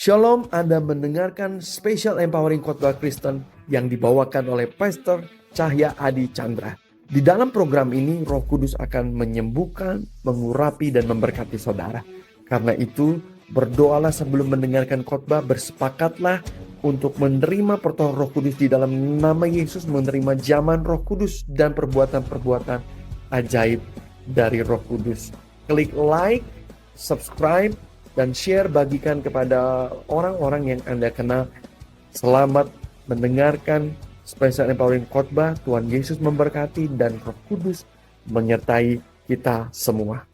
Shalom, Anda mendengarkan Special Empowering Khotbah Kristen yang dibawakan oleh Pastor Cahya Adi Chandra. Di dalam program ini, Roh Kudus akan menyembuhkan, mengurapi, dan memberkati saudara. Karena itu, berdoalah sebelum mendengarkan khotbah, bersepakatlah untuk menerima pertolongan Roh Kudus di dalam nama Yesus, menerima zaman Roh Kudus dan perbuatan-perbuatan ajaib dari Roh Kudus. Klik like, subscribe, dan share, bagikan kepada orang-orang yang Anda kenal. Selamat mendengarkan Special Empowering Khotbah. Tuhan Yesus memberkati dan Roh Kudus menyertai kita semua.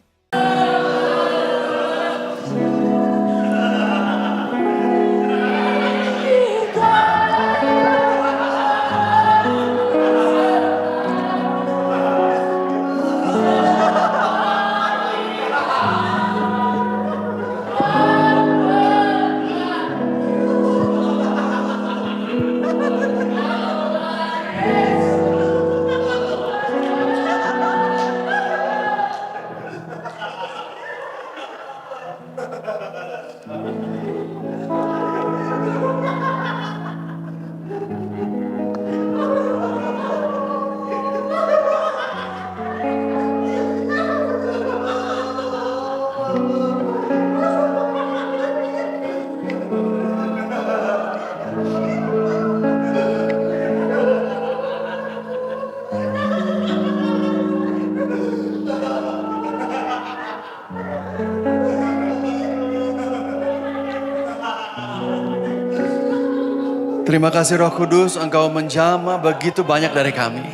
Terima kasih Roh Kudus, Engkau menjamah begitu banyak dari kami.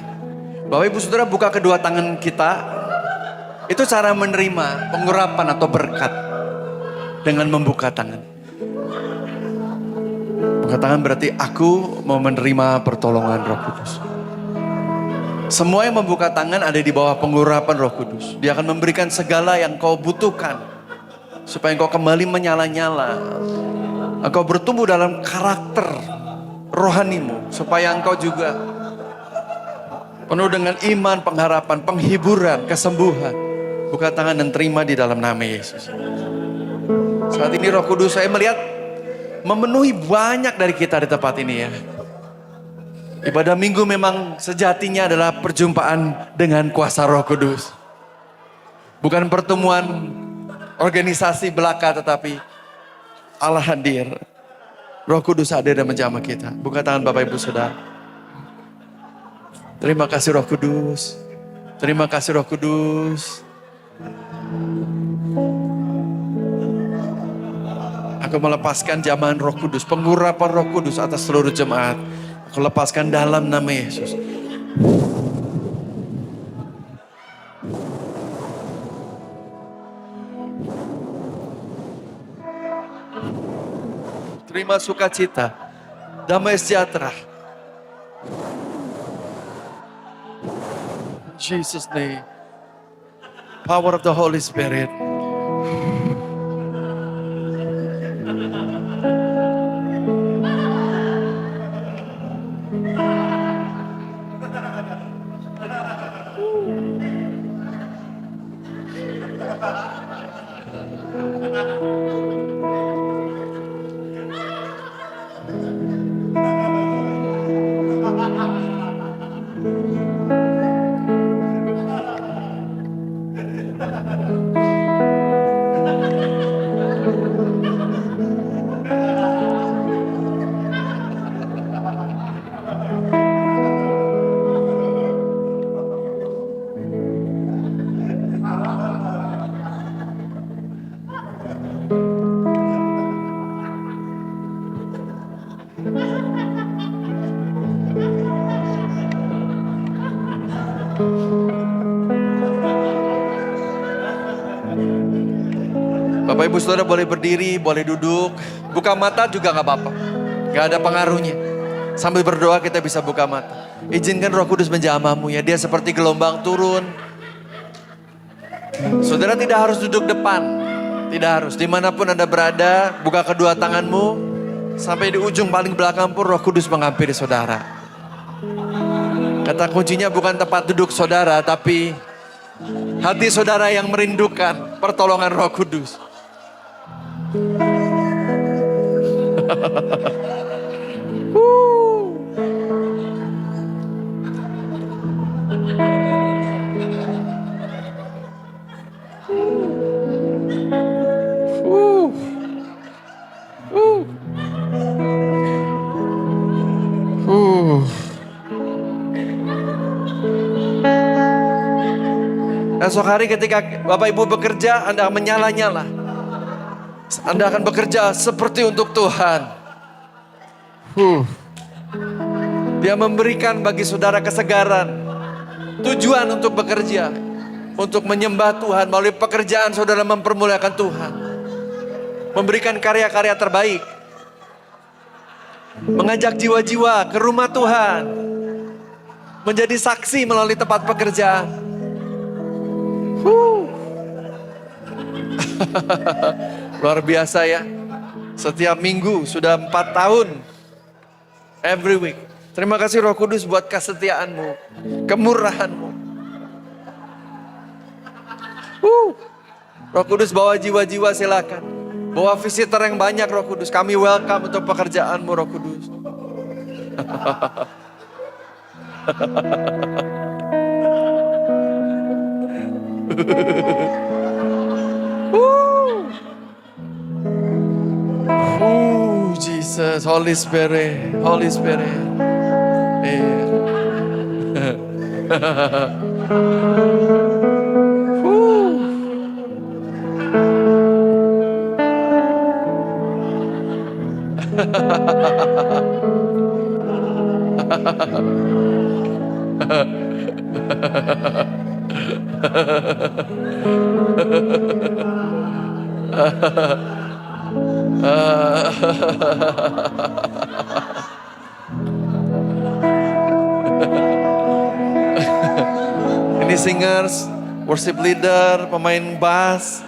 Bapak Ibu Saudara, buka kedua tangan kita. Itu cara menerima pengurapan atau berkat dengan membuka tangan. Buka tangan berarti aku mau menerima pertolongan Roh Kudus. Semua yang membuka tangan ada di bawah pengurapan Roh Kudus. Dia akan memberikan segala yang kau butuhkan supaya engkau kembali menyala-nyala. Engkau bertumbuh dalam karakter rohanimu, supaya engkau juga penuh dengan iman, pengharapan, penghiburan, kesembuhan. Buka tangan dan terima di dalam nama Yesus. Saat ini Roh Kudus, saya melihat memenuhi banyak dari kita di tempat ini ya. Ibadah minggu memang sejatinya adalah perjumpaan dengan kuasa Roh Kudus. Bukan pertemuan organisasi belaka, tetapi Allah hadir. Roh Kudus hadir dan menjamah kita. Buka tangan Bapak Ibu Saudara. Terima kasih Roh Kudus. Terima kasih Roh Kudus. Aku melepaskan zaman Roh Kudus, pengurapan Roh Kudus atas seluruh jemaat. Aku lepaskan dalam nama Yesus. Terima sukacita, damai sejahtera. In Jesus' name, power of the Holy Spirit. Bapak Ibu Saudara boleh berdiri, boleh duduk. Buka mata juga gak apa-apa. Gak ada pengaruhnya. Sambil berdoa kita bisa buka mata. Izinkan Roh Kudus menjamahmu ya. Dia seperti gelombang turun. Saudara tidak harus duduk depan. Tidak harus. Dimanapun Anda berada, buka kedua tanganmu. Sampai di ujung paling belakang pun Roh Kudus menghampiri saudara. Kata kuncinya bukan tempat duduk saudara, tapi hati saudara yang merindukan pertolongan Roh Kudus. Esok hari ketika Bapak Ibu bekerja, Anda akan menyala-nyala. Anda akan bekerja seperti untuk Tuhan. Dia memberikan bagi saudara kesegaran, tujuan untuk bekerja, untuk menyembah Tuhan. Melalui pekerjaan saudara mempermuliakan Tuhan, memberikan karya-karya terbaik, mengajak jiwa-jiwa ke rumah Tuhan, menjadi saksi melalui tempat pekerjaan. Luar biasa ya. Setiap minggu sudah 4 tahun. Every week. Terima kasih Roh Kudus buat kesetiaanmu, kemurahanmu. Roh Kudus bawa jiwa-jiwa, silakan. Bawa visitor yang banyak Roh Kudus. Kami welcome untuk pekerjaanmu Roh Kudus. Jesus, Holy Spirit, Holy Spirit. Ini singers, worship leader, pemain bass,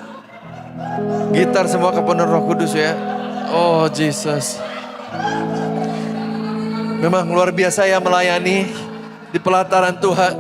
gitar, semua kepenuhan Roh Kudus ya. Oh Jesus. Memang luar biasa ya melayani di pelataran Tuhan.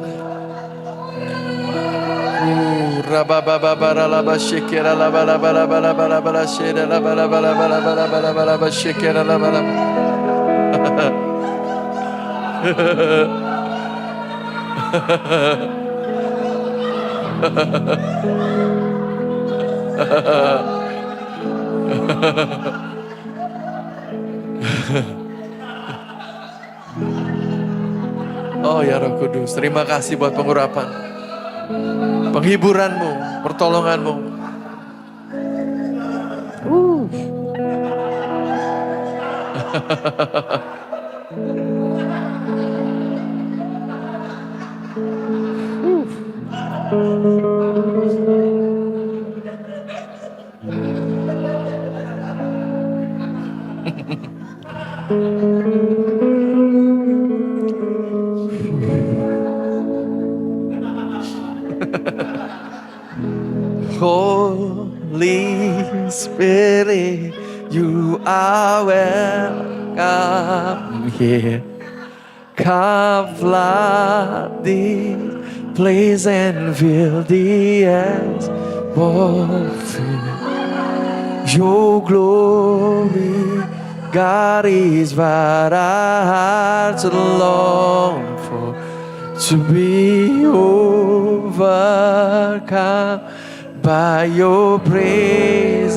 Oh ya Roh Kudus, terima kasih buat pengurapan, penghiburanmu, pertolonganmu. Holy Spirit, you are welcome here. Come flood this place and fill the atmosphere. Your glory, God, is what our hearts long for, to be overcome by your praise,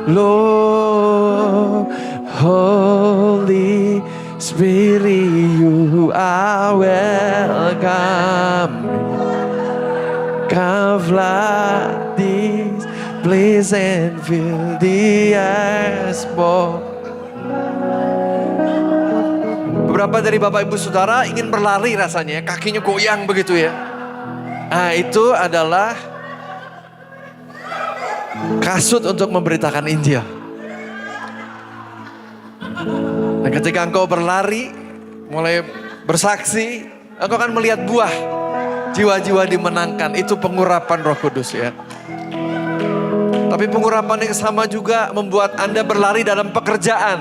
Lord. Holy Spirit, you are welcome. Come flood this place and fill the atmosphere. Beberapa dari Bapak Ibu Saudara ingin berlari rasanya, kakinya goyang begitu ya. Nah itu adalah kasut untuk memberitakan Injil. Dan ketika engkau berlari, mulai bersaksi, engkau akan melihat buah. Jiwa-jiwa dimenangkan, itu pengurapan Roh Kudus ya. Tapi pengurapan yang sama juga membuat Anda berlari dalam pekerjaan.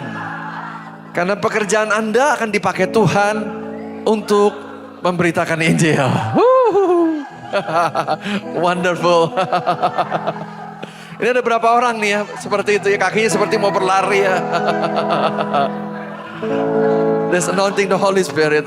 Karena pekerjaan Anda akan dipakai Tuhan untuk memberitakan Injil. Wonderful. Ini ada berapa orang nih ya, seperti itu ya, kakinya seperti mau berlari ya. There's anointing the Holy Spirit.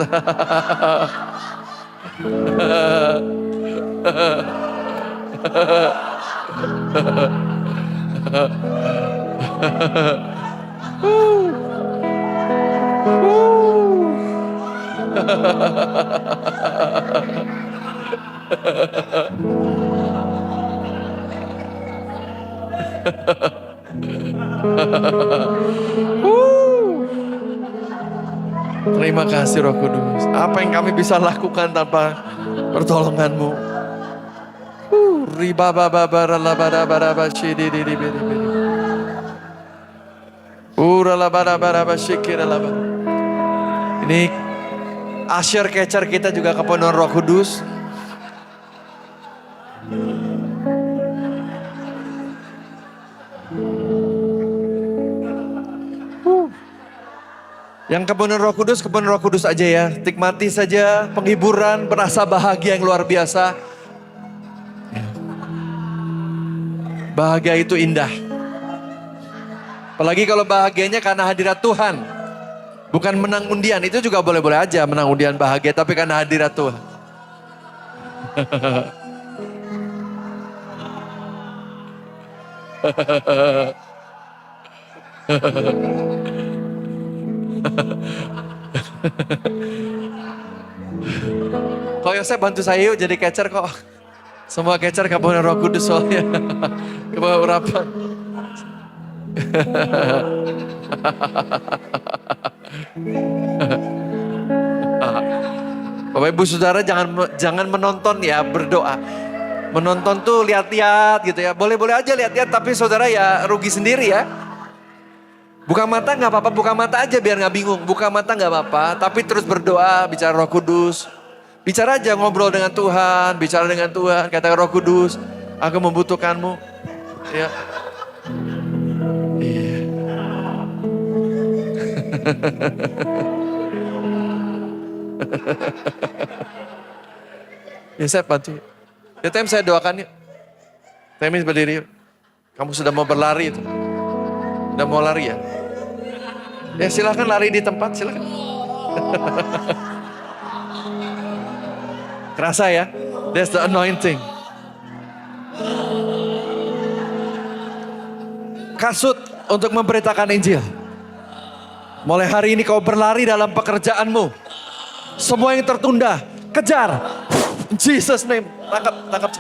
Terima kasih Roh Kudus. Apa yang kami bisa lakukan tanpa pertolongan-Mu? Ini Asher Catcher kita juga kepenuhan Roh Kudus. Yang kepenuhan Roh Kudus aja ya. Nikmati saja penghiburan, berasa bahagia yang luar biasa. Bahagia itu indah. Apalagi kalau bahagianya karena hadirat Tuhan. Bukan menang undian, itu juga boleh-boleh aja menang undian bahagia. Tapi karena hadirat Tuhan. Kok Yosef bantu saya yuk jadi catcher kok. Semua catcher kepenuhan Roh Kudus soalnya. Kebawa urapan. Bapak Ibu Saudara jangan menonton ya, berdoa. Menonton tuh lihat-lihat gitu ya. Boleh-boleh aja lihat-lihat tapi saudara ya rugi sendiri ya. Buka mata gak apa-apa, buka mata aja biar gak bingung. Buka mata gak apa-apa, tapi terus berdoa, bicara Roh Kudus. Bicara aja, ngobrol dengan Tuhan, bicara dengan Tuhan. Katakan Roh Kudus, aku membutuhkanmu. Ya. Iya. Ya saya bantu. Ya Tem saya doakan yuk. Temis berdiri yuk. Kamu sudah mau berlari itu. Udah mau lari ya? Ya silakan lari di tempat, silakan. Kerasa ya? That's the anointing. Kasut untuk memberitakan Injil. Mulai hari ini kau berlari dalam pekerjaanmu. Semua yang tertunda, kejar. In Jesus name. Tangkap.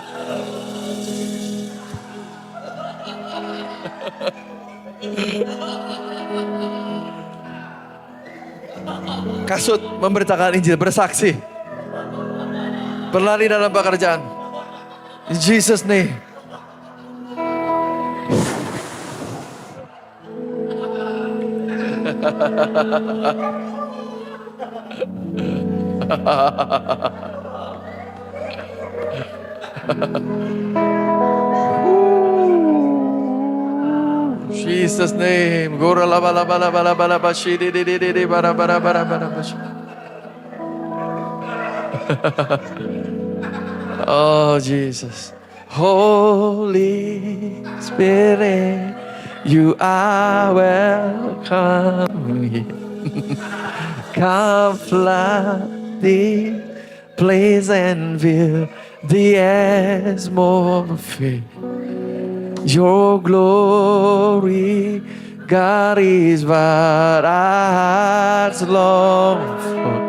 Kasut memberitakan Injil, bersaksi. Berlari dalam pekerjaan. In Jesus name. Jesus name. Gora la bala bala bala bala bashi di bara bara bara bara bashi. Oh Jesus. Holy Spirit, you are welcome here. Come flood the place and fill the atmosphere. Your glory, God, is what our hearts long for.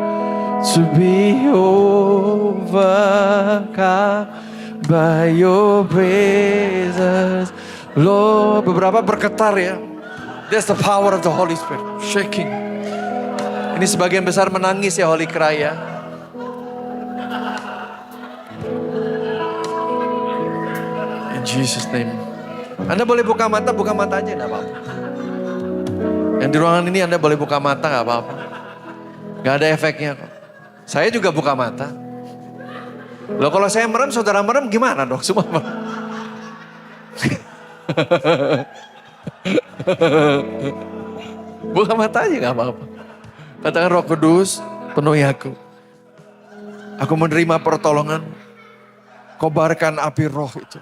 To be overcome by your presence, Lord. Beberapa bergetar ya. That's the power of the Holy Spirit, shaking. Ini sebagian besar menangis ya Holy Cry ya. In Jesus name. Anda boleh buka mata aja gak apa-apa. Yang di ruangan ini Anda boleh buka mata gak apa-apa. Gak ada efeknya kok. Saya juga buka mata. Loh kalau saya merem, saudara merem gimana dong? Semua merem. Buka mata aja gak apa-apa. Katakan Roh Kudus, penuhi aku. Aku menerima pertolongan. Kobarkan api roh itu.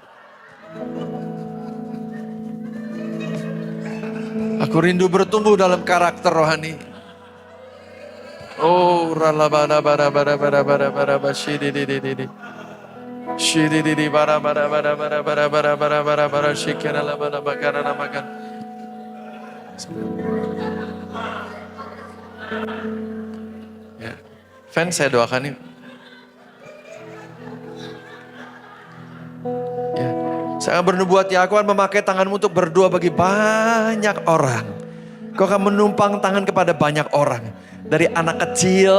Aku rindu bertumbuh dalam karakter rohani. Oh, ralabada bara bara bara bara bara bashidi di di di di. Shidi di di bara bara bara bara bara bara bara bara bara shikara la bara bakara la makan. Ya. Fans saya doakan nih. Ya. Saya akan bernubuat ya, aku akan memakai tanganmu untuk berdoa bagi banyak orang. Kau akan menumpang tangan kepada banyak orang. Dari anak kecil,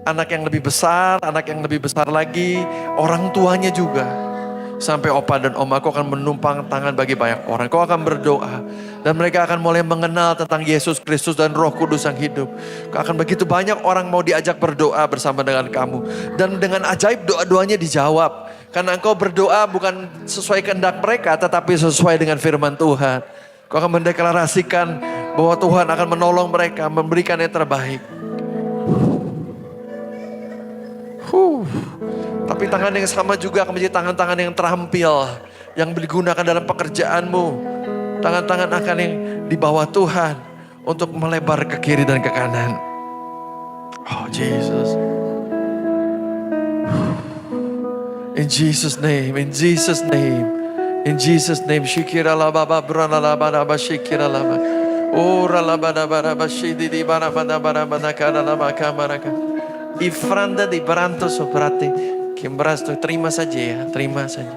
anak yang lebih besar, anak yang lebih besar lagi, orang tuanya juga. Sampai opa dan oma, kau akan menumpang tangan bagi banyak orang. Kau akan berdoa. Dan mereka akan mulai mengenal tentang Yesus Kristus dan Roh Kudus yang hidup. Kau akan begitu banyak orang mau diajak berdoa bersama dengan kamu. Dan dengan ajaib doa-doanya dijawab. Karena engkau berdoa bukan sesuai kehendak mereka, tetapi sesuai dengan firman Tuhan. Kau akan mendeklarasikan bahwa Tuhan akan menolong mereka, memberikan yang terbaik. Tapi tangan yang sama juga akan menjadi tangan-tangan yang terampil, yang digunakan dalam pekerjaanmu. Tangan-tangan akan yang di bawah Tuhan untuk melebar ke kiri dan ke kanan. Oh Jesus. In Jesus name, in Jesus name, in Jesus name. Shikira la baba brana la baba shikira la baba. Ora la baba baba shidi di bana bana bana bana kana la baka maraka. Ifranda di baranto soprate. Kimbras tuh terima saja ya, terima saja.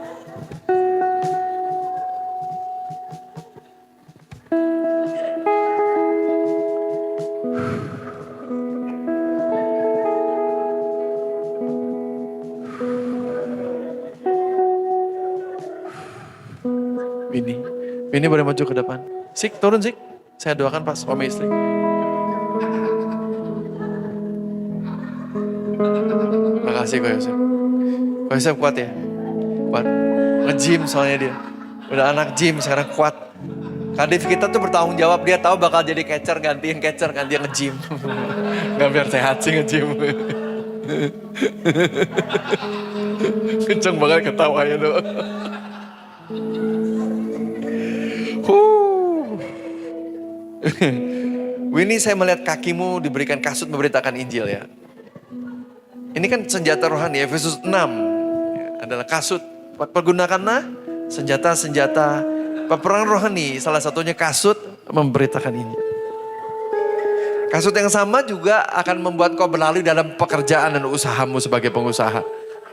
Ini boleh maju ke depan. Sik, turun Sik. Saya doakan pas suami istri. Makasih Ko Yosef. Ko Yosef kuat ya? Kuat. Nge-gym soalnya dia. Udah anak gym sekarang kuat. Kadif kita tuh bertanggung jawab. Dia tahu bakal jadi catcher, gantiin catcher kan dia nge-gym. Gak biar sehat sih nge-gym. Kenceng banget ketawanya tuh. Winnie, saya melihat kakimu diberikan kasut memberitakan Injil ya. Ini kan senjata rohani, Efesus 6 adalah kasut. Pergunakanlah senjata-senjata peperangan rohani, salah satunya kasut memberitakan Injil. Kasut yang sama juga akan membuat kau berlalu dalam pekerjaan dan usahamu sebagai pengusaha.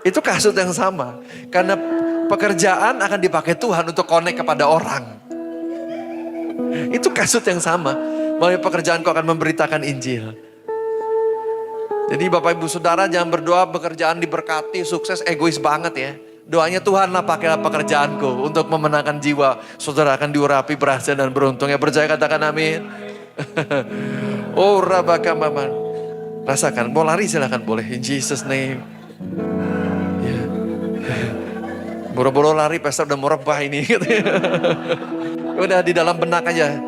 Itu kasut yang sama, karena pekerjaan akan dipakai Tuhan untuk connect kepada orang. Itu kasut yang sama. Melalui pekerjaan kau akan memberitakan Injil. Jadi Bapak Ibu Saudara jangan berdoa pekerjaan diberkati, sukses, egois banget ya. Doanya Tuhanlah pakailah pekerjaanku untuk memenangkan jiwa. Saudara akan diurapi, berhasil dan beruntung. Ya percaya katakan amin. Oh rabaka maman. Rasakan, mau lari silahkan boleh. In Jesus name. Ya. Boro-boro lari, pastor udah mau rebah ini. Udah di dalam benak aja.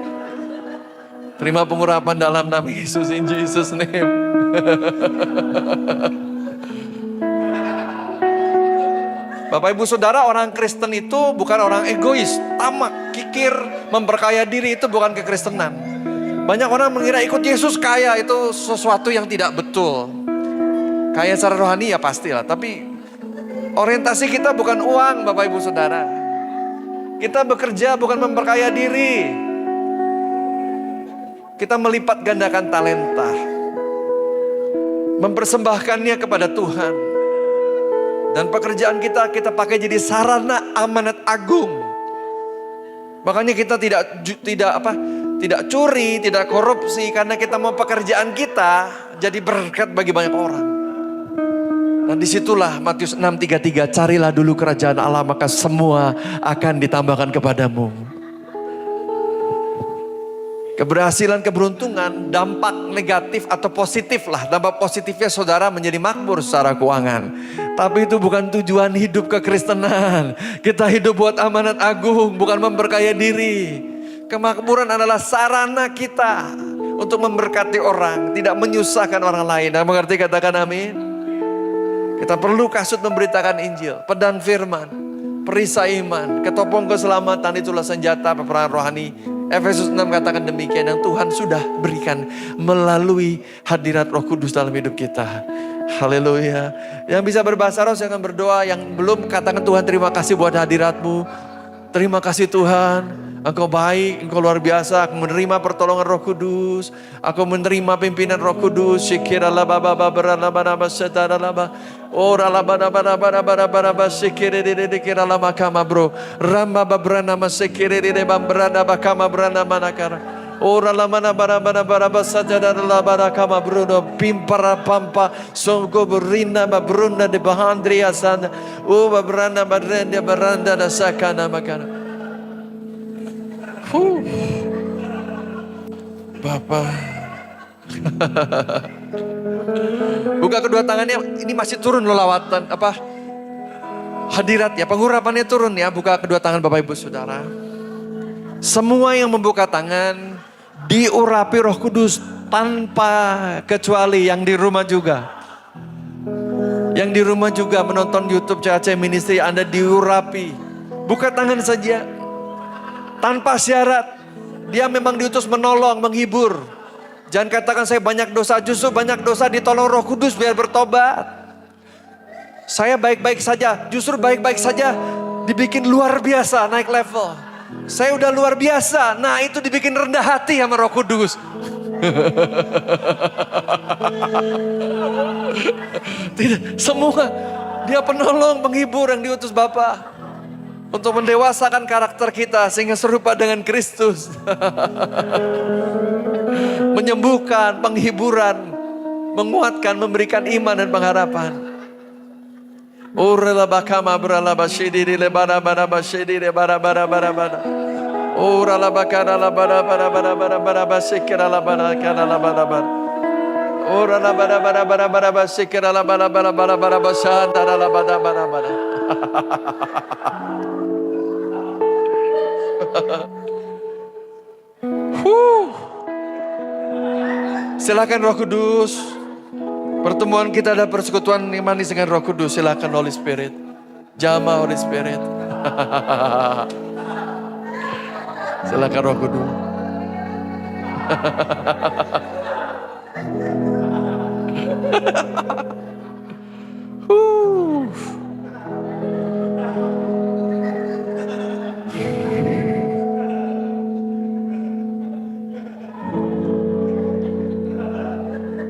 Terima pengurapan dalam nama Yesus, in Jesus name. Bapak Ibu Saudara, orang Kristen itu bukan orang egois, tamak, kikir, memperkaya diri, itu bukan kekristenan. Banyak orang mengira ikut Yesus kaya itu sesuatu yang tidak betul. Kaya secara rohani ya pastilah, tapi orientasi kita bukan uang Bapak Ibu Saudara. Kita bekerja bukan memperkaya diri. Kita melipat gandakan talenta. Mempersembahkannya kepada Tuhan. Dan pekerjaan kita pakai jadi sarana amanat agung. Makanya kita tidak curi, tidak korupsi, karena kita mau pekerjaan kita jadi berkat bagi banyak orang. Dan disitulah Matius 6:33, carilah dulu kerajaan Allah maka semua akan ditambahkan kepadamu. Keberhasilan, keberuntungan, dampak negatif atau positif lah. Dampak positifnya saudara menjadi makmur secara keuangan. Tapi itu bukan tujuan hidup kekristenan. Kita hidup buat amanat agung, bukan memperkaya diri. Kemakmuran adalah sarana kita untuk memberkati orang, tidak menyusahkan orang lain. Dan mengerti katakan amin. Kita perlu kasut memberitakan Injil, pedang firman, perisai iman, ketopong keselamatan, itulah senjata peperangan rohani Efesus 6 katakan demikian, yang Tuhan sudah berikan melalui hadirat Roh Kudus dalam hidup kita. Haleluya. Yang bisa berbahasa roh silahkan berdoa. Yang belum katakan, Tuhan terima kasih buat hadirat-Mu. Terima kasih Tuhan. Engkau baik, Engkau luar biasa. Aku menerima pertolongan Roh Kudus. Aku menerima pimpinan Roh Kudus. Ora la mana bara bara bara basaja la bara kama bruno pimpara pampa songo berina babruna de bahandria sana o babrana barende baranda da sakana makana. Bapak. Buka kedua tangannya, ini masih turun loh lawatan apa? Hadirat ya, pengurapannya turun ya. Buka kedua tangan Bapak Ibu Saudara. Semua yang membuka tangan diurapi Roh Kudus tanpa kecuali, yang di rumah juga. Yang di rumah juga menonton YouTube CAC Ministry, Anda diurapi. Buka tangan saja. Tanpa syarat. Dia memang diutus menolong, menghibur. Jangan katakan saya banyak dosa, justru banyak dosa ditolong Roh Kudus biar bertobat. Saya baik-baik saja, justru baik-baik saja dibikin luar biasa, naik level. Saya udah luar biasa, nah itu dibikin rendah hati sama Roh Kudus. Tidak, semua dia penolong, penghibur yang diutus Bapa untuk mendewasakan karakter kita sehingga serupa dengan Kristus. Menyembuhkan, penghiburan, menguatkan, memberikan iman dan pengharapan. Ora la bakama brala bashidi le bara bara bashidi le bara bara bara bara. Ora la bakara la bara bara bara bara bara basikira la bara kana la bara bara. Ora la bara bara bara bara basikira la bara bara bara bara basanda la bara bara bara. Silakan Roh Kudus. Pertemuan kita ada persekutuan manis dengan Roh Kudus. Silakan Holy Spirit. Jama Holy Spirit. Silakan Roh Kudus.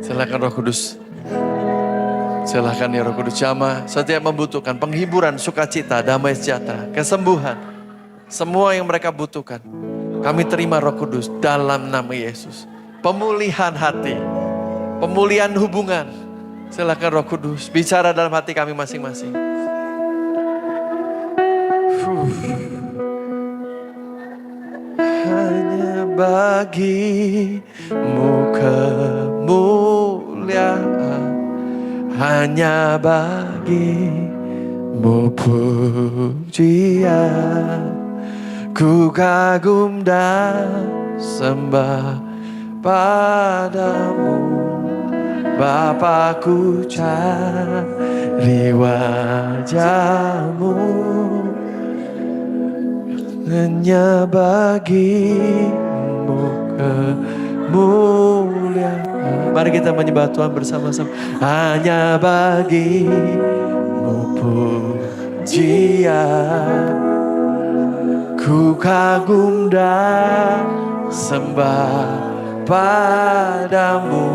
Silakan Roh Kudus. Silakan ya Roh Kudus, jamaah setiap membutuhkan penghiburan, sukacita, damai sejahtera, kesembuhan. Semua yang mereka butuhkan. Kami terima Roh Kudus dalam nama Yesus. Pemulihan hati, pemulihan hubungan. Silakan Roh Kudus bicara dalam hati kami masing-masing. Hanya bagimu kemuliaan, hanya bagimu pujian. Ku kagum dan sembah padamu, Bapa, ku cari wajahmu. Hanya bagimu kemuliaan. Mari kita menyembah Tuhan bersama-sama. Hanya bagimu pujian. Ku kagum dan sembah padamu,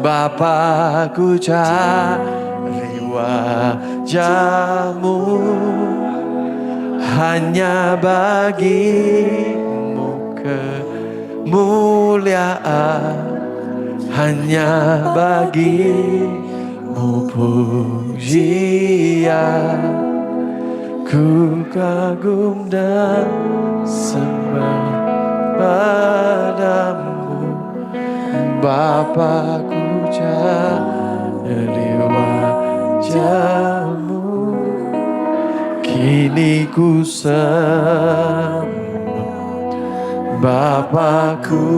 Bapa, ku cari wajahmu. Hanya bagimu kemuliaan, hanya bagimu pujian. Ku kagum dan sembah padamu, Bapa, ku cari wajahmu. Kini ku sembah Bapakku.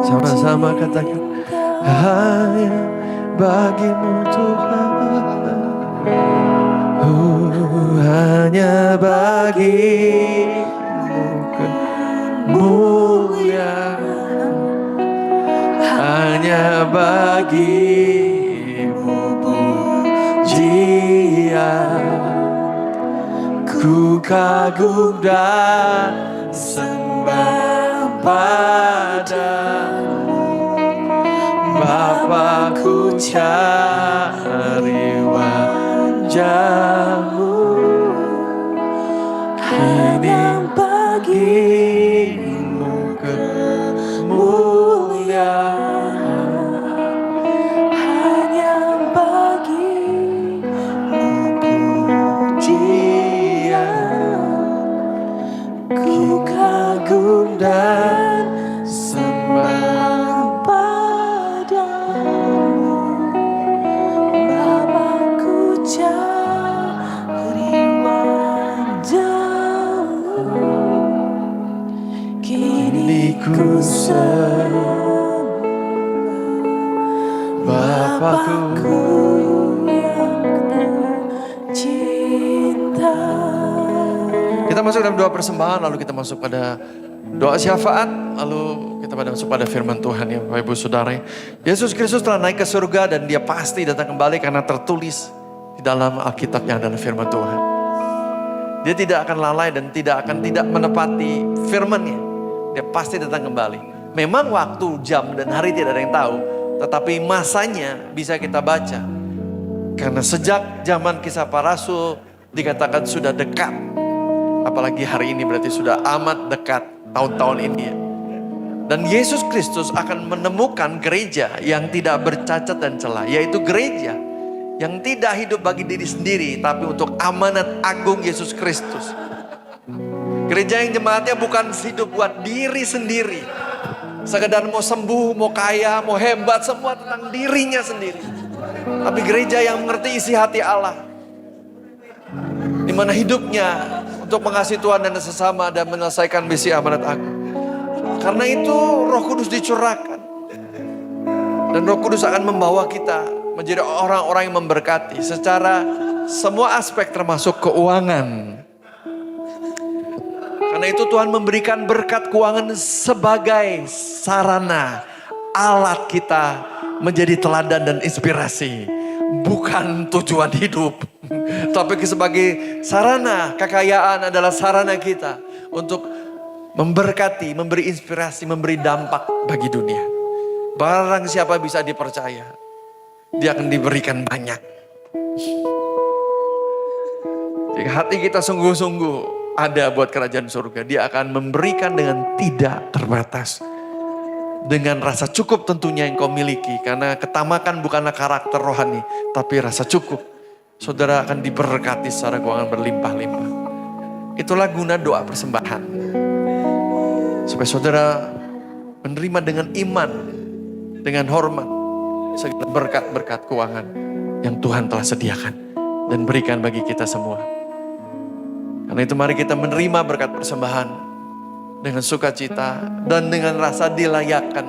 Sama-sama katakan, hanya bagimu Tuhan. Hanya bagimu mulia hanya bagimu pujian. Ku kagum dan sembah padamu, Bapa, ku cari wajahmu. Ini bagimu kemuliaan, hanya bagimu pujian. Ku kagum dan sembah padamu, Bapa, ku cari wajahmu. Kini ku sembah Bapakku yang tercinta. Kita masuk dalam doa persembahan, lalu kita masuk pada doa syafaat, lalu kita masuk pada firman Tuhan ya Bapak Ibu Saudara. Yesus Kristus telah naik ke surga dan dia pasti datang kembali karena tertulis di dalam Alkitab yang adalah firman Tuhan. Dia tidak akan lalai dan tidak menepati firman-Nya. Dia pasti datang kembali. Memang waktu, jam dan hari tidak ada yang tahu, tetapi masanya bisa kita baca. Karena sejak zaman Kisah Para Rasul dikatakan sudah dekat. Apalagi hari ini berarti sudah amat dekat tahun-tahun ini ya. Dan Yesus Kristus akan menemukan gereja yang tidak bercacat dan celah. Yaitu gereja yang tidak hidup bagi diri sendiri, tapi untuk amanat agung Yesus Kristus. Gereja yang jemaatnya bukan hidup buat diri sendiri. Sekedar mau sembuh, mau kaya, mau hebat, semua tentang dirinya sendiri. Tapi gereja yang mengerti isi hati Allah. Di mana hidupnya untuk mengasihi Tuhan dan sesama dan menyelesaikan misi amanat agung. Karena itu Roh Kudus dicurahkan. Dan Roh Kudus akan membawa kita menjadi orang-orang yang memberkati secara semua aspek termasuk keuangan. Karena itu Tuhan memberikan berkat keuangan sebagai sarana alat kita menjadi teladan dan inspirasi. Bukan tujuan hidup. Tapi sebagai sarana, kekayaan adalah sarana kita untuk memberkati, memberi inspirasi, memberi dampak bagi dunia. Barang siapa bisa dipercaya, dia akan diberikan banyak. Jika hati kita sungguh-sungguh ada buat kerajaan surga, dia akan memberikan dengan tidak terbatas. Dengan rasa cukup tentunya yang kau miliki. Karena ketamakan bukanlah karakter rohani, tapi rasa cukup. Saudara akan diberkati secara keuangan berlimpah-limpah. Itulah guna doa persembahan. Supaya saudara menerima dengan iman, dengan hormat, segala berkat-berkat keuangan yang Tuhan telah sediakan dan berikan bagi kita semua. Karena itu mari kita menerima berkat persembahan dengan sukacita dan dengan rasa dilayakkan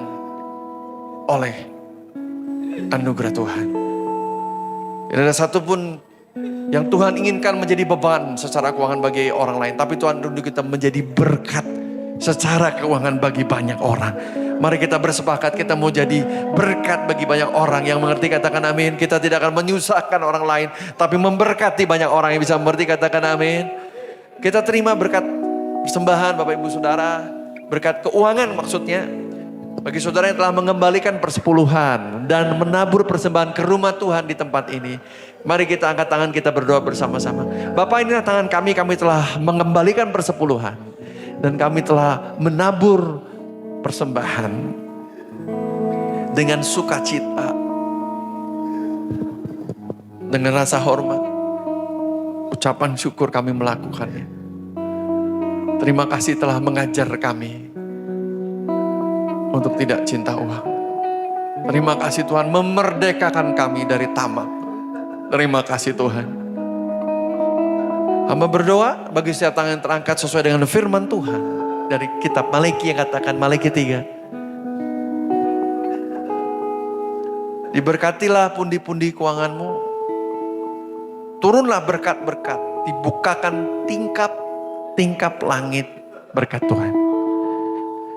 oleh anugerah Tuhan. Tidak ada satupun yang Tuhan inginkan menjadi beban secara keuangan bagi orang lain. Tapi Tuhan rindu kita menjadi berkat secara keuangan bagi banyak orang. Mari kita bersepakat, kita mau jadi berkat bagi banyak orang yang mengerti, katakan amin. Kita tidak akan menyusahkan orang lain, tapi memberkati banyak orang yang bisa mengerti, katakan amin. Kita terima berkat persembahan Bapak Ibu Saudara, berkat keuangan maksudnya. Bagi saudara yang telah mengembalikan persepuluhan dan menabur persembahan ke rumah Tuhan di tempat ini. Mari kita angkat tangan, kita berdoa bersama-sama. Bapak, inilah tangan kami telah mengembalikan persepuluhan. Dan kami telah menabur persembahan dengan sukacita, dengan rasa hormat, ucapan syukur kami melakukannya. Terima kasih telah mengajar kami untuk tidak cinta uang. Terima kasih Tuhan memerdekakan kami dari tamak. Terima kasih Tuhan. Hamba berdoa bagi setiap tangan yang terangkat sesuai dengan firman Tuhan. Dari kitab Malaki yang katakan, Malaki 3. Diberkatilah pundi-pundi keuanganmu. Turunlah berkat-berkat. Dibukakan tingkap langit berkat Tuhan.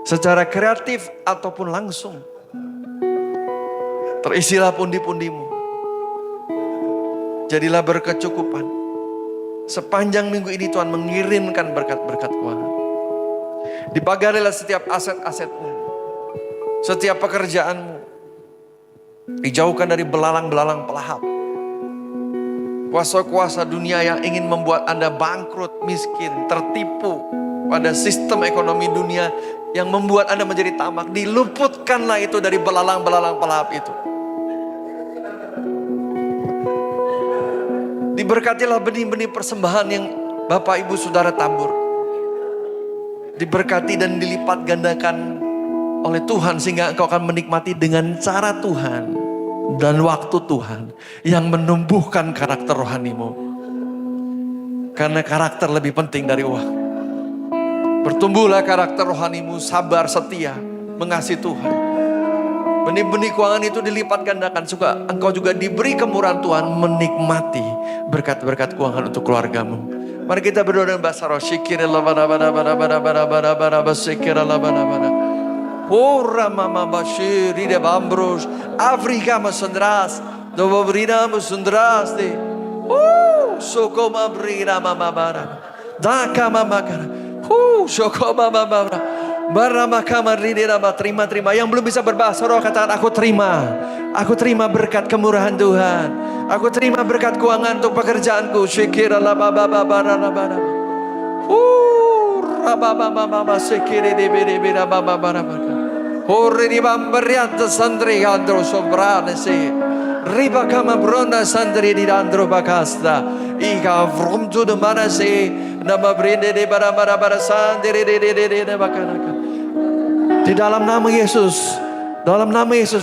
secara kreatif ataupun langsung. Terisilah pundi-pundimu. Jadilah berkecukupan. Sepanjang minggu ini Tuhan mengirimkan berkat-berkat keuangan. Dipagarilah setiap aset-asetmu, setiap pekerjaanmu. Dijauhkan dari belalang-belalang pelahap. Kuasa-kuasa dunia yang ingin membuat Anda bangkrut, miskin, tertipu pada sistem ekonomi dunia yang membuat Anda menjadi tamak. Diluputkanlah itu dari belalang-belalang pelahap itu. Diberkatilah benih-benih persembahan yang Bapak Ibu Saudara tabur. Diberkati dan dilipat gandakan oleh Tuhan sehingga engkau akan menikmati dengan cara Tuhan dan waktu Tuhan yang menumbuhkan karakter rohanimu. Karena karakter lebih penting dari uang. Bertumbuhlah karakter rohanimu, sabar, setia, mengasihi Tuhan. Benih-benih keuangan itu dilipat gandakan. Suka engkau juga diberi kemurahan Tuhan menikmati berkat-berkat keuangan untuk keluargamu. Mari kita berdoa dengan bahasa roh. Ora mama bashiri de bambros, Afrika masandras, dobobrina masandras de. Sokoma brina mama bara. Daka mama kana. Sokoma mama bara. Barama kamarina mama terima. Yang belum bisa berbahasa roh katakan aku terima. Aku terima berkat kemurahan Tuhan. Aku terima berkat keuangan untuk pekerjaanku. Syikira la baba bara la bara. Rababa mama sekire de bere bere baba bara. Ore di bambariata sandri andro sobrane se. Riba kama bronda sandri di andro bakasta. Ika from to the mana se. Nama brinde de bara sandri de bakana. Di dalam nama Yesus,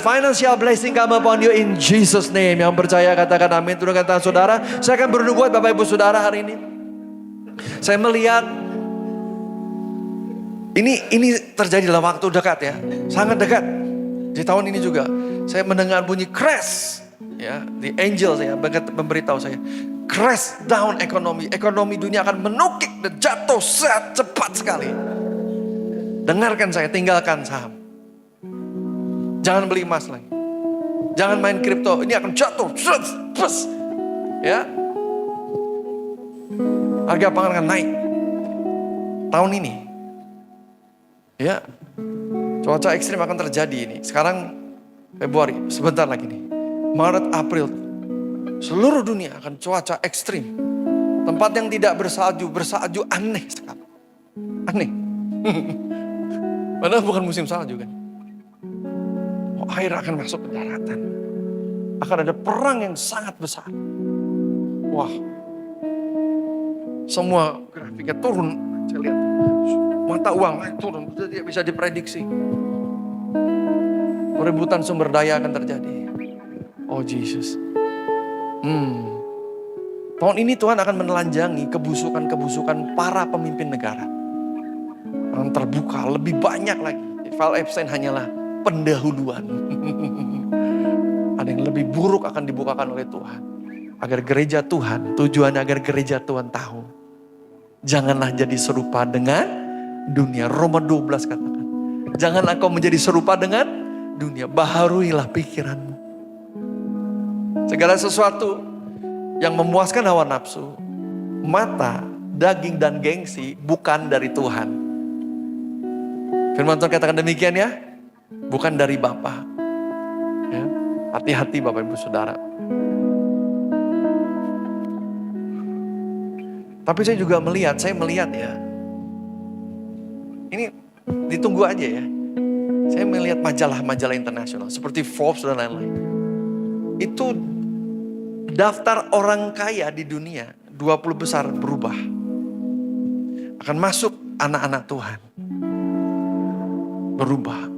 financial blessing come upon you in Jesus name. Yang percaya katakan amin. Turunkan tangan saudara. Saya akan berdoa buat Bapak Ibu Saudara hari ini. Saya melihat ini terjadi dalam waktu dekat ya, sangat dekat. Di tahun ini juga saya mendengar bunyi crash, ya, the angel saya memberitahu saya, crash down ekonomi dunia akan menukik dan jatuh cepat sekali. Dengarkan saya, tinggalkan saham. Jangan beli emas lagi. Jangan main kripto, ini akan jatuh. Ya. Harga pangan akan naik. Tahun ini. Ya. Cuaca ekstrim akan terjadi ini. Sekarang Februari, sebentar lagi nih. Maret, April. Seluruh dunia akan cuaca ekstrim. Tempat yang tidak bersalju aneh sekali. Aneh. Padahal bukan musim salju kan. Air akan masuk ke daratan. Akan ada perang yang sangat besar. Wah. Semua grafiknya turun. Saya lihat. Mata uang turun. Tidak bisa diprediksi. Perebutan sumber daya akan terjadi. Oh Jesus. Tahun ini Tuhan akan menelanjangi kebusukan-kebusukan para pemimpin negara. Akan terbuka lebih banyak lagi. Val Epstein hanyalah pendahuluan. Ada yang lebih buruk akan dibukakan oleh Tuhan. Agar gereja Tuhan, tujuannya agar gereja Tuhan tahu. Janganlah jadi serupa dengan dunia. Roma 12 katakan. Janganlah kau menjadi serupa dengan dunia. Baharuilah pikiranmu. Segala sesuatu yang memuaskan hawa nafsu, mata, daging dan gengsi bukan dari Tuhan. Firman Tuhan katakan demikian ya. Bukan dari Bapa. Ya. Hati-hati Bapak Ibu Saudara. Tapi saya juga melihat ya. Ini ditunggu aja ya. Saya melihat majalah-majalah internasional. Seperti Forbes dan lain-lain. Itu daftar orang kaya di dunia. 20 besar berubah. Akan masuk anak-anak Tuhan. Berubah.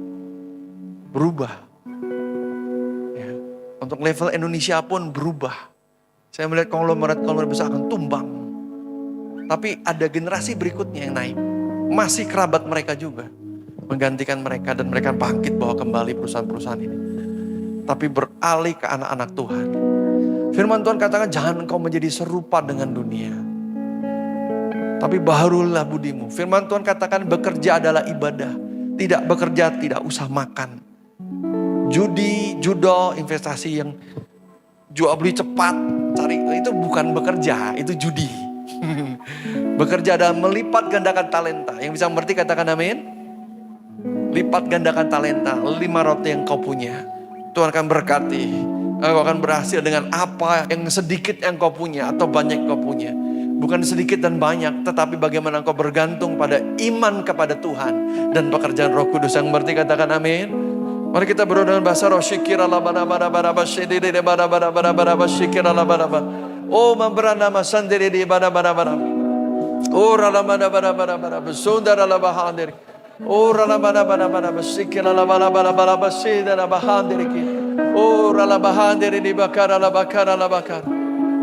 Ya. Untuk level Indonesia pun berubah. Saya melihat konglomerat besar akan tumbang. Tapi ada generasi berikutnya yang naik. Masih kerabat mereka juga. Menggantikan mereka dan mereka bangkit bawa kembali perusahaan-perusahaan ini. Tapi beralih ke anak-anak Tuhan. Firman Tuhan katakan jangan engkau menjadi serupa dengan dunia. Tapi baharulah budimu. Firman Tuhan katakan bekerja adalah ibadah. Tidak bekerja, tidak usah makan. Judi, judo, investasi yang jual beli cepat, cari itu bukan bekerja, itu judi. Bekerja adalah melipat gandakan talenta. Yang bisa mengerti katakan amin. Lipat gandakan talenta, 5 roti yang kau punya. Tuhan akan berkati. Kau akan berhasil dengan apa yang sedikit yang kau punya atau banyak kau punya. Bukan sedikit dan banyak, tetapi bagaimana engkau bergantung pada iman kepada Tuhan dan pekerjaan Roh Kudus. Yang berarti katakan amin. Mari kita berdoa dengan bahasa roh. Oh memberana masandiri di bara-bara. Oh rala-bara-bara-bara. Besundara-la-bahandiri. Oh rala-bara-bara-bara. Besikira-la-bara-bara-bara. Besidara-bahandiri. Oh rala-bahandiri di bakara-la-bakara-la-bakara.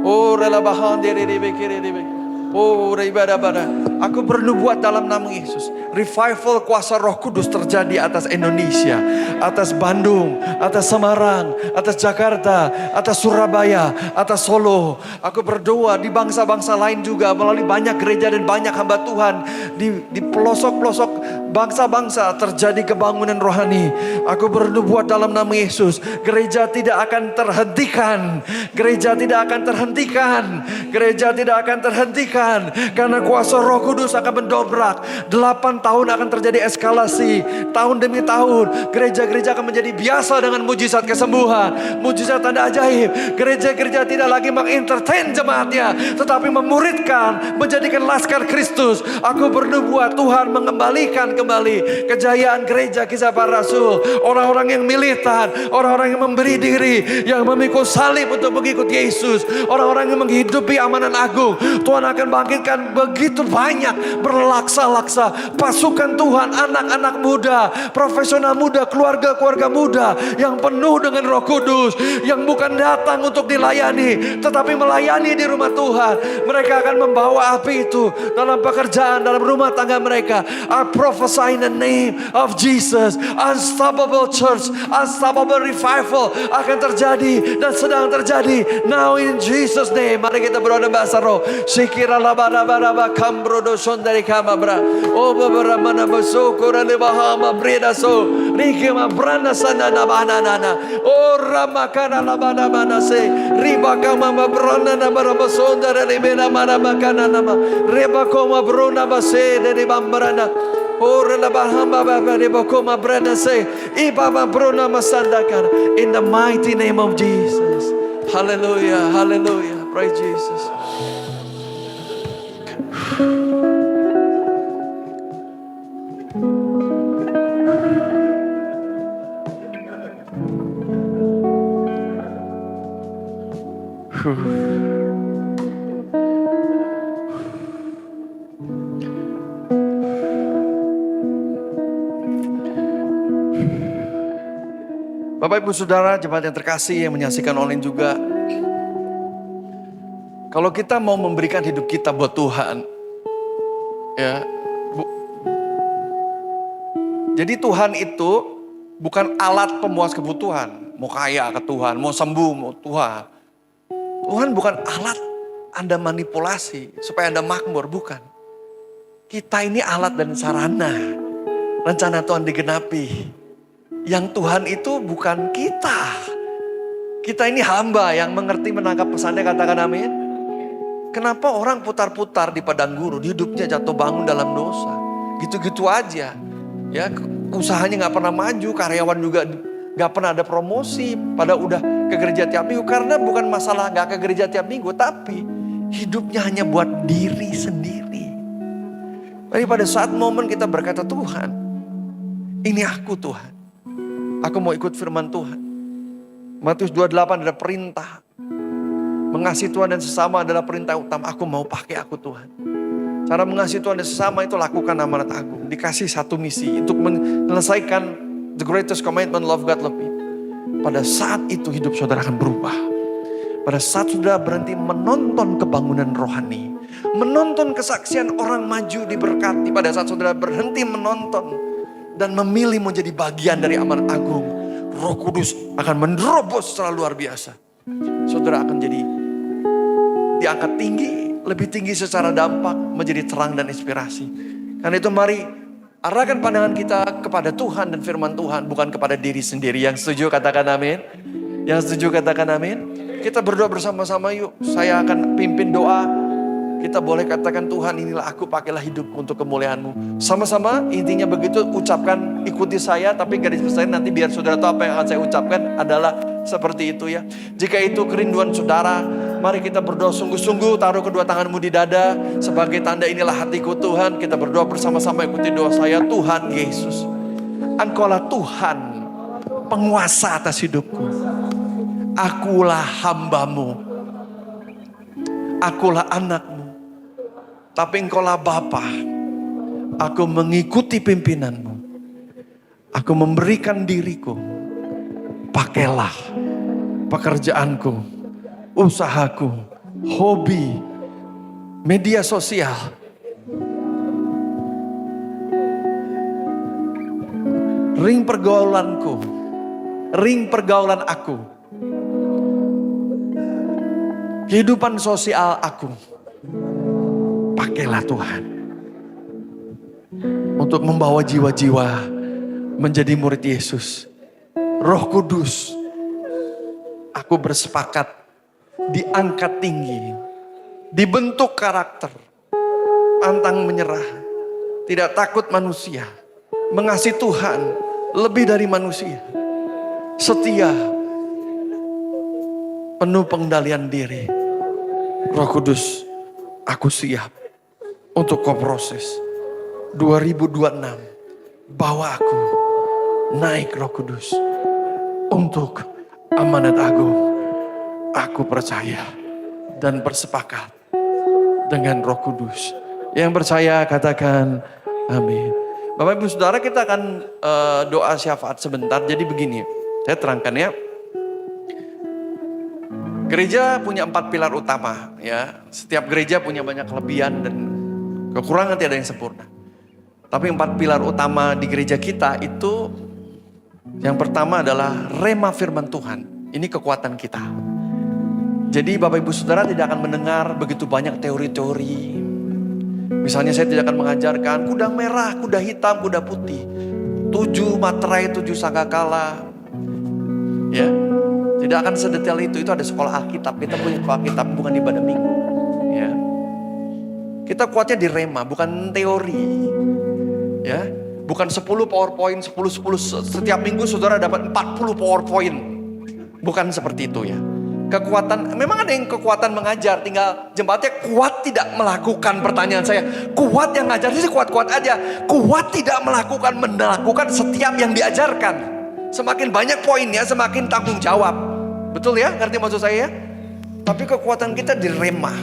Oh rala-bahandiri di bekiri-di-bekiri. Oh ribada-bada. Aku bernubuat dalam nama Yesus. Revival kuasa Roh Kudus terjadi atas Indonesia, atas Bandung, atas Semarang, atas Jakarta, atas Surabaya, atas Solo. Aku berdoa di bangsa-bangsa lain juga melalui banyak gereja dan banyak hamba Tuhan di pelosok-pelosok bangsa-bangsa terjadi kebangunan rohani. Aku bernubuat dalam nama Yesus, gereja tidak akan terhentikan. Gereja tidak akan terhentikan. Gereja tidak akan terhentikan karena kuasa Roh Kudus akan mendobrak. 8 tahun akan terjadi eskalasi. Tahun demi tahun gereja-gereja akan menjadi biasa dengan mujizat kesembuhan, mujizat tanda ajaib. Gereja-gereja tidak lagi mengentertain jemaatnya, tetapi memuridkan, menjadikan laskar Kristus. Aku bernubuat Tuhan mengembalikan kembali kejayaan gereja Kisah Para Rasul. Orang-orang yang militan, orang-orang yang memberi diri, yang memikul salib untuk mengikut Yesus, orang-orang yang menghidupi amanat agung. Tuhan akan bangkitkan begitu banyak berlaksa-laksa pasukan Tuhan, anak-anak muda, profesional muda, keluarga-keluarga muda yang penuh dengan Roh Kudus, yang bukan datang untuk dilayani tetapi melayani di rumah Tuhan. Mereka akan membawa api itu dalam pekerjaan, dalam rumah tangga mereka. I prophesy in the name of Jesus, unstoppable church, unstoppable revival akan terjadi dan sedang terjadi now in Jesus name. Mari kita berdoa bahasa roh. Sikira labara-bara kambrodo sondari kamabra. Oh beberapa mana bersyukur dan bahama breda so. Riki ma branda sana na banana. Oh ramakana labana mana se. Riba kama ma branda na baraba sondara libena mana makana nama. Riba koma bruna base de bambrana. Ora la bahamba baba de bokoma branda se. Ibaba bruna masandakar. In the mighty name of Jesus. Hallelujah, hallelujah. Praise Jesus. Bapak Ibu Saudara, jemaat yang terkasih yang menyaksikan online juga. Kalau kita mau memberikan hidup kita buat Tuhan, ya, jadi Tuhan itu bukan alat pemuas kebutuhan. Mau kaya ke Tuhan, mau sembuh mau Tuhan. Tuhan bukan alat Anda manipulasi supaya Anda makmur, bukan. Kita ini alat dan sarana. Rencana Tuhan digenapi. Yang Tuhan itu bukan kita. Kita ini hamba yang mengerti menangkap pesannya, katakan amin. Kenapa orang putar-putar di padang gurun, hidupnya jatuh bangun dalam dosa. Gitu-gitu aja. Ya, usahanya gak pernah maju, karyawan juga gak pernah ada promosi. Pada udah ke gereja tiap minggu. Karena bukan masalah gak ke gereja tiap minggu, tapi hidupnya hanya buat diri sendiri. Tapi pada saat momen kita berkata, Tuhan, ini aku Tuhan. Aku mau ikut firman Tuhan. Matius 28 ada perintah. Mengasihi Tuhan dan sesama adalah perintah utama. Aku mau pakai aku Tuhan. Cara mengasihi Tuhan dan sesama itu lakukan amanat agung. Dikasih satu misi untuk menyelesaikan the greatest commandment, love God, love people. Pada saat itu hidup saudara akan berubah. Pada saat saudara berhenti menonton kebangunan rohani. Menonton kesaksian orang maju diberkati. Pada saat saudara berhenti menonton dan memilih menjadi bagian dari amanat agung, Roh Kudus akan menerobos secara luar biasa. Saudara akan jadi diangkat tinggi, lebih tinggi secara dampak, menjadi terang dan inspirasi. Karena itu mari Arahkan pandangan kita kepada Tuhan dan firman Tuhan, bukan kepada diri sendiri. Yang setuju katakan amin. Yang setuju katakan amin. Kita berdoa bersama-sama yuk. Saya akan pimpin doa. Kita boleh katakan, Tuhan inilah aku, pakailah hidupku untuk kemuliaan-Mu. Sama-sama intinya begitu, ucapkan, ikuti saya. Tapi garis besar nanti biar saudara tahu apa yang akan saya ucapkan adalah seperti itu ya. Jika itu kerinduan saudara, mari kita berdoa sungguh-sungguh. Taruh kedua tanganmu di dada sebagai tanda, inilah hatiku Tuhan. Kita berdoa bersama-sama, ikuti doa saya. Tuhan Yesus, Engkaulah Tuhan, penguasa atas hidupku. Akulah hamba-Mu, akulah anak-Mu, tapi Engkaulah Bapa. Aku mengikuti pimpinan-Mu. Aku memberikan diriku. Pakailah pekerjaanku, usahaku, hobi, media sosial, ring pergaulanku, ring pergaulan aku, kehidupan sosial aku. Pakailah Tuhan untuk membawa jiwa-jiwa menjadi murid Yesus. Roh Kudus, aku bersepakat diangkat tinggi, dibentuk karakter, pantang menyerah, tidak takut manusia, mengasihi Tuhan lebih dari manusia, setia, penuh pengendalian diri. Roh Kudus, aku siap untuk kau proses. 2026, bawa aku naik Roh Kudus untuk amanat agung. Aku percaya dan bersepakat dengan Roh Kudus. Yang percaya katakan amin. Bapak Ibu Saudara, kita akan doa syafaat sebentar. Jadi begini, saya terangkan ya. Gereja punya 4 pilar utama ya. Setiap gereja punya banyak kelebihan dan kekurangan, tiada yang sempurna. Tapi 4 pilar utama di gereja kita itu, yang pertama adalah rema firman Tuhan. Ini kekuatan kita. Jadi Bapak Ibu Saudara tidak akan mendengar begitu banyak teori-teori. Misalnya saya tidak akan mengajarkan kuda merah, kuda hitam, kuda putih. 7 materai, 7 sangkakala. Ya. Tidak akan sedetail itu ada sekolah Alkitab. Kita punya sekolah Alkitab, bukan ibadah minggu. Ya. Kita kuatnya di rema, bukan teori. Ya, bukan 10 PowerPoint, 10 setiap minggu saudara dapat 40 PowerPoint. Bukan seperti itu ya. Kekuatan, memang ada yang kekuatan mengajar, tinggal jemaatnya kuat tidak melakukan. Pertanyaan saya, kuat yang ngajar sih kuat-kuat aja. Kuat tidak melakukan setiap yang diajarkan. Semakin banyak poinnya, semakin tanggung jawab. Betul ya, ngerti maksud saya ya? Tapi kekuatan kita di rema.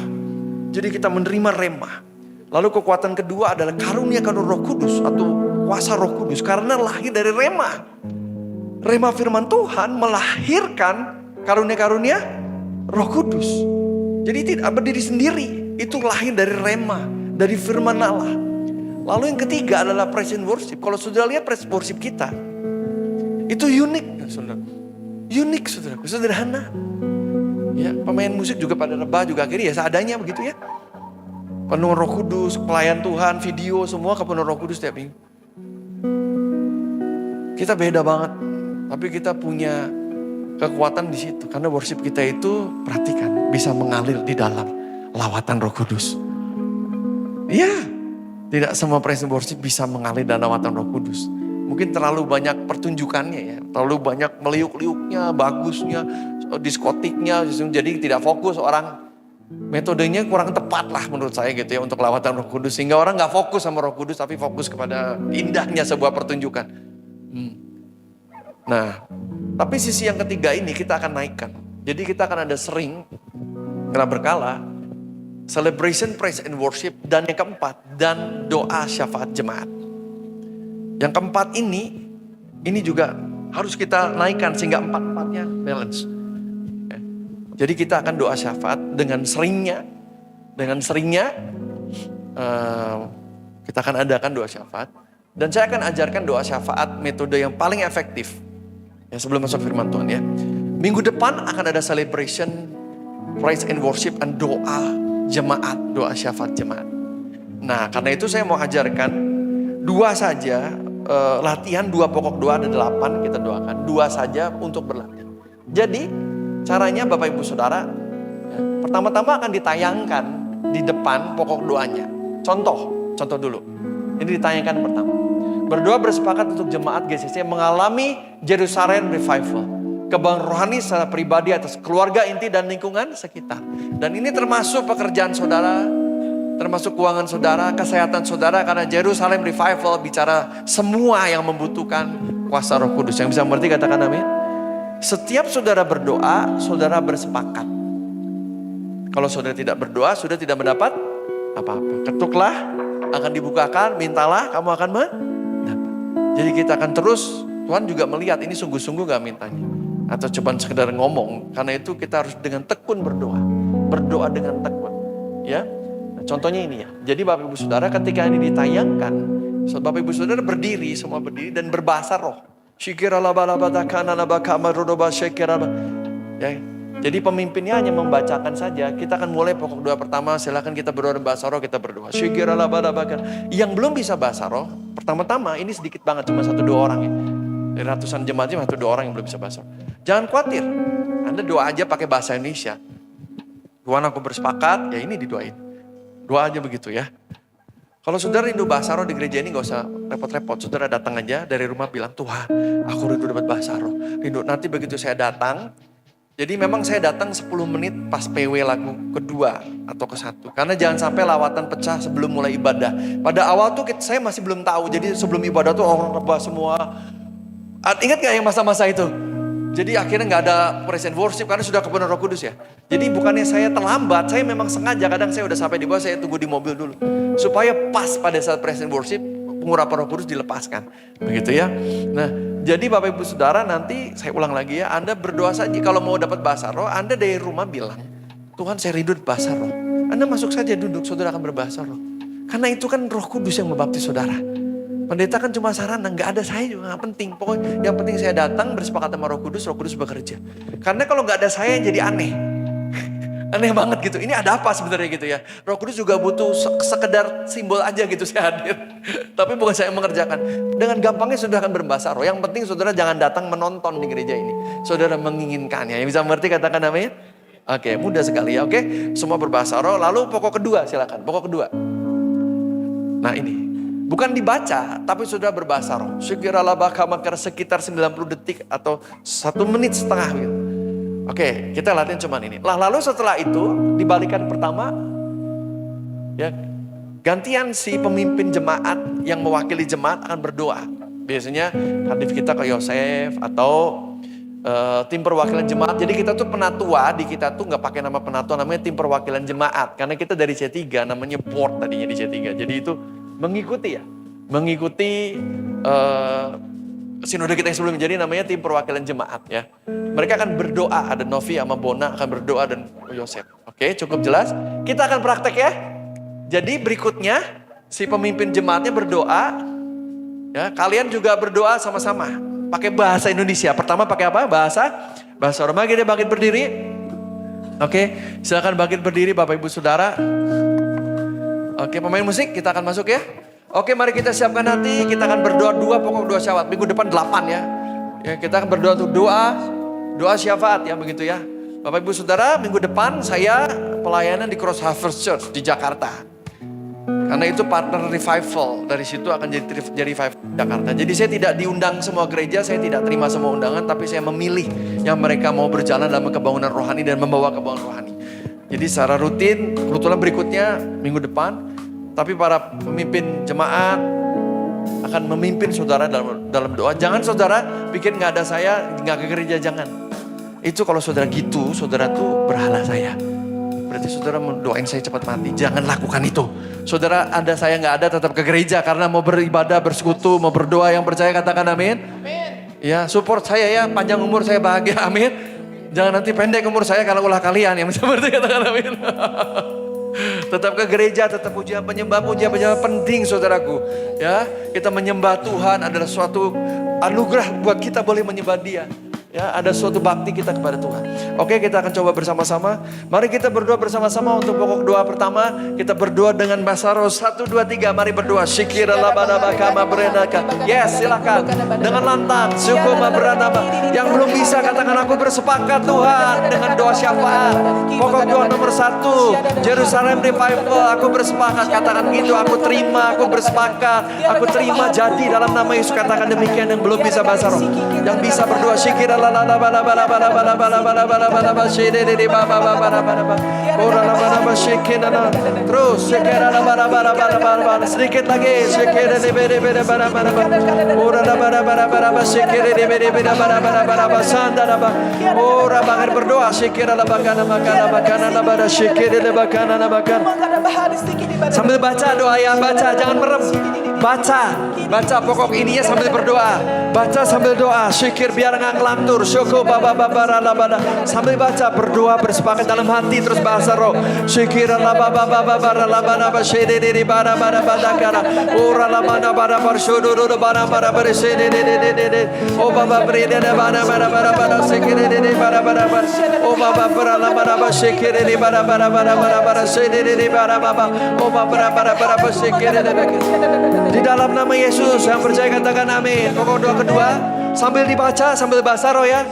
Jadi kita menerima rema. Lalu kekuatan kedua adalah karunia Roh Kudus atau kuasa Roh Kudus. Karena lahir dari rema. Rema firman Tuhan melahirkan karunia-karunia Roh Kudus. Jadi tidak berdiri sendiri. Itu lahir dari rema, dari firman Allah. Lalu yang ketiga adalah praise and worship. Kalau sudah lihat praise and worship kita, itu unik, saudara. Unik, saudara. Sederhana. Ya, pemain musik juga pada rebah juga akhirnya ya seadanya begitu ya. Penuh Roh Kudus, pelayan Tuhan, video semua kepenuh Roh Kudus setiap minggu. Kita beda banget, tapi kita punya kekuatan di situ. Karena worship kita itu, perhatikan, bisa mengalir di dalam lawatan Roh Kudus. Iya, tidak semua praise and worship bisa mengalir dalam lawatan Roh Kudus. Mungkin terlalu banyak pertunjukannya ya, terlalu banyak meliuk-liuknya, bagusnya, diskotiknya, jadi tidak fokus orang. Metodenya kurang tepat lah menurut saya gitu ya untuk lawatan Roh Kudus. Sehingga orang gak fokus sama Roh Kudus tapi fokus kepada indahnya sebuah pertunjukan. Nah, tapi sisi yang ketiga ini kita akan naikkan. Jadi kita akan ada sering, karena berkala, celebration, praise and worship. Dan yang keempat, dan doa syafaat jemaat. Yang keempat ini juga harus kita naikkan sehingga empat-empatnya balance. Jadi kita akan doa syafaat dengan seringnya kita akan adakan doa syafaat. Dan saya akan ajarkan doa syafaat metode yang paling efektif. Ya, sebelum masuk firman Tuhan ya. Minggu depan akan ada celebration, praise and worship, and doa jemaat, doa syafaat jemaat. Nah, karena itu saya mau ajarkan 2 saja, latihan 2 pokok doa ada 8 kita doakan. 2 saja untuk berlatih. Jadi caranya Bapak Ibu Saudara, pertama-tama akan ditayangkan di depan pokok doanya. Contoh dulu. Ini ditayangkan pertama. Berdoa bersepakat untuk jemaat GCC mengalami Jerusalem Revival. Kebangkitan rohani secara pribadi atas keluarga inti dan lingkungan sekitar. Dan ini termasuk pekerjaan saudara, termasuk keuangan saudara, kesehatan saudara. Karena Jerusalem Revival bicara semua yang membutuhkan kuasa Roh Kudus. Yang bisa mengerti katakan amin. Setiap saudara berdoa, saudara bersepakat. Kalau saudara tidak berdoa, sudah tidak mendapat apa-apa. Ketuklah, akan dibukakan, mintalah, kamu akan mendapat. Jadi kita akan terus, Tuhan juga melihat ini sungguh-sungguh gak mintanya. Atau cuma sekedar ngomong. Karena itu kita harus dengan tekun berdoa. Berdoa dengan tekun. Ya, nah, contohnya ini ya. Jadi Bapak Ibu Saudara ketika ini ditayangkan, Bapak Ibu Saudara berdiri, semua berdiri dan berbahasa roh. Ya, jadi pemimpinnya hanya membacakan saja. Kita akan mulai pokok doa pertama. Silakan kita berdoa bahasa roh, kita berdoa. Yang belum bisa bahasa roh, pertama-tama ini sedikit banget, cuma 1-2 orang ya. Dari ratusan jemaat cuma 1-2 orang yang belum bisa bahasa roh. Jangan khawatir, Anda doa aja pakai bahasa Indonesia. Tuhan aku bersepakat, ya ini didoain. Doa aja begitu ya. Kalau saudara rindu bahasa roh di gereja ini gak usah repot-repot. Saudara datang aja dari rumah bilang, Tuhan aku rindu dapat bahasa roh. Rindu, nanti begitu saya datang. Jadi memang saya datang 10 menit pas PW lagu kedua atau ke-1. Karena jangan sampai lawatan pecah sebelum mulai ibadah. Pada awal tuh saya masih belum tahu. Jadi sebelum ibadah tuh orang rebah semua. Ingat gak yang masa-masa itu? Jadi akhirnya gak ada praise and worship karena sudah kepenuhan Roh Kudus ya. Jadi bukannya saya terlambat, saya memang sengaja. Kadang saya udah sampai di bawah, saya tunggu di mobil dulu. Supaya pas pada saat praise and worship, pengurapan Roh Kudus dilepaskan. Begitu ya. Nah, jadi Bapak Ibu Saudara nanti saya ulang lagi ya. Anda berdoa saja kalau mau dapat bahasa roh. Anda dari rumah bilang, Tuhan saya rindu bahasa roh. Anda masuk saja duduk, saudara akan berbahasa roh. Karena itu kan Roh Kudus yang membaptis saudara. Pendeta kan cuma sarana, gak ada saya juga gak penting. Pokoknya yang penting saya datang bersepakat sama Roh Kudus bekerja. Karena kalau gak ada saya jadi aneh. Aneh banget gitu. Ini ada apa sebenarnya gitu ya. Roh Kudus juga butuh sekedar simbol aja gitu saya hadir. Tapi bukan saya mengerjakan. Dengan gampangnya saudara akan berbahasa roh. Yang penting saudara jangan datang menonton di gereja ini. Saudara menginginkannya. Yang bisa mengerti katakan amin. Oke, mudah sekali ya. Oke, semua berbahasa roh. Lalu pokok kedua silakan. Pokok kedua. Nah ini. Bukan dibaca, tapi saudara berbahasa roh. Sekitar 90 detik atau 1 menit setengah gitu. Oke, kita latihan cuman ini. Lalu setelah itu dibalikan pertama, ya gantian si pemimpin jemaat yang mewakili jemaat akan berdoa. Biasanya hadif kita ke Yosef atau tim perwakilan jemaat. Jadi kita tuh penatua, di kita tuh nggak pakai nama penatua, namanya tim perwakilan jemaat. Karena kita dari C3, namanya board tadinya di C3. Jadi itu mengikuti ya, mengikuti sinode kita yang sebelumnya. Jadi namanya tim perwakilan jemaat ya. Mereka akan berdoa, ada Novi sama Bona akan berdoa dan Yosef. Oke, cukup jelas. Kita akan praktek ya. Jadi berikutnya si pemimpin jemaatnya berdoa. Ya, kalian juga berdoa sama-sama. Pakai bahasa Indonesia. Pertama pakai apa? Bahasa Roma. Kita bangkit berdiri. Oke, silakan bangkit berdiri Bapak Ibu Saudara. Oke, pemain musik kita akan masuk ya. Oke, mari kita siapkan hati. Kita akan berdoa 2 pokok doa syafaat. Minggu depan 8 ya. Ya, kita akan berdoa untuk doa syafaat ya begitu ya. Bapak Ibu Saudara, minggu depan saya pelayanan di Cross Harvest Church di Jakarta. Karena itu partner revival, dari situ akan jadi revival di Jakarta. Jadi saya tidak diundang semua gereja, saya tidak terima semua undangan, tapi saya memilih yang mereka mau berjalan dalam kebangunan rohani dan membawa kebangunan rohani. Jadi secara rutin, kebetulan berikutnya minggu depan, tapi para pemimpin jemaat akan memimpin saudara dalam doa. Jangan saudara pikir nggak ada saya, nggak ke gereja, jangan. Itu kalau saudara gitu, saudara tuh berhala saya. Berarti saudara mendoain saya cepat mati. Jangan lakukan itu. Saudara ada saya nggak ada tetap ke gereja karena mau beribadah, bersekutu, mau berdoa. Yang percaya katakan amin. Amin. Ya support saya ya, panjang umur saya bahagia, amin. Jangan nanti pendek umur saya kalau ulah kalian. Yang seperti katakan amin. Tetap ke gereja, tetap pujian penyembah penting saudaraku. Ya, kita menyembah Tuhan adalah suatu anugerah buat kita boleh menyembah Dia. Ya, ada suatu bakti kita kepada Tuhan. Oke, kita akan coba bersama-sama. Mari kita berdoa bersama-sama untuk pokok doa pertama. Kita berdoa dengan bahasa roh. 1, 2, 3. Mari berdoa. Syikira labadaba kama berenaka. Yes, silakan. Dengan lantang. Sukuma beranaba. Yang belum bisa katakan aku bersepakat Tuhan dengan doa syafaat. Pokok doa nomor 1. Jerusalem Revival. Aku bersepakat. Katakan gitu. Aku terima. Aku bersepakat. Aku terima jadi dalam nama Yesus. Katakan demikian yang belum bisa bahasa roh. Yang bisa berdoa. Syikira terus sedikit lagi berdoa sambil baca doa ya, baca jangan merem, baca pokok ininya sambil berdoa, baca sambil doa, syikir biar nggak ngelantur, syukur sambil baca berdoa bersepakat dalam hati terus bahasa roh, syikir di dalam nama Yesus yang percaya katakan amin. Pokok doa kedua sambil dibaca sambil bahasa roh ya.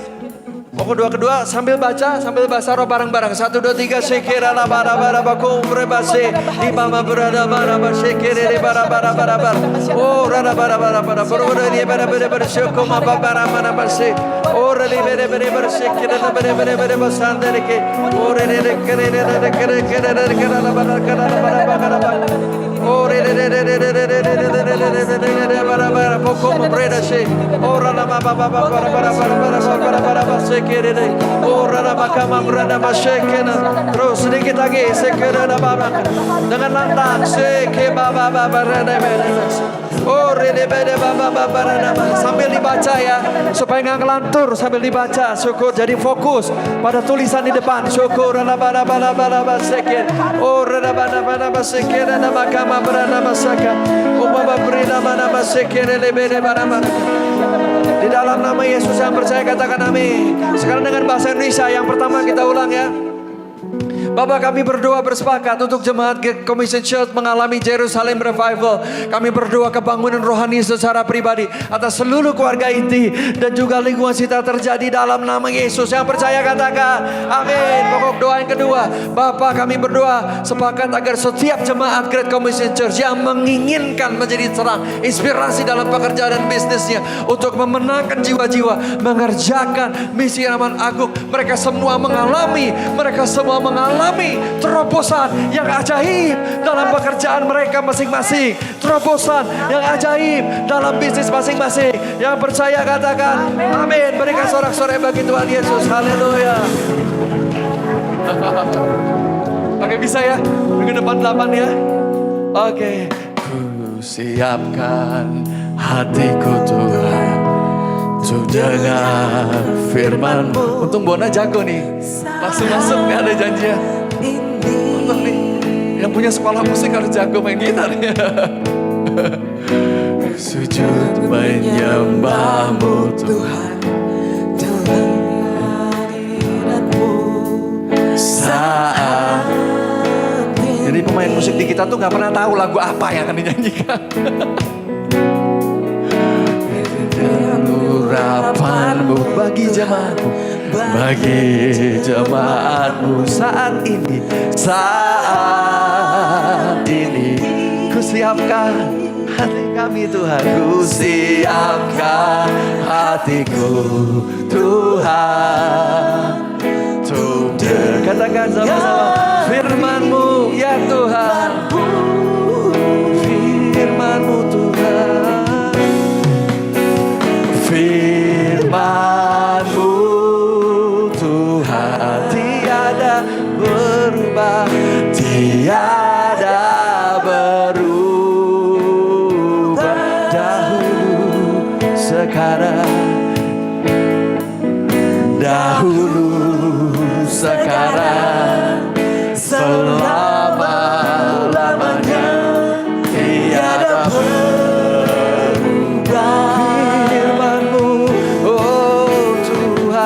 Pokok doa kedua sambil baca sambil bahasa roh bareng-barang. 1, 2, 3 syikira la bara bara bakum rebase di mama berada bara syikira di bara bara bara bara. Oh rada bara bara bara berada di bara bara bara syukur apa bara mana base. Oh rada bara bara bara syikira la bara bara bara basandere ke. Oh rada kere la bara bara bara. Oh bara pokum berada she. Oh rada bara bara terus sedikit lagi dengan lantang sambil dibaca ya supaya nggak ngelantur sambil dibaca syukur jadi fokus pada tulisan di depan syukur di dalam nama Yesus yang percaya katakan amin. Sekarang dengan bahasa Indonesia yang pertama kita ulang ya. Bapak kami berdoa bersepakat untuk jemaat Commission Church mengalami Jerusalem Revival. Kami berdoa kebangunan rohani secara pribadi atas seluruh keluarga inti dan juga lingkungan kita terjadi dalam nama Yesus. Yang percaya katakan amin. Pokok doa yang kedua, Bapak kami berdoa sepakat agar setiap jemaat Great Commission Church yang menginginkan menjadi terang, inspirasi dalam pekerjaan dan bisnisnya untuk memenangkan jiwa-jiwa, mengerjakan misi aman agung. Mereka semua mengalami terobosan yang ajaib dalam pekerjaan mereka masing-masing, terobosan yang ajaib dalam bisnis masing-masing. Yang percaya katakan amin. Berikan sorak-sorai bagi Tuhan Yesus. Haleluya. Oke, bisa ya? Ke depan 8 ya. Oke. Ku siapkan hatiku Tuhan untuk dengar firman-Mu. Untung Bona jago nih. Masuk nih ada janjinya. Untung nih. Yang punya sekolah musik harus jago main gitar ya. Sujud menyembah-Mu Tuhan. Saat jadi pemain musik di kita tuh gak pernah tahu lagu apa yang akan dinyanyikan. Urapan-Mu bagi jemaat-Mu, bagi jemaat-Mu saat ini ku siapkan hati kami Tuhan, ku siapkan hatiku Tuhan untuk katakan sama-sama firman-Mu ya Tuhan, firman-Mu Tuhan, firman-Mu Tuhan tiada berubah, tiada berubah, dahulu sekarang selama-lamanya tiada berubah. Firman-Mu oh Tuhan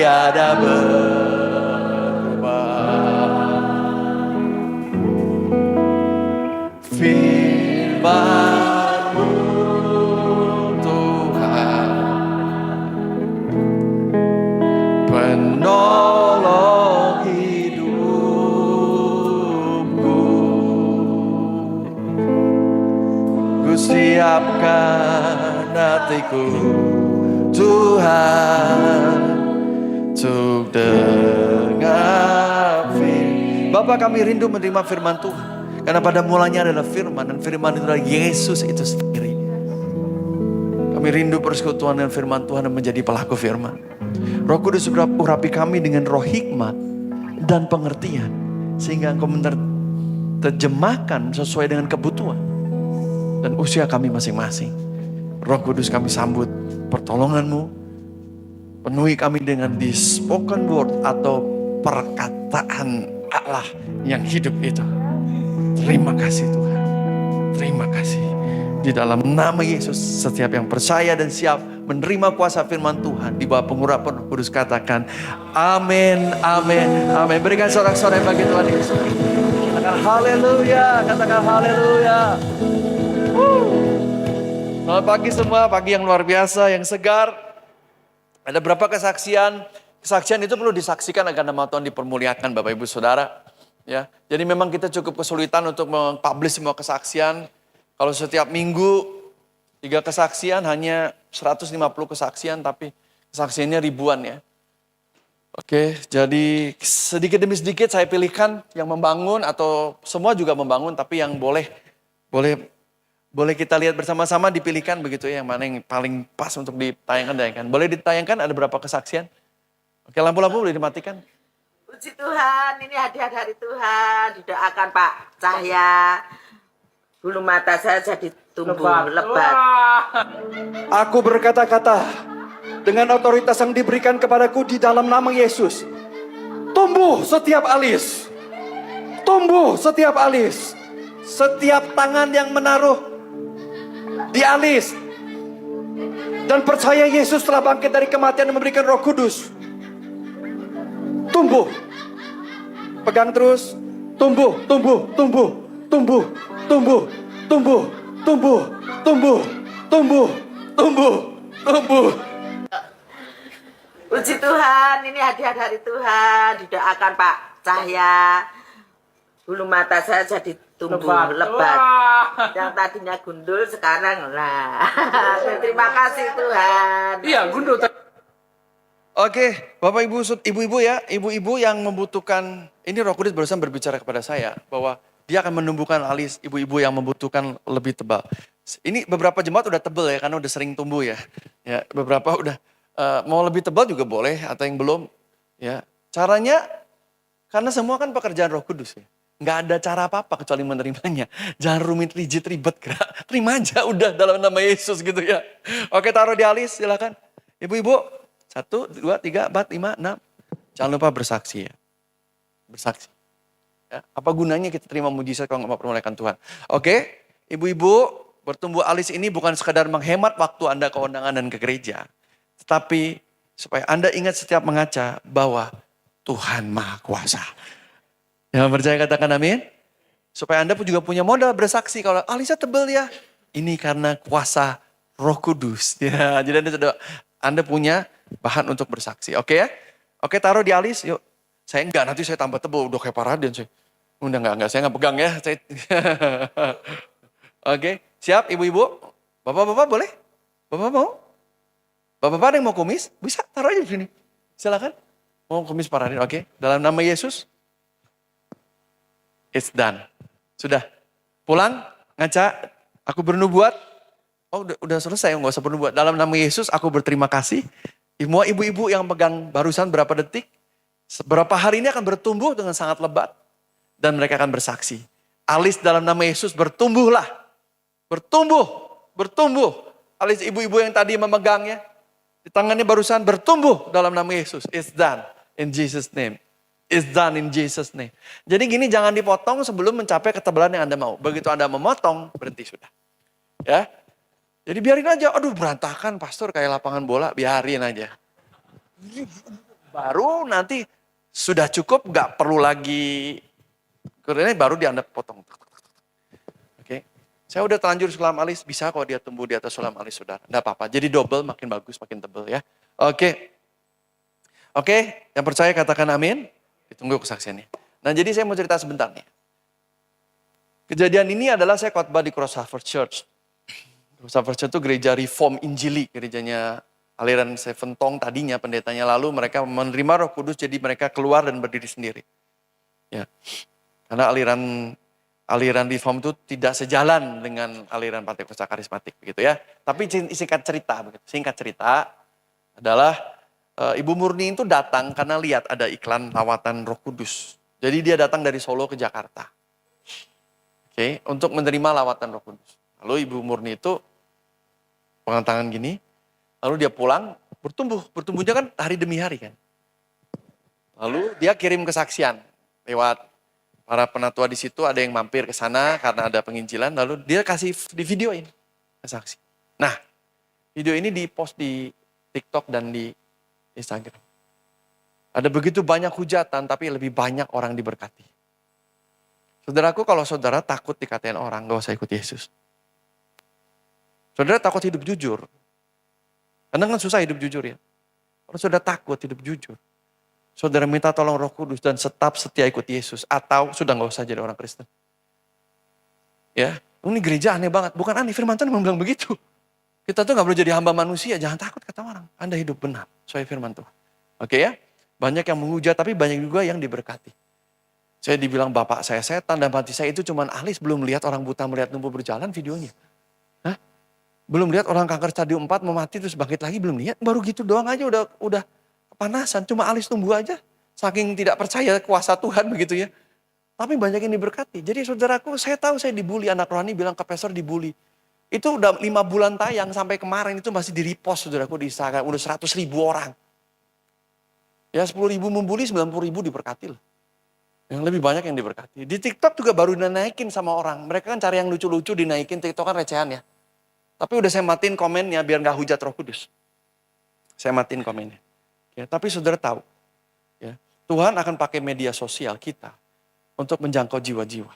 tiada berubah. Firman-Mu Tuhan, penolong hidupku. Ku siapkan hatiku Tuhan untuk dengar firman. Bapa, kami rindu menerima firman Tuhan. Karena pada mulanya adalah firman, dan firman itu adalah Yesus itu sendiri. Kami rindu persekutuan dengan firman Tuhan dan menjadi pelaku firman. Roh Kudus urapi kami dengan roh hikmat dan pengertian, sehingga Engkau menerjemahkan sesuai dengan kebutuhan dan usia kami masing-masing. Roh Kudus, kami sambut pertolongan-Mu. Penuhi kami dengan the spoken word atau perkataan Allah yang hidup itu. Terima kasih Tuhan. Terima kasih. Di dalam nama Yesus, setiap yang percaya dan siap menerima kuasa firman Tuhan di bawah pengurapan Roh Kudus katakan amin, amin, amin. Berikan sorak-sorai bagi Tuhan Yesus. Katakan haleluya, katakan haleluya. Selamat pagi semua, pagi yang luar biasa, yang segar. Ada berapa kesaksian? Kesaksian itu perlu disaksikan agar nama Tuhan dipermuliakan, Bapak Ibu Saudara. Ya, jadi memang kita cukup kesulitan untuk mempublish semua kesaksian. Kalau setiap minggu 3 kesaksian hanya 150 kesaksian, tapi kesaksiannya ribuan ya. Oke, jadi sedikit demi sedikit saya pilihkan yang membangun atau semua juga membangun, tapi yang boleh kita lihat bersama-sama dipilihkan begitu ya, yang mana yang paling pas untuk ditayangkan. Boleh ditayangkan ada berapa kesaksian? Oke, lampu-lampu boleh dimatikan. Puji Tuhan, ini hadiah dari Tuhan. Didoakan Pak Cahya. Bulu mata saya jadi tumbuh lebat. Aku berkata-kata dengan otoritas yang diberikan kepadaku di dalam nama Yesus. Tumbuh setiap alis. Tumbuh setiap alis. Setiap tangan yang menaruh di alis. Dan percaya Yesus telah bangkit dari kematian dan memberikan Roh Kudus. Tumbuh. Pegang terus. Tumbuh, tumbuh, tumbuh, tumbuh, tumbuh, tumbuh, tumbuh, tumbuh, tumbuh, tumbuh, tumbuh. Puji Tuhan, ini hadiah dari Tuhan. Didoakan Pak Cahya. Bulu mata saya jadi tumbuh lebat. Yang tadinya gundul sekarang lah. Terima kasih Tuhan. Iya, gundul. Oke, Bapak Ibu, Ibu-ibu ya, ibu-ibu yang membutuhkan, ini Roh Kudus barusan berbicara kepada saya bahwa dia akan menumbuhkan alis ibu-ibu yang membutuhkan lebih tebal. Ini beberapa jemaat udah tebal ya, karena udah sering tumbuh ya. Ya, beberapa udah mau lebih tebal juga boleh atau yang belum. Ya, caranya karena semua kan pekerjaan Roh Kudus ya. Nggak ada cara apa-apa kecuali menerimanya. Jangan rumit, rigid, ribet, gerak. Terima aja udah dalam nama Yesus gitu ya. Oke, taruh di alis silakan. Ibu-ibu. 1, 2, 3, 4, 5, 6. Jangan lupa bersaksi ya. Bersaksi. Ya, apa gunanya kita terima mujizat kalau nggak mempermuliakan Tuhan? Oke, ibu-ibu, bertumbuh alis ini bukan sekadar menghemat waktu Anda ke undangan dan ke gereja. Tetapi supaya Anda ingat setiap mengaca bahwa Tuhan Maha Kuasa. Yang percaya katakan amin. Supaya Anda pun juga punya modal bersaksi kalau alisnya tebal ya. Ini karena kuasa Roh Kudus. Ya, jadi Anda punya bahan untuk bersaksi. Oke ya? Oke, taruh di alis. Yuk. Saya enggak, nanti saya tambah tebal. Udah kayak Paraden saya. Udah enggak. Saya enggak pegang ya. Oke, siap ibu-ibu? Bapak-bapak boleh? Bapak mau? Bapak-bapak ada yang mau kumis? Bisa, taruh aja di sini. Silakan. Mau kumis Paraden, oke. Dalam nama Yesus. It's done. Sudah. Pulang, ngaca. Aku bernubuat. Oh udah selesai, nggak usah bernubuat. Dalam nama Yesus aku berterima kasih. Semua ibu-ibu yang pegang barusan berapa detik, beberapa hari ini akan bertumbuh dengan sangat lebat. Dan mereka akan bersaksi. Alis dalam nama Yesus bertumbuhlah. Bertumbuh. Alis ibu-ibu yang tadi memegangnya, di tangannya barusan bertumbuh dalam nama Yesus. It's done in Jesus name. It's done in Jesus name. Jadi gini, jangan dipotong sebelum mencapai ketebalan yang Anda mau. Begitu Anda memotong, berhenti sudah. Ya. Jadi biarin aja, aduh berantakan pastor kayak lapangan bola, biarin aja. Baru nanti sudah cukup, nggak perlu lagi, kemudian baru Anda potong. Oke, saya udah terlanjur sulam alis, bisa kok dia tumbuh di atas sulam alis saudara. Nggak apa-apa, jadi double, makin bagus, makin tebal ya. Oke, yang percaya katakan amin. Ditunggu kesaksiannya. Nah jadi saya mau cerita sebentar nih. Kejadian ini adalah saya khotbah di Cross Harvest Church. Cross Harvest Church itu gereja Reform Injili, gerejanya aliran Seven Tong tadinya, pendetanya, lalu mereka menerima Roh Kudus, jadi mereka keluar dan berdiri sendiri. Ya, karena aliran Reform itu tidak sejalan dengan aliran Pentakosta Karismatik, begitu ya. Tapi singkat cerita adalah Ibu Murni itu datang karena lihat ada iklan lawatan Roh Kudus. Jadi dia datang dari Solo ke Jakarta. Oke, untuk menerima lawatan Roh Kudus. Lalu Ibu Murni itu pegang tangan gini, lalu dia pulang, bertumbuhnya kan hari demi hari kan. Lalu dia kirim kesaksian lewat para penatua di situ, ada yang mampir ke sana karena ada penginjilan, lalu dia kasih di videoin kesaksi. Nah, video ini dipost di TikTok dan di Instagram. Ada begitu banyak hujatan, tapi lebih banyak orang diberkati. Saudaraku, kalau saudara takut dikatain orang, gak usah ikut Yesus. Saudara takut hidup jujur. Karena kan susah hidup jujur ya. Kalau saudara takut hidup jujur, saudara minta tolong Roh Kudus dan tetap setia ikut Yesus. Atau sudah gak usah jadi orang Kristen. Ya, ini gereja aneh banget. Bukan aneh, firman Tuhan memang bilang begitu. Kita tuh gak perlu jadi hamba manusia, jangan takut kata orang. Anda hidup benar, sesuai firman Tuhan. Oke ya, banyak yang menghujat, tapi banyak juga yang diberkati. Saya dibilang bapak saya setan dan mati saya itu cuman alis, belum lihat orang buta melihat lumpuh berjalan videonya. Hah? Belum lihat orang kanker stadium 4 mau mati terus bangkit lagi, belum lihat. Baru gitu doang aja udah kepanasan, cuma alis tumbuh aja. Saking tidak percaya kuasa Tuhan begitu ya. Tapi banyak yang diberkati. Jadi saudaraku, saya tahu saya dibully, anak rohani bilang ke pastor dibully. Itu udah 5 bulan tayang sampai kemarin itu masih di repost saudaraku di Instagram. Udah 100.000 orang. Ya 10.000 membuli, 90.000 diberkati loh. Yang lebih banyak yang diberkati. Di TikTok juga baru dinaikin sama orang. Mereka kan cari yang lucu-lucu dinaikin. TikTok kan recehan ya. Tapi udah saya matiin komennya biar gak hujat Roh Kudus. Saya matiin komennya. Ya, tapi saudara tahu. Ya, Tuhan akan pakai media sosial kita untuk menjangkau jiwa-jiwa.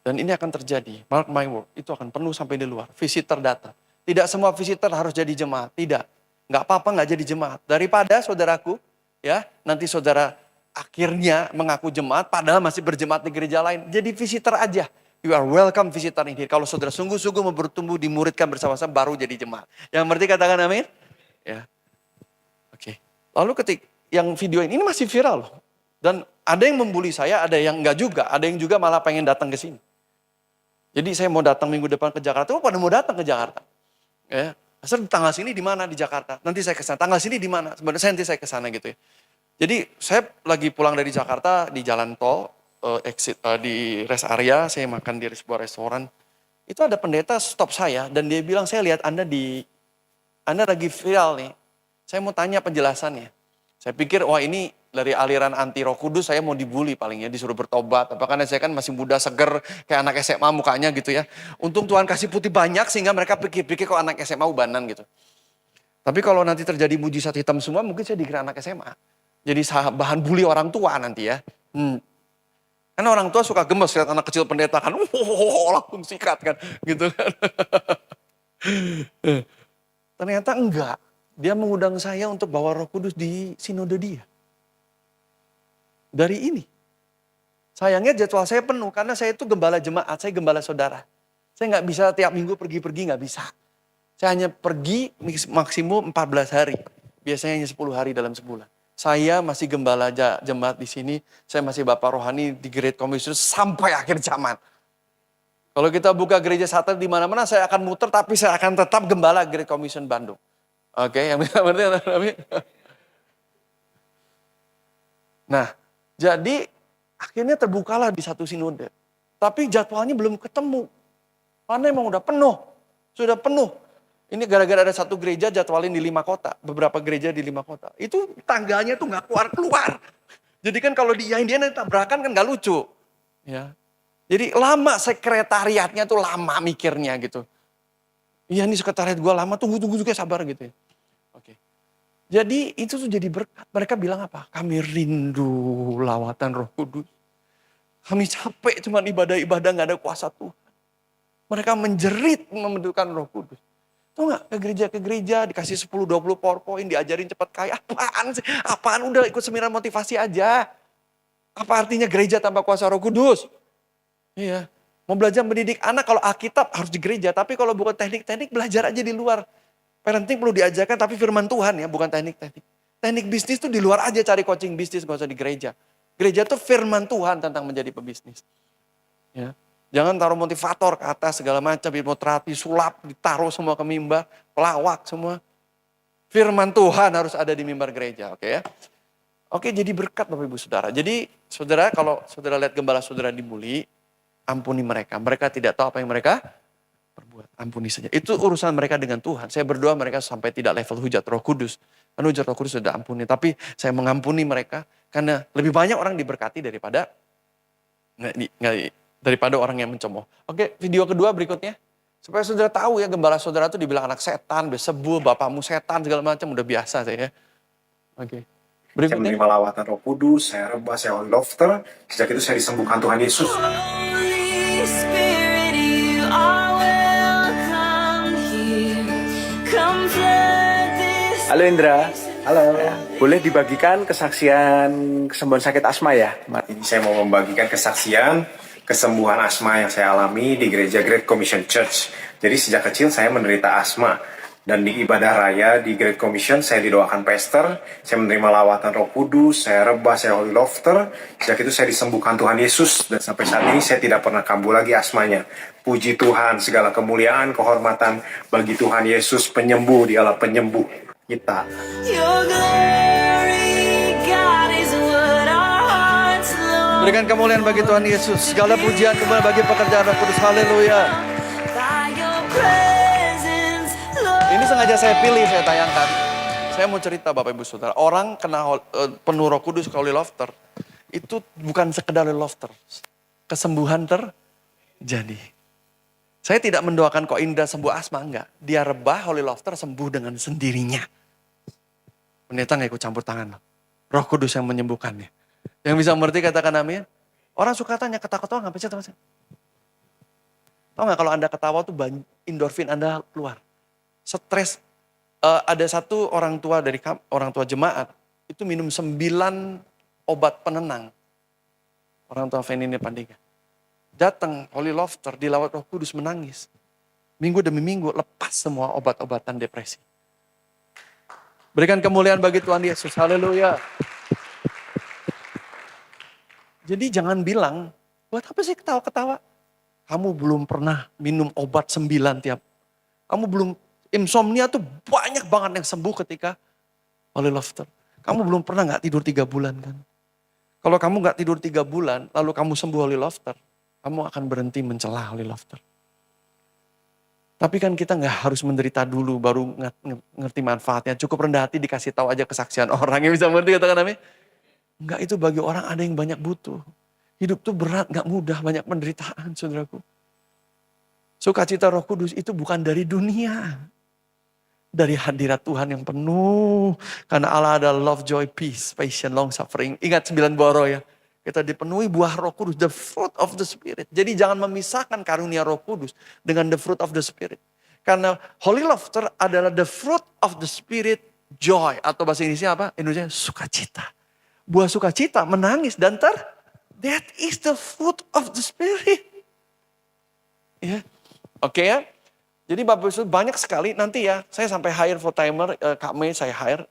Dan ini akan terjadi. Mark my word. Itu akan penuh sampai di luar. Visitor data. Tidak semua visitor harus jadi jemaat. Tidak. Gak apa-apa gak jadi jemaat. Daripada saudaraku, ya nanti saudara akhirnya mengaku jemaat, padahal masih berjemaat di gereja lain. Jadi visitor aja. You are welcome visitor in here. Kalau saudara sungguh-sungguh mau bertumbuh, dimuridkan bersama-sama, baru jadi jemaat. Yang berarti katakan amin? Ya. Oke. Lalu yang video ini masih viral loh. Dan ada yang membuli saya, ada yang enggak juga. Ada yang juga malah pengen datang ke sini. Jadi saya mau datang minggu depan ke Jakarta. Oh pada mau datang ke Jakarta. Ya. Pastor tanggal sini di mana di Jakarta? Nanti saya ke sana. Tanggal sini di mana? Sebenarnya nanti saya ke sana gitu ya. Jadi saya lagi pulang dari Jakarta di jalan tol, exit di rest area, saya makan di sebuah restoran. Itu ada pendeta stop saya dan dia bilang, saya lihat Anda lagi viral nih. Saya mau tanya penjelasannya. Saya pikir, wah ini dari aliran anti Roh Kudus, saya mau dibully paling ya, disuruh bertobat. Apa karena saya kan masih muda, seger, kayak anak SMA mukanya gitu ya. Untung Tuhan kasih putih banyak sehingga mereka pikir-pikir kok anak SMA ubanan gitu. Tapi kalau nanti terjadi mujizat hitam semua, mungkin saya dikira anak SMA. Jadi bahan bully orang tua nanti ya. Karena orang tua suka gemes lihat anak kecil pendeta kan. Langsung sikat kan. Gitu kan. Ternyata enggak. Dia mengundang saya untuk bawa Roh Kudus di sinode dia. Dari ini. Sayangnya jadwal saya penuh. Karena saya itu gembala jemaat. Saya gembala saudara. Saya nggak bisa tiap minggu pergi-pergi, nggak bisa. Saya hanya pergi maksimum 14 hari. Biasanya hanya 10 hari dalam sebulan. Saya masih gembala jemaat di sini. Saya masih bapak rohani di Great Commission sampai akhir zaman. Kalau kita buka gereja satelit di mana-mana, saya akan muter, tapi saya akan tetap gembala Great Commission Bandung. Oke, yang berarti. Nah, jadi akhirnya terbukalah di satu sinode. Tapi jadwalnya belum ketemu. Karena emang udah penuh. Sudah penuh. Ini gara-gara ada satu gereja jadwalin di 5 kota. Beberapa gereja di 5 kota. Itu tangganya tuh gak keluar-keluar. Jadi kan kalau diiyain dia nanti tabrakan kan gak lucu. Ya. Jadi lama sekretariatnya tuh lama mikirnya gitu. Iya nih sekretariat gue lama, tunggu juga sabar gitu ya. Oke. Jadi itu tuh jadi berkat. Mereka bilang apa? Kami rindu lawatan Roh Kudus. Kami capek cuman ibadah-ibadah gak ada kuasa Tuhan. Mereka menjerit membutuhkan Roh Kudus. Tahu gak? Ke gereja dikasih 10-20 PowerPoint, diajarin cepat kaya. Apaan sih? Apaan? Udah ikut seminar motivasi aja. Apa artinya gereja tanpa kuasa Roh Kudus? Iya. Mau belajar mendidik anak, kalau Alkitab harus di gereja. Tapi kalau bukan teknik-teknik, belajar aja di luar. Parenting perlu diajarkan, tapi firman Tuhan ya, bukan teknik-teknik. Teknik bisnis tuh di luar aja, cari coaching bisnis, gak usah di gereja. Gereja tuh firman Tuhan tentang menjadi pebisnis. Ya. Jangan taruh motivator ke atas, segala macam, hipnoterapi, sulap, ditaruh semua ke mimbar, pelawak semua. Firman Tuhan harus ada di mimbar gereja, oke ya. Oke, jadi berkat Bapak Ibu Saudara. Jadi saudara, kalau saudara lihat gembala saudara dibully, ampuni mereka. Mereka tidak tahu apa yang mereka perbuat, ampuni saja. Itu urusan mereka dengan Tuhan. Saya berdoa mereka sampai tidak level hujat Roh Kudus. Karena hujat Roh Kudus sudah ampuni. Tapi saya mengampuni mereka karena lebih banyak orang diberkati daripada orang yang mencemooh. Oke, video kedua berikutnya. Supaya saudara tahu ya, gembala saudara itu dibilang anak setan, sebel, bapakmu setan, segala macam. Udah biasa saya ya. Oke. Saya Berikutnya. menerima lawatan Roh Kudus, saya rebah, saya on lofter. Sejak itu saya disembuhkan Tuhan Yesus. Holy Spirit, you are welcome here. Come flood this. Halo Indra, halo. Boleh dibagikan kesaksian kesembuhan sakit asma ya? Ini saya mau membagikan kesaksian kesembuhan asma yang saya alami di gereja Great Commission Church. Jadi sejak kecil saya menderita asma. Dan di ibadah raya di Great Commission saya didoakan pastor, saya menerima lawatan Roh Kudus, saya rebah, saya holy lofter. Sejak itu saya disembuhkan Tuhan Yesus dan sampai saat ini saya tidak pernah kambuh lagi asmanya. Puji Tuhan, segala kemuliaan, kehormatan bagi Tuhan Yesus penyembuh, dialah penyembuh kita. Your glory, God, is what our hearts long. Berikan kemuliaan bagi Tuhan Yesus. Segala pujian kembali bagi pekerjaan Roh Kudus. Haleluya. By your presence, Lord. Ini sengaja saya pilih, saya tayangkan. Saya mau cerita Bapak Ibu Saudara. Orang kena penuh Roh Kudus ke Holy Lofter. Itu bukan sekedar Holy Lofter. Kesembuhan terjadi. Saya tidak mendoakan kok Indra sembuh asma, enggak. Dia rebah, Holy Lofter sembuh dengan sendirinya. Pendeta gak ikut campur tangan loh. Roh Kudus yang menyembuhkannya. Yang bisa mengerti katakan amin. Orang suka tanya, ketawa-ketawa ngapain sih teman-teman? Tahu gak kalau Anda ketawa tuh endorfin Anda keluar. Stres. Ada satu orang tua jemaat. Itu minum 9 obat penenang. Orang tua Fenine Pandiga. Datang Holy Lofter, dilawat Roh Kudus, menangis. Minggu demi minggu lepas semua obat-obatan depresi. Berikan kemuliaan bagi Tuhan Yesus. Haleluya. Jadi jangan bilang, buat apa sih ketawa-ketawa? Kamu belum pernah minum obat 9 tiap. Kamu belum, insomnia tuh banyak banget yang sembuh ketika Holy Lofter. Kamu belum pernah gak tidur 3 bulan kan? Kalau kamu gak tidur 3 bulan, lalu kamu sembuh Holy Lofter, kamu akan berhenti mencela Holy Lofter. Tapi kan kita gak harus menderita dulu baru ngerti manfaatnya. Cukup rendah hati dikasih tahu aja kesaksian orang yang bisa mengerti, katakan amin. Enggak, itu bagi orang ada yang banyak butuh. Hidup tuh berat, gak mudah, banyak penderitaan saudaraku. Sukacita Roh Kudus itu bukan dari dunia. Dari hadirat Tuhan yang penuh. Karena Allah ada love, joy, peace, patience, long suffering. Ingat 9 buah roh ya. Kita dipenuhi buah Roh Kudus, the fruit of the Spirit. Jadi jangan memisahkan karunia Roh Kudus dengan the fruit of the Spirit. Karena Holy Lofter adalah the fruit of the Spirit, joy. Atau bahasa Indonesia apa? Indonesia sukacita. Buah sukacita, menangis dan that is the fruit of the Spirit. Ya. Oke ya. Jadi Bapak Ibu banyak sekali nanti ya. Saya sampai hire full timer, Kak Mei saya hire.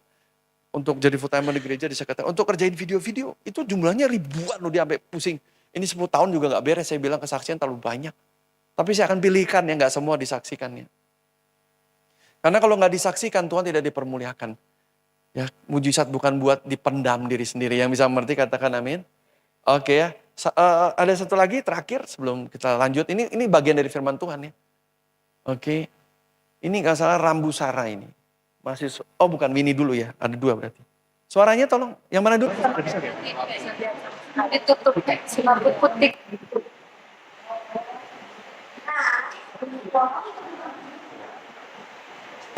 Untuk jadi full timer di gereja, di sekretariat. Untuk kerjain video-video. Itu jumlahnya ribuan loh, dia sampai pusing. Ini 10 tahun juga gak beres, saya bilang kesaksian terlalu banyak. Tapi saya akan pilihkan ya, gak semua disaksikannya. Karena kalau gak disaksikan, Tuhan tidak dipermuliakan. Ya, mujizat bukan buat dipendam diri sendiri. Yang bisa mengerti katakan amin. Oke ya. Ada satu lagi terakhir sebelum kita lanjut. Ini bagian dari firman Tuhan ya. Oke. Ini gak salah Rambu Sara ini. Oh bukan, Winnie dulu ya. Ada 2 berarti. Suaranya tolong. Yang mana dulu? Ditutup semarbut putih.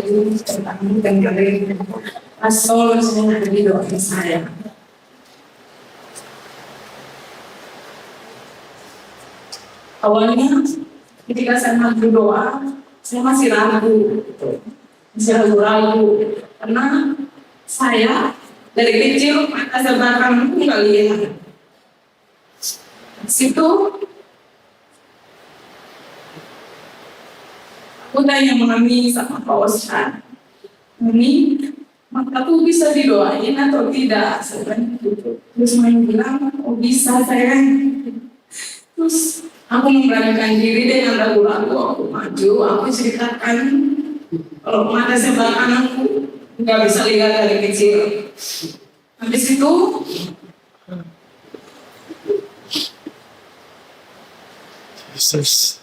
itu tentang dengerin pastor semua dari doa saya. Awalnya ketika saya mau berdoa, saya masih ragu, gitu. Masih ragu-ragu karena saya dari kecil mata sebelah pun nggak lihat. Situ aku tanya Mami sama Pak Oscar, Mami, mata tuh bisa didoain atau tidak? Saya bilang gitu. Terus Mami bilang, oh bisa sayang. Terus aku memberanikan diri dengan ragu-ragu, aku maju, aku ceritakan kalau mata sebelah kananku nggak bisa lihat dari kecil. Habis itu Yesus.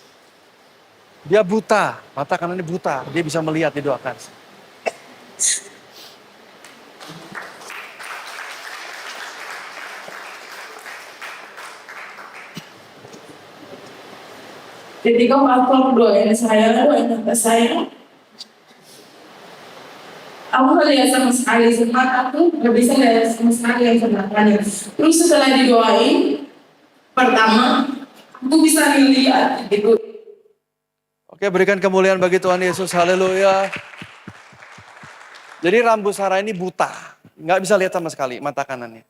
Dia buta, mata kanannya buta. Dia bisa melihat, didoakan. ketika pastor doain mata saya, aku nggak lihat sama sekali, mata aku nggak bisa lihat sama sekali yang sebelah kanan. Terus setelah didoain, pertama aku bisa lihat gitu. Oke, berikan kemuliaan bagi Tuhan Yesus. Haleluya. Jadi rambut Sarah ini buta. Nggak bisa lihat sama sekali mata kanannya.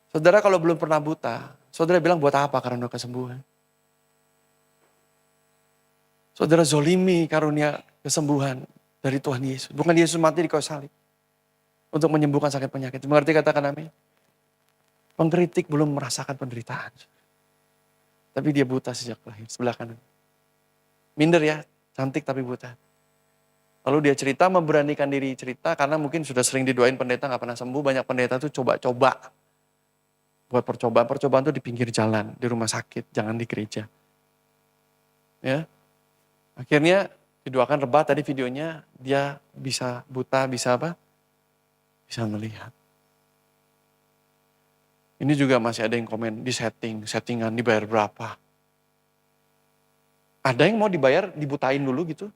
Saudara kalau belum pernah buta, saudara bilang buat apa karena kesembuhan? Saudara zolimi karunia kesembuhan dari Tuhan Yesus. Bukan Yesus mati di kayu salib. Untuk menyembuhkan sakit penyakit. Mengerti katakan amin? Pengkritik belum merasakan penderitaan. Tapi dia buta sejak lahir. Sebelah kanan. Minder ya, cantik tapi buta. Lalu dia cerita, memberanikan diri cerita. Karena mungkin sudah sering didoain pendeta gak pernah sembuh. Banyak pendeta tuh coba-coba. Buat percobaan tuh di pinggir jalan. Di rumah sakit, jangan di gereja. Ya. Akhirnya didoakan rebah, tadi videonya dia bisa buta, bisa apa? Bisa melihat. Ini juga masih ada yang komen di settingan dibayar berapa. Ada yang mau dibayar dibutain dulu gitu.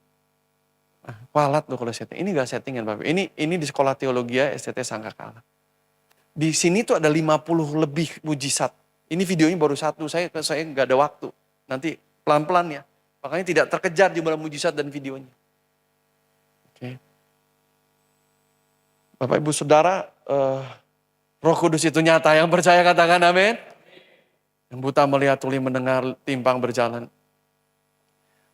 Kualat loh kalau setting. Ini gak settingan Bapak. Ini di sekolah teologi STT Sangkakala. Di sini tuh ada 50 lebih mujizat. Ini videonya baru satu, saya gak ada waktu. Nanti pelan-pelan ya. Makanya tidak terkejar jumlah mujizat dan videonya. Oke. Bapak Ibu Saudara, Roh Kudus itu nyata, yang percaya katakan amin. Yang buta melihat, tuli mendengar, timpang berjalan.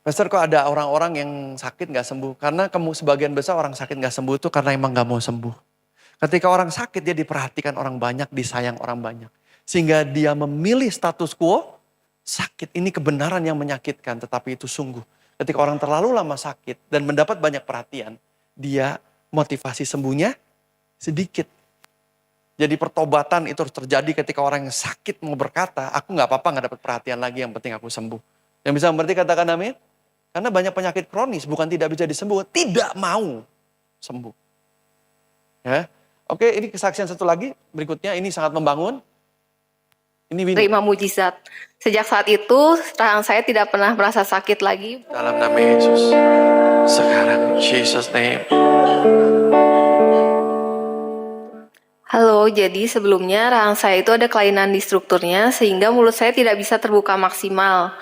Pastor, kok ada orang-orang yang sakit gak sembuh? Karena sebagian besar orang sakit gak sembuh itu karena emang gak mau sembuh. Ketika orang sakit dia diperhatikan orang banyak, disayang orang banyak. Sehingga dia memilih status quo. Sakit ini kebenaran yang menyakitkan, tetapi itu sungguh. Ketika orang terlalu lama sakit dan mendapat banyak perhatian, dia motivasi sembuhnya sedikit. Jadi pertobatan itu harus terjadi ketika orang yang sakit mau berkata, aku gak apa-apa gak dapat perhatian lagi, yang penting aku sembuh. Yang bisa mengerti katakan amin? Karena banyak penyakit kronis, bukan tidak bisa disembuh, tidak mau sembuh. Ya. Oke, ini kesaksian satu lagi, berikutnya ini sangat membangun. Ini Winnie. Terima mujizat. Sejak saat itu, rahang saya tidak pernah merasa sakit lagi. Dalam nama Yesus. Sekarang, Jesus name. Halo, jadi sebelumnya rahang saya itu ada kelainan di strukturnya, sehingga mulut saya tidak bisa terbuka maksimal.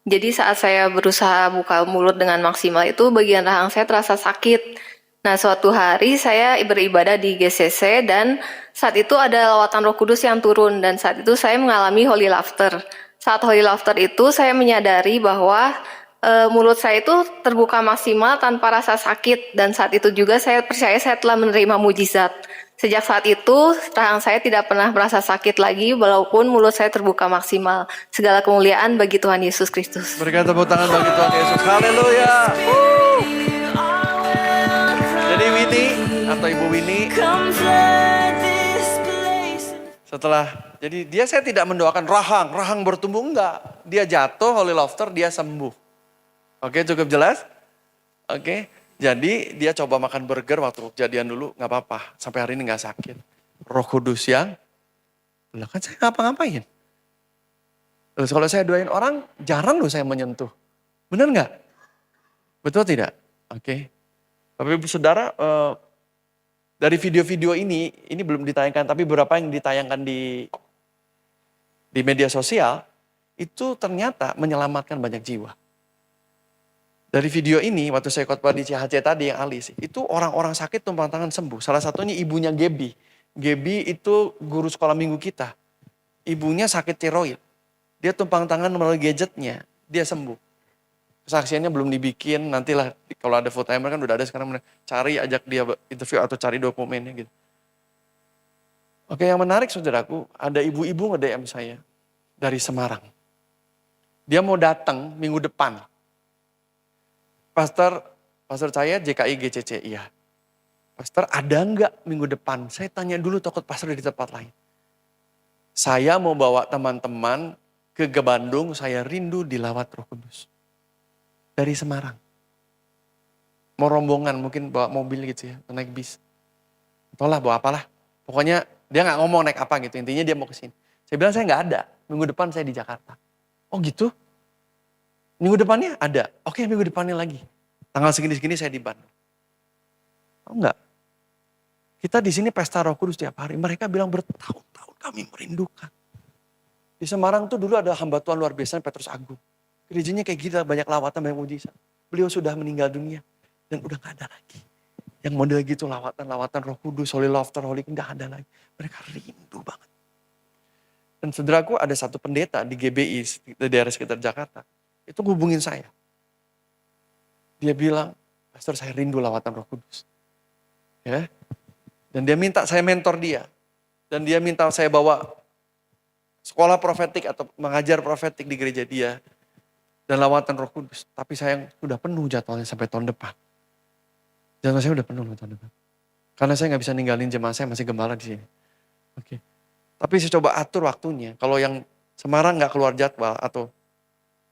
Jadi saat saya berusaha buka mulut dengan maksimal itu, bagian rahang saya terasa sakit. Nah, suatu hari saya beribadah di GCC dan saat itu ada lawatan Roh Kudus yang turun dan saat itu saya mengalami holy laughter. Saat holy laughter itu saya menyadari bahwa mulut saya itu terbuka maksimal tanpa rasa sakit dan saat itu juga saya percaya saya telah menerima mujizat. Sejak saat itu rahang saya tidak pernah merasa sakit lagi walaupun mulut saya terbuka maksimal. Segala kemuliaan bagi Tuhan Yesus Kristus. Berikan tepuk tangan bagi Tuhan Yesus. Haleluya. Jadi Winnie atau Ibu Winnie jadi saya tidak mendoakan rahang bertumbuh, enggak. Dia jatuh, holy laughter, dia sembuh. Oke, cukup jelas? Oke, jadi dia coba makan burger waktu kejadian dulu, nggak apa-apa. Sampai hari ini nggak sakit. Roh Kudus yang, lah kan saya ngapa-ngapain. Terus kalau saya doain orang, jarang loh saya menyentuh. Benar nggak? Betul tidak? Oke. Bapak Ibu Saudara, dari video-video ini belum ditayangkan, tapi beberapa yang ditayangkan di media sosial, itu ternyata menyelamatkan banyak jiwa. Dari video ini, waktu saya khotbah di CHC tadi yang alis, itu orang-orang sakit tumpang tangan sembuh. Salah satunya ibunya Gebi. Gebi itu guru sekolah minggu kita. Ibunya sakit tiroid. Dia tumpang tangan melalui gadgetnya, dia sembuh. Kesaksiannya belum dibikin, nantilah kalau ada full timer kan udah ada sekarang, cari ajak dia interview atau cari dokumennya gitu. Oke, yang menarik saudaraku, ada ibu-ibu nge-DM saya dari Semarang. Dia mau datang minggu depan. Pastor saya JKI GCC, iya. Pastor ada nggak minggu depan? Saya tanya dulu, takut pastor di tempat lain. Saya mau bawa teman-teman ke Bandung, saya rindu dilawat Roh Kudus. Dari Semarang. Mau rombongan, mungkin bawa mobil gitu ya, naik bis. Atau lah bawa apalah. Pokoknya dia nggak ngomong naik apa gitu, intinya dia mau ke sini. Saya bilang saya nggak ada, minggu depan saya di Jakarta. Oh gitu? Minggu depannya ada. Oke, minggu depannya lagi. Tanggal segini-segini saya di Bandung. Oh enggak. Kita di sini pesta Roh Kudus tiap hari. Mereka bilang bertahun-tahun kami merindukan. Di Semarang tuh dulu ada hamba Tuhan luar biasa Petrus Agung. Gerejanya kayak gila, banyak lawatan, banyak mujizat. Beliau sudah meninggal dunia dan udah gak ada lagi. Yang model gitu lawatan Roh Kudus, Holy Laughter, Holy gak ada lagi. Mereka rindu banget. Dan saudaraku ada satu pendeta di GBI, di daerah sekitar Jakarta. Itu hubungin saya. Dia bilang, Pastor saya rindu lawatan Roh Kudus. Ya. Dan dia minta saya mentor dia. Dan dia minta saya bawa sekolah profetik atau mengajar profetik di gereja dia. Dan lawatan Roh Kudus. Tapi saya sudah penuh jadwalnya sampai tahun depan. Jadwal saya sudah penuh tahun depan. Karena saya nggak bisa ninggalin jemaah saya masih gembala di sini. Oke. Tapi saya coba atur waktunya. Kalau yang Semarang nggak keluar jadwal atau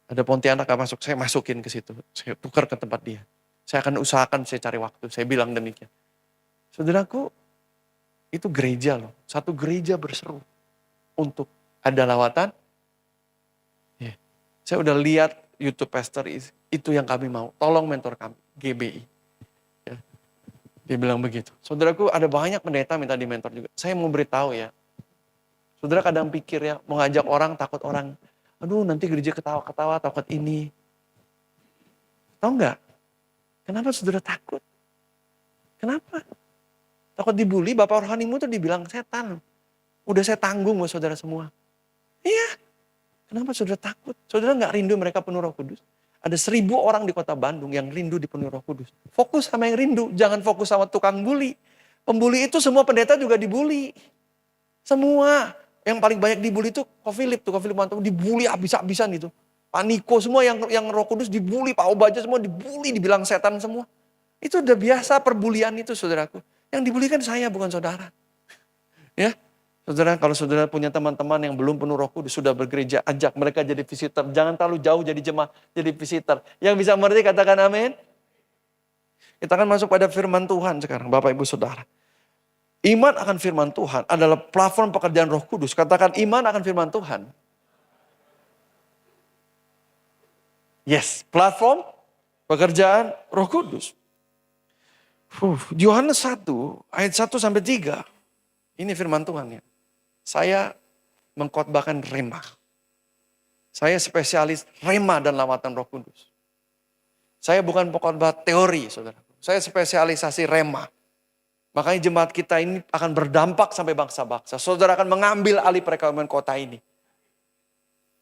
ada Pontianak gak masuk, saya masukin ke situ. Saya tukar ke tempat dia. Saya akan usahakan saya cari waktu. Saya bilang demikian. Saudaraku, itu gereja loh. Satu gereja berseru untuk ada lawatan. Yeah. Saya udah lihat YouTube pastor itu yang kami mau. Tolong mentor kami, GBI. Ya. Dia bilang begitu. Saudaraku, ada banyak pendeta minta di mentor juga. Saya mau beritahu ya. Saudara kadang pikir ya, mau ngajak orang takut orang. Aduh nanti gereja ketawa-ketawa, takut ini. Tahu nggak? Kenapa saudara takut? Kenapa? Takut dibully, bapak rohanimu tuh dibilang setan. Udah saya tanggung buat saudara semua. Iya. Kenapa saudara takut? Saudara nggak rindu mereka penuh Roh Kudus? Ada 1000 orang di kota Bandung yang rindu dipenuhi Roh Kudus. Fokus sama yang rindu, jangan fokus sama tukang bully. Pembuli itu semua pendeta juga dibully. Semua. Yang paling banyak dibully itu Ko Philip Mantung dibully habis-habisan itu. Pak Niko semua yang Roh Kudus dibully, Pak Obaja semua dibully, dibilang setan semua. Itu udah biasa perbulian itu saudaraku. Yang dibully kan saya bukan saudara. Ya, saudara kalau saudara punya teman-teman yang belum penuh Roh Kudus sudah bergereja, ajak mereka jadi visitor. Jangan terlalu jauh jadi jemaah, jadi visitor. Yang bisa mengerti katakan amin. Kita akan masuk pada firman Tuhan sekarang Bapak Ibu Saudara. Iman akan firman Tuhan adalah platform pekerjaan Roh Kudus. Katakan iman akan firman Tuhan. Yes, platform pekerjaan Roh Kudus. Yohanes 1 ayat 1 sampai 3. Ini firman Tuhan ya. Saya mengkhotbahkan rema. Saya spesialis rema dan lawatan Roh Kudus. Saya bukan pengkhotbah teori, saudara. Saya spesialisasi rema. Makanya jemaat kita ini akan berdampak sampai bangsa-bangsa. Saudara akan mengambil alih perekonomian kota ini.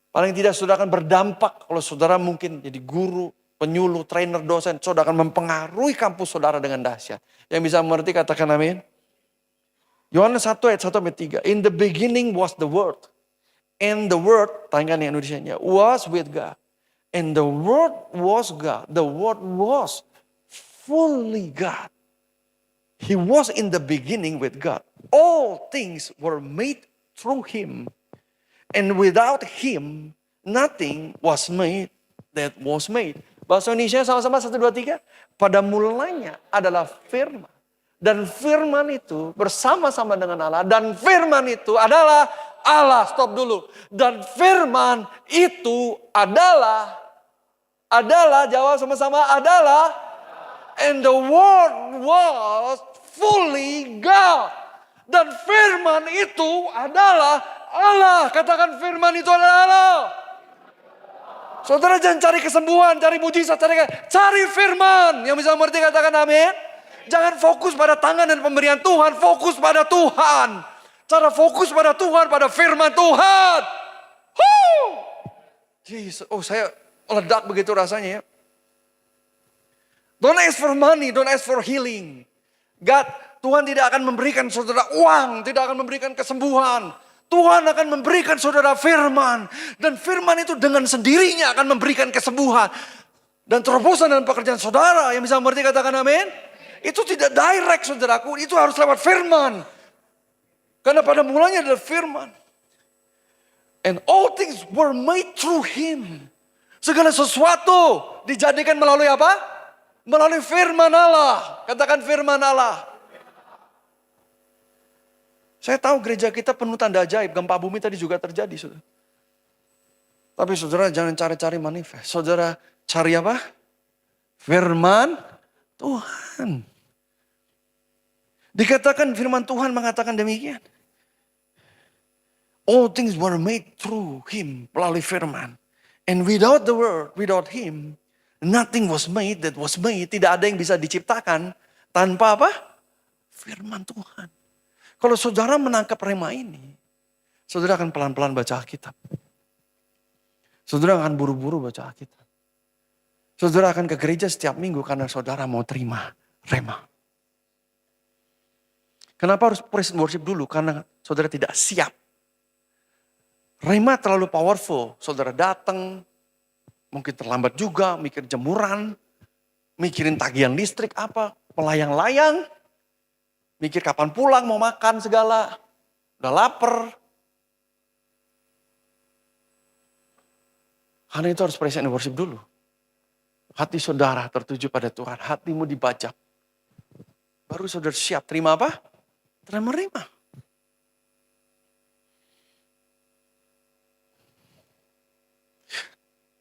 Paling tidak saudara akan berdampak kalau saudara mungkin jadi guru, penyuluh, trainer, dosen. Saudara akan mempengaruhi kampus saudara dengan dahsyat. Yang bisa mengerti katakan amin. Yohanes 1 ayat 1 sampai 3. In the beginning was the word. And the word, tangan yang Indonesianya, was with God. And the word was God. The word was fully God. He was in the beginning with God. All things were made through him. And without him, nothing was made that was made. Bahasa Indonesia sama-sama 1, 2, 3. Pada mulanya adalah firman. Dan firman itu bersama-sama dengan Allah. Dan firman itu adalah Allah. Stop dulu. Dan firman itu adalah, jawab sama-sama adalah. And the word was fully God. Dan firman itu adalah Allah. Katakan firman itu adalah Allah. Saudara jangan cari kesembuhan, cari mujizat, cari firman. Yang bisa mengerti katakan amin. Jangan fokus pada tangan dan pemberian Tuhan, fokus pada Tuhan. Cara fokus pada Tuhan, pada firman Tuhan. Jesus, saya meledak begitu rasanya ya. Don't ask for money, don't ask for healing. Tuhan tidak akan memberikan saudara uang, tidak akan memberikan kesembuhan. Tuhan akan memberikan saudara firman. Dan firman itu dengan sendirinya akan memberikan kesembuhan. Dan terobosan dalam pekerjaan saudara. Yang bisa mengerti katakan amin. Itu tidak direct saudaraku. Itu harus lewat firman. Karena pada mulanya adalah firman. And all things were made through him. Segala sesuatu dijadikan melalui apa? Melalui firman Allah. Katakan firman Allah. Saya tahu gereja kita penuh tanda ajaib. Gempa bumi tadi juga terjadi. Saudara. Tapi saudara jangan cari-cari manifest. Saudara cari apa? Firman Tuhan. Dikatakan firman Tuhan mengatakan demikian. All things were made through him. Melalui firman. And without the word, without him, nothing was made that was made. Tidak ada yang bisa diciptakan tanpa apa? Firman Tuhan. Kalau saudara menangkap rema ini, saudara akan pelan-pelan baca Alkitab. Saudara akan buru-buru baca Alkitab. Saudara akan ke gereja setiap minggu karena saudara mau terima rema. Kenapa harus praise and worship dulu? Karena saudara tidak siap. Rema terlalu powerful. Saudara datang, mungkin terlambat juga, mikir jemuran, mikirin tagihan listrik apa, melayang-layang. Mikir kapan pulang, mau makan segala. Udah lapar. Karena itu harus praise and worship dulu. Hati saudara tertuju pada Tuhan. Hatimu dibajak. Baru saudara siap terima apa? Terima rema.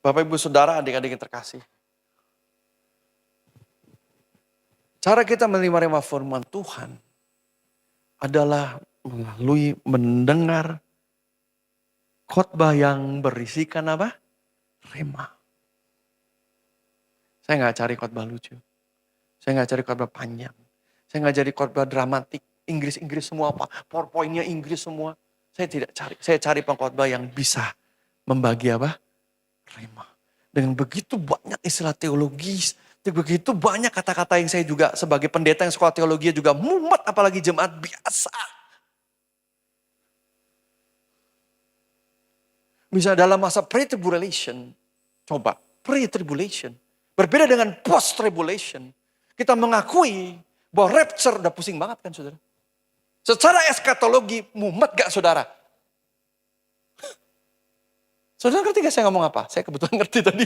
Bapak ibu saudara adik-adik yang terkasih. Cara kita menerima rema firman Tuhan adalah melalui mendengar khotbah yang berisikan apa? Rema. Saya nggak cari khotbah lucu. Saya nggak cari khotbah panjang. Saya nggak cari khotbah dramatik. Inggris semua apa? PowerPoint-nya Inggris semua. Saya tidak cari. Saya cari pengkhotbah yang bisa membagi apa? Rema. Dengan begitu banyak istilah teologis. Begitu banyak kata-kata yang saya juga sebagai pendeta yang sekolah teologi juga mumet, apalagi jemaat biasa. Misalnya dalam masa pre-tribulation, coba pre-tribulation, berbeda dengan post-tribulation. Kita mengakui bahwa rapture udah pusing banget kan saudara. Secara eskatologi mumet gak saudara? Saudara ngerti gak saya ngomong apa? Saya kebetulan ngerti tadi.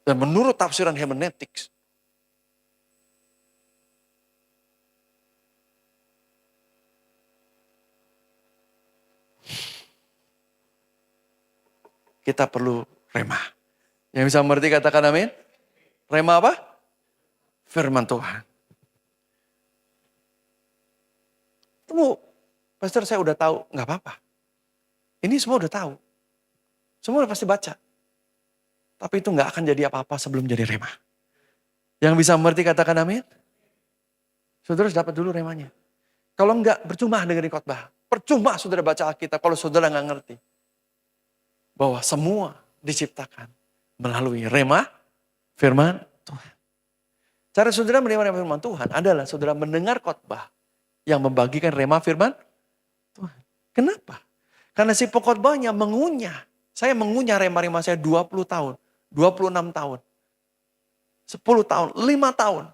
Dan menurut tafsiran hermeneutics, kita perlu rema. Yang bisa mengerti katakan amin. Rema apa? Firman Tuhan. Tunggu, pastor saya udah tahu, nggak apa-apa. Ini semua udah tahu. Semua udah pasti baca. Tapi itu nggak akan jadi apa-apa sebelum jadi rema. Yang bisa mengerti katakan amin. Saudara harus dapat dulu remanya. Kalau enggak, percuma dengerin khotbah. Percuma saudara baca Alkitab kalau saudara nggak ngerti. Bahwa semua diciptakan melalui rema firman Tuhan. Cara saudara menerima rema firman Tuhan adalah saudara mendengar khotbah yang membagikan rema firman Tuhan. Kenapa? Karena si pengkhotbahnya mengunyah. Saya mengunyah rema-rema saya 20 tahun. 26 tahun, 10 tahun, 5 tahun.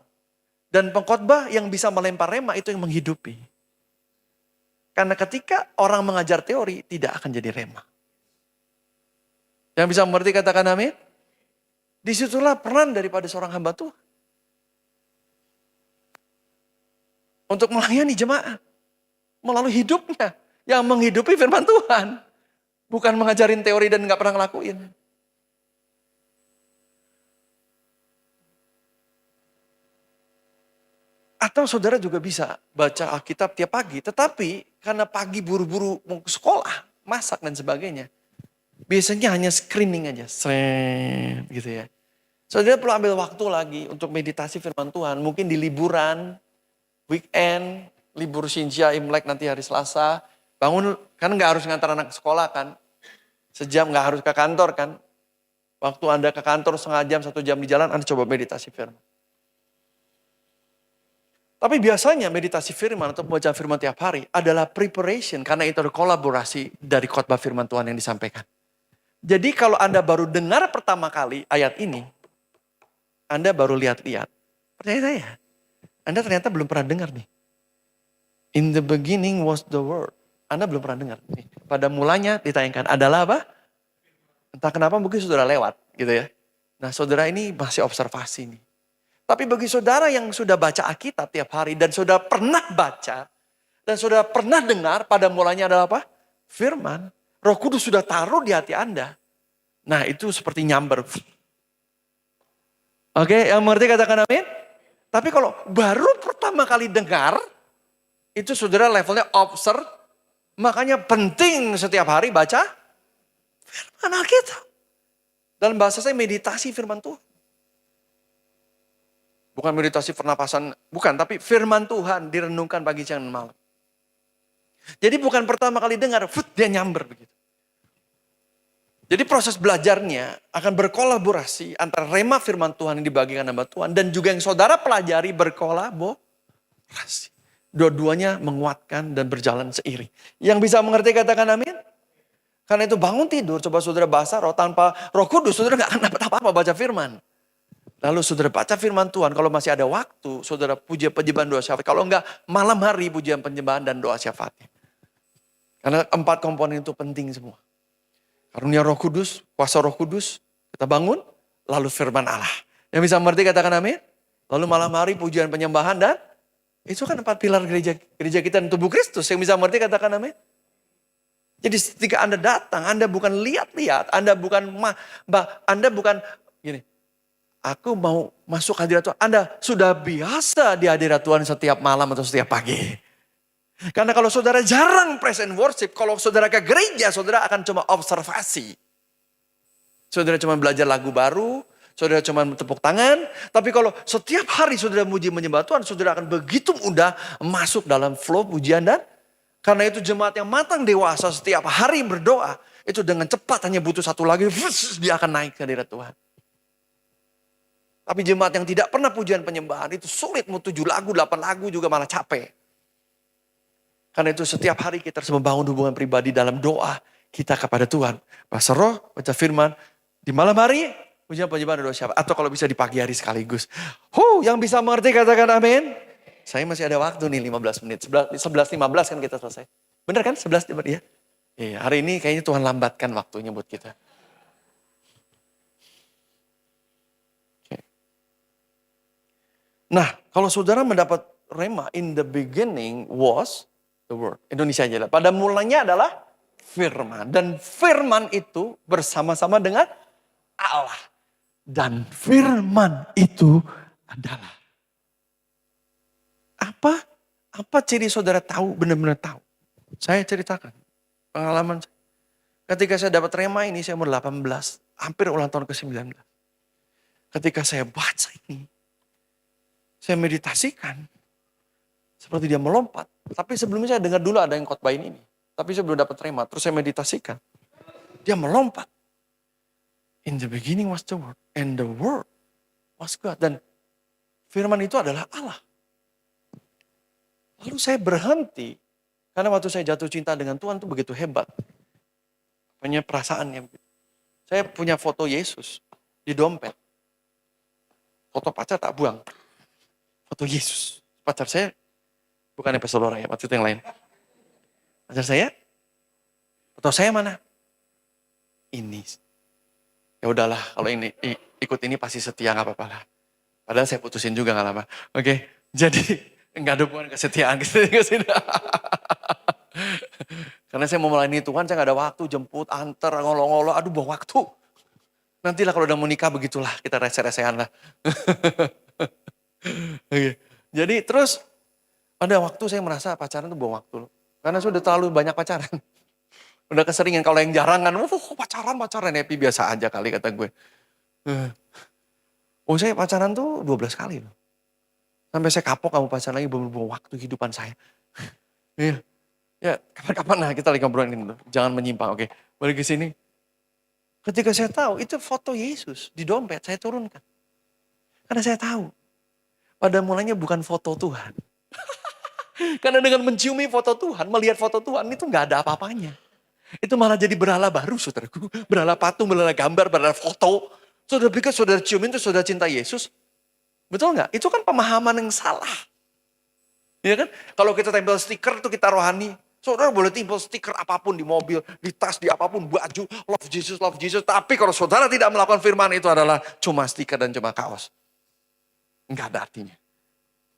Dan pengkhotbah yang bisa melempar rema itu yang menghidupi. Karena ketika orang mengajar teori tidak akan jadi rema. Yang bisa mengerti katakan amin. Disitulah peran daripada seorang hamba Tuhan. Untuk melayani jemaat. Melalui hidupnya. Yang menghidupi firman Tuhan. Bukan mengajarin teori dan gak pernah ngelakuin. Atau saudara juga bisa baca Alkitab tiap pagi. Tetapi karena pagi buru-buru mau ke sekolah, masak dan sebagainya. Biasanya hanya screening aja. Sret, gitu ya. Saudara perlu ambil waktu lagi untuk meditasi firman Tuhan. Mungkin di liburan, weekend, libur Shinja, Imlek nanti hari Selasa. Bangun, kan nggak harus ngantar anak ke sekolah kan. Sejam nggak harus ke kantor kan. Waktu Anda ke kantor setengah jam, 1 jam di jalan, Anda coba meditasi firman. Tapi biasanya meditasi firman atau membaca firman tiap hari adalah preparation. Karena itu ada kolaborasi dari khotbah firman Tuhan yang disampaikan. Jadi kalau Anda baru dengar pertama kali ayat ini, Anda baru lihat-lihat. Percaya saya, Anda ternyata belum pernah dengar nih. In the beginning was the word. Anda belum pernah dengar. Nih, pada mulanya ditayangkan adalah apa? Entah kenapa mungkin saudara lewat gitu ya. Nah saudara ini masih observasi nih. Tapi bagi saudara yang sudah baca Alkitab tiap hari dan saudara pernah baca dan saudara pernah dengar pada mulanya adalah apa? Firman. Roh Kudus sudah taruh di hati Anda. Nah itu seperti nyamber. Oke, yang mengerti katakan amin. Tapi kalau baru pertama kali dengar, itu saudara levelnya observe. Makanya penting setiap hari baca firman Alkitab. Dalam bahasa saya meditasi firman Tuhan. Bukan meditasi pernapasan, bukan. Tapi firman Tuhan direnungkan pagi, siang, dan malam. Jadi bukan pertama kali dengar, dia nyamber begitu. Jadi proses belajarnya akan berkolaborasi antara rema firman Tuhan yang dibagikan sama Tuhan. Dan juga yang saudara pelajari berkolaborasi. Dua-duanya menguatkan dan berjalan seiring. Yang bisa mengerti katakan amin. Karena itu bangun tidur, coba saudara bahasa roh tanpa Roh Kudus, saudara gak akan dapat apa-apa baca firman. Lalu saudara baca firman Tuhan, kalau masih ada waktu, saudara puja penyembahan doa syafaat. Kalau enggak, malam hari pujian penyembahan dan doa syafaatnya. Karena 4 komponen itu penting semua. Karunia Roh Kudus, kuasa Roh Kudus, kita bangun, lalu firman Allah. Yang bisa mengerti katakan amin. Lalu malam hari pujian penyembahan dan itu kan 4 pilar gereja kita dan tubuh Kristus. Yang bisa mengerti katakan amin. Jadi ketika Anda datang, Anda bukan lihat-lihat, Anda bukan gini. Aku mau masuk hadirat Tuhan. Anda sudah biasa di hadirat Tuhan setiap malam atau setiap pagi. Karena kalau saudara jarang present worship, kalau saudara ke gereja, saudara akan cuma observasi. Saudara cuma belajar lagu baru, saudara cuma tepuk tangan. Tapi kalau setiap hari saudara muji menyembah Tuhan, saudara akan begitu mudah masuk dalam flow pujian dan karena itu jemaat yang matang dewasa setiap hari berdoa, itu dengan cepat hanya butuh satu lagi, dia akan naik ke hadirat Tuhan. Tapi jemaat yang tidak pernah pujian penyembahan itu sulit mau 7 lagu, 8 lagu juga malah capek. Karena itu setiap hari kita harus membangun hubungan pribadi dalam doa kita kepada Tuhan. Bahasa roh, baca firman. Di malam hari, pujian penyembahan doa syafaat. Atau kalau bisa di pagi hari sekaligus. Yang bisa mengerti katakan amin. Saya masih ada waktu nih 15 menit. 11.15 kan kita selesai. Benar kan 11 ya? Iya, hari ini kayaknya Tuhan lambatkan waktunya buat kita. Nah, kalau saudara mendapat rema, in the beginning was the word. Indonesia aja lah. Pada mulanya adalah firman. Dan firman itu bersama-sama dengan Allah. Dan firman itu adalah. Apa ciri saudara tahu, benar-benar tahu? Saya ceritakan pengalaman saya. Ketika saya dapat rema ini, saya umur 18. Hampir ulang tahun ke-19. Ketika saya baca ini, saya meditasikan. Seperti dia melompat. Tapi sebelumnya saya dengar dulu ada yang khotbahin ini. Tapi saya belum dapat rema. Terus saya meditasikan. Dia melompat. In the beginning was the word. And the word was God. Dan firman itu adalah Allah. Lalu saya berhenti. Karena waktu saya jatuh cinta dengan Tuhan itu begitu hebat. Punya perasaannya. Saya punya foto Yesus di dompet. Foto pacar tak buang. Foto Yesus. Pacar saya bukan yang Pesolora ya, maksud yang lain. Pacar saya, foto saya mana? Ini. Ya udahlah, kalau ini ikut ini pasti setia nggak apa-apa lah. Padahal saya putusin juga nggak lama. Oke, jadi nggak ada hubungan kesetiaan ke sini. Karena saya mau melayani Tuhan, saya nggak ada waktu jemput, antar, ngolo-ngolo, aduh bawa waktu. Nantilah kalau udah mau nikah begitulah, kita rese-resehan lah. Oke. Jadi terus ada waktu saya merasa pacaran tuh buang waktu. Karena sudah terlalu banyak pacaran. Udah keseringan, kalau yang jarang kan, pacaran happy biasa aja kali kata gue. Oh saya pacaran tuh 12 kali loh. Sampai saya kapok kamu pacaran lagi, buang waktu kehidupan saya. Iya. Ya kapan-kapan lah kita lagi ngobrolin ini. Jangan menyimpang, oke. Balik ke sini. Ketika saya tahu itu foto Yesus di dompet, saya turunkan. Karena saya tahu. Pada mulanya bukan foto Tuhan. Karena dengan menciumi foto Tuhan, melihat foto Tuhan itu gak ada apa-apanya. Itu malah jadi berhala baru saudaraku. Berhala patung, berhala gambar, berhala foto. Saudara pikir saudara ciumin itu saudara cinta Yesus. Betul gak? Itu kan pemahaman yang salah. Iya kan? Kalau kita tempel stiker itu kita rohani. Saudara boleh tempel stiker apapun di mobil, di tas, di apapun, baju. Love Jesus, love Jesus. Tapi kalau saudara tidak melakukan firman itu adalah cuma stiker dan cuma kaos. Enggak ada artinya.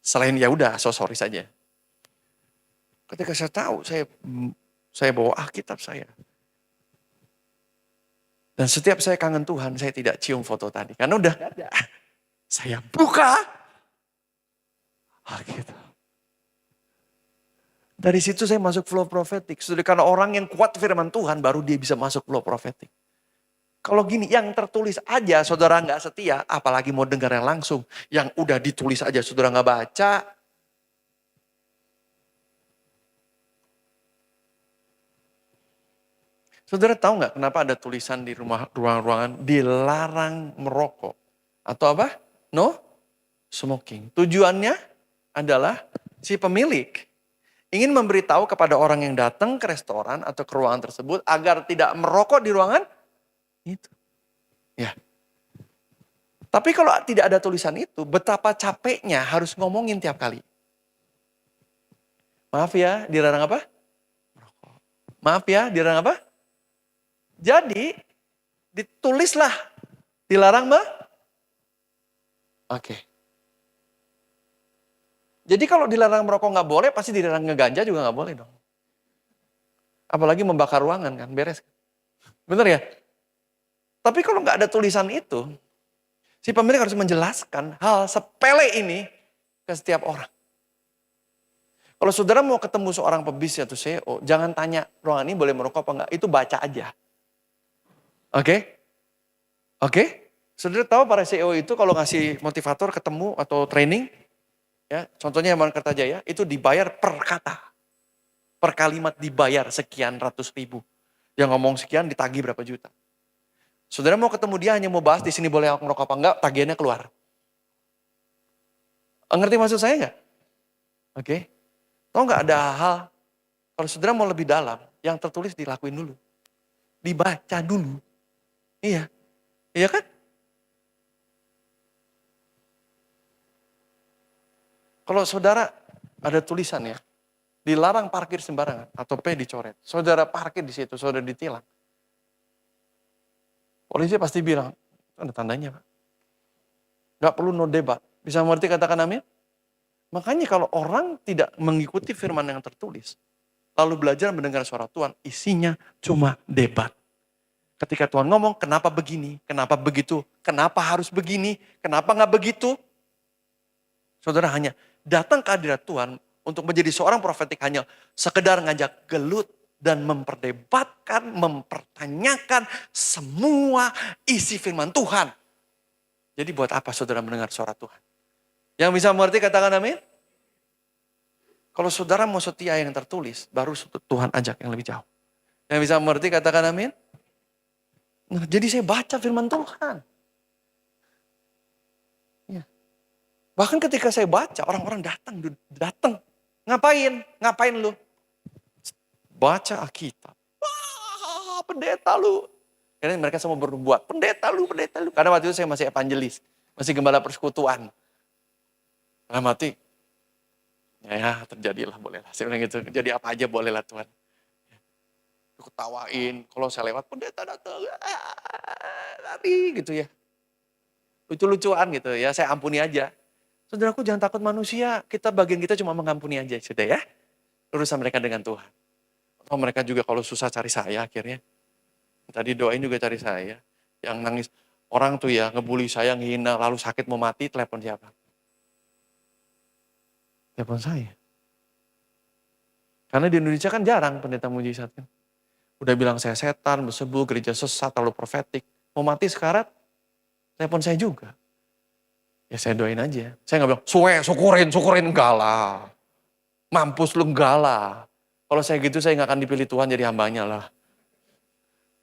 Selain ya udah, so sorry saja. Ketika saya tahu, saya bawa Alkitab saya. Dan setiap saya kangen Tuhan, saya tidak cium foto tadi. Karena udah ada. Saya buka Alkitab. Dari situ saya masuk flow prophetic. Karena orang yang kuat firman Tuhan, baru dia bisa masuk flow prophetic. Kalau gini, yang tertulis aja saudara nggak setia, apalagi mau dengar yang langsung. Yang udah ditulis aja saudara nggak baca. Saudara tahu nggak kenapa ada tulisan di ruangan dilarang merokok? Atau apa? No smoking. Tujuannya adalah si pemilik ingin memberitahu kepada orang yang datang ke restoran atau ke ruangan tersebut agar tidak merokok di ruangan itu. Ya. Tapi kalau tidak ada tulisan itu, betapa capeknya harus ngomongin tiap kali. Maaf ya, dilarang apa? Merokok. Maaf ya, dilarang apa? Jadi, ditulislah. Dilarang Oke. Jadi kalau dilarang merokok nggak boleh, pasti dilarang ngeganja juga nggak boleh dong. Apalagi membakar ruangan kan, beres. Bener ya? Tapi kalau nggak ada tulisan itu, si pemilik harus menjelaskan hal sepele ini ke setiap orang. Kalau saudara mau ketemu seorang pebisnis atau CEO, jangan tanya ruangan ini boleh merokok apa enggak, itu baca aja. Oke? Saudara tahu para CEO itu kalau ngasih motivator ketemu atau training, ya, contohnya yang Kertajaya, itu dibayar per kata. Per kalimat dibayar sekian ratus ribu. Yang ngomong sekian ditagih berapa juta. Saudara mau ketemu dia hanya mau bahas di sini boleh ngerokok apa enggak, tagihannya keluar. Ngerti maksud saya enggak? Oke. Tahu enggak ada hal, kalau saudara mau lebih dalam, yang tertulis dilakuin dulu. Dibaca dulu. Iya. Iya kan? Kalau saudara ada tulisan ya, dilarang parkir sembarangan atau P dicoret. Saudara parkir di situ, saudara ditilang. Polisi pasti bilang, ada tandanya Pak. Gak perlu no debat. Bisa mengerti katakan amin? Makanya kalau orang tidak mengikuti firman yang tertulis, lalu belajar mendengar suara Tuhan, isinya cuma debat. Ketika Tuhan ngomong, kenapa begini, kenapa begitu, kenapa harus begini, kenapa gak begitu. Saudara hanya datang ke hadirat Tuhan untuk menjadi seorang profetik hanya sekedar ngajak gelut dan memperdebatkan, mempertanyakan semua isi firman Tuhan. Jadi buat apa saudara mendengar suara Tuhan? Yang bisa mengerti katakan amin? Kalau saudara mau setia yang tertulis, baru Tuhan ajak yang lebih jauh. Yang bisa mengerti katakan amin? Nah, jadi saya baca firman Tuhan. Ya. Bahkan ketika saya baca, orang-orang datang. Ngapain lu? Baca Alkitab. Wah, pendeta lu. Karena mereka semua berbuat, pendeta lu. Karena waktu itu saya masih evangelis, masih gembala persekutuan. Karena mati, ya terjadilah bolehlah. Saya bilang gitu, jadi apa aja bolehlah Tuhan. Ketawain, kalau saya lewat pendeta datang, lari gitu ya. Lucu-lucuan gitu ya, saya ampuni aja. Saudaraku jangan takut manusia, bagian kita cuma mengampuni aja sudah ya. Urusan mereka dengan Tuhan. Atau mereka juga kalau susah cari saya akhirnya. Tadi doain juga cari saya. Yang nangis, orang tuh ya ngebully saya, ngehina, lalu sakit mau mati, telepon siapa? Telepon saya. Karena di Indonesia kan jarang pendeta mujizat kan. Udah bilang saya setan, bersebu, gereja sesat, terlalu profetik. Mau mati sekarat, telepon saya juga. Ya saya doain aja. Saya nggak bilang, syukurin, enggak lah. Mampus lu, enggak lah. Kalau saya gitu saya nggak akan dipilih Tuhan jadi hambanya lah.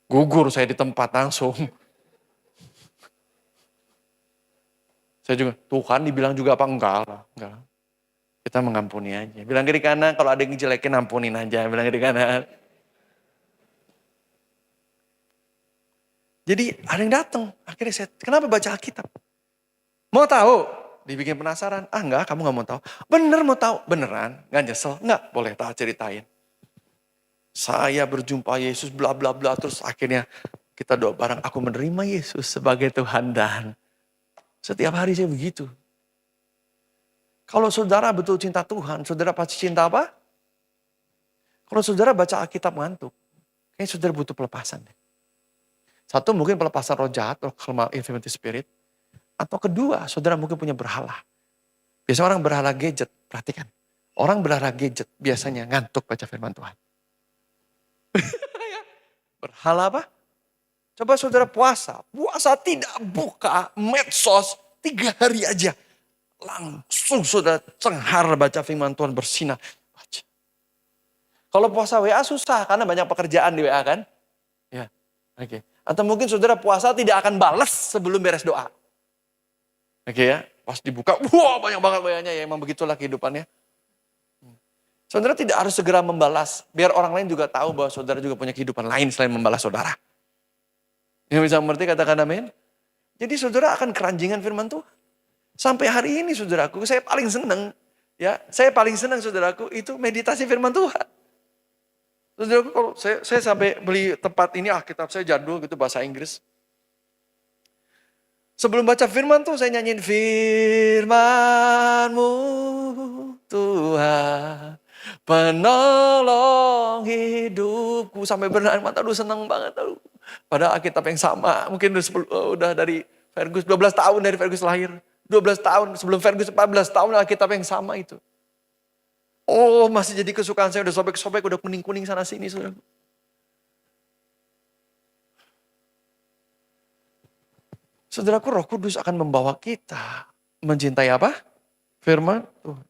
Gugur saya di tempat langsung. Saya juga, Tuhan dibilang juga apa? Enggak lah. Enggak. Kita mengampuni aja. Bilang kiri kanan, kalau ada yang ngejelekin ampunin aja. Bilang kiri kanan. Jadi ada yang datang. Akhirnya saya, kenapa baca Alkitab? Mau tahu? Dibikin penasaran. Ah enggak, kamu gak mau tahu. Bener mau tahu? Beneran? Gak nyesel? Enggak, boleh tak ceritain. Saya berjumpa Yesus bla bla bla. Terus akhirnya kita doa bareng. Aku menerima Yesus sebagai Tuhan dan setiap hari saya begitu. Kalau saudara betul cinta Tuhan, saudara pasti cinta apa? Kalau saudara baca Alkitab ngantuk, kayaknya saudara butuh pelepasan. Satu mungkin pelepasan roh jahat, roh infirmity spirit. Atau kedua, saudara mungkin punya berhala. Biasanya orang berhala gadget, perhatikan. Orang berhala gadget biasanya ngantuk baca firman Tuhan. Berhala apa? Coba saudara puasa. Puasa tidak buka medsos 3 hari aja. Langsung saudara cenghar baca firman Tuhan bersinar. Baca. Kalau puasa WA susah karena banyak pekerjaan di WA kan. Ya, oke. Atau mungkin saudara puasa tidak akan balas sebelum beres doa. Oke ya, pas dibuka, wah banyak banget WA-nya ya, emang begitulah kehidupannya. Saudara tidak harus segera membalas, biar orang lain juga tahu bahwa saudara juga punya kehidupan lain selain membalas saudara. Yang bisa mengerti katakan amin? Jadi saudara akan keranjingan firman Tuhan. Sampai hari ini saudaraku, saya paling senang. Ya, saya paling senang saudaraku itu meditasi firman Tuhan. Saudaraku kalau saya sampai beli tempat ini Alkitab saya jadul gitu bahasa Inggris. Sebelum baca firman tuh saya nyanyiin firman-Mu Tuhan penolong hidupku sampai berenang mata aduh senang banget aduh. Pada Alkitab yang sama mungkin udah dari Fergus 12 tahun dari Fergus lahir. 12 tahun sebelum Fergus 14 tahun Alkitab yang sama itu. Oh masih jadi kesukaan saya udah sobek-sobek udah kuning-kuning sana sini saudara. Saudaraku Roh Kudus akan membawa kita mencintai apa? Firman Tuhan.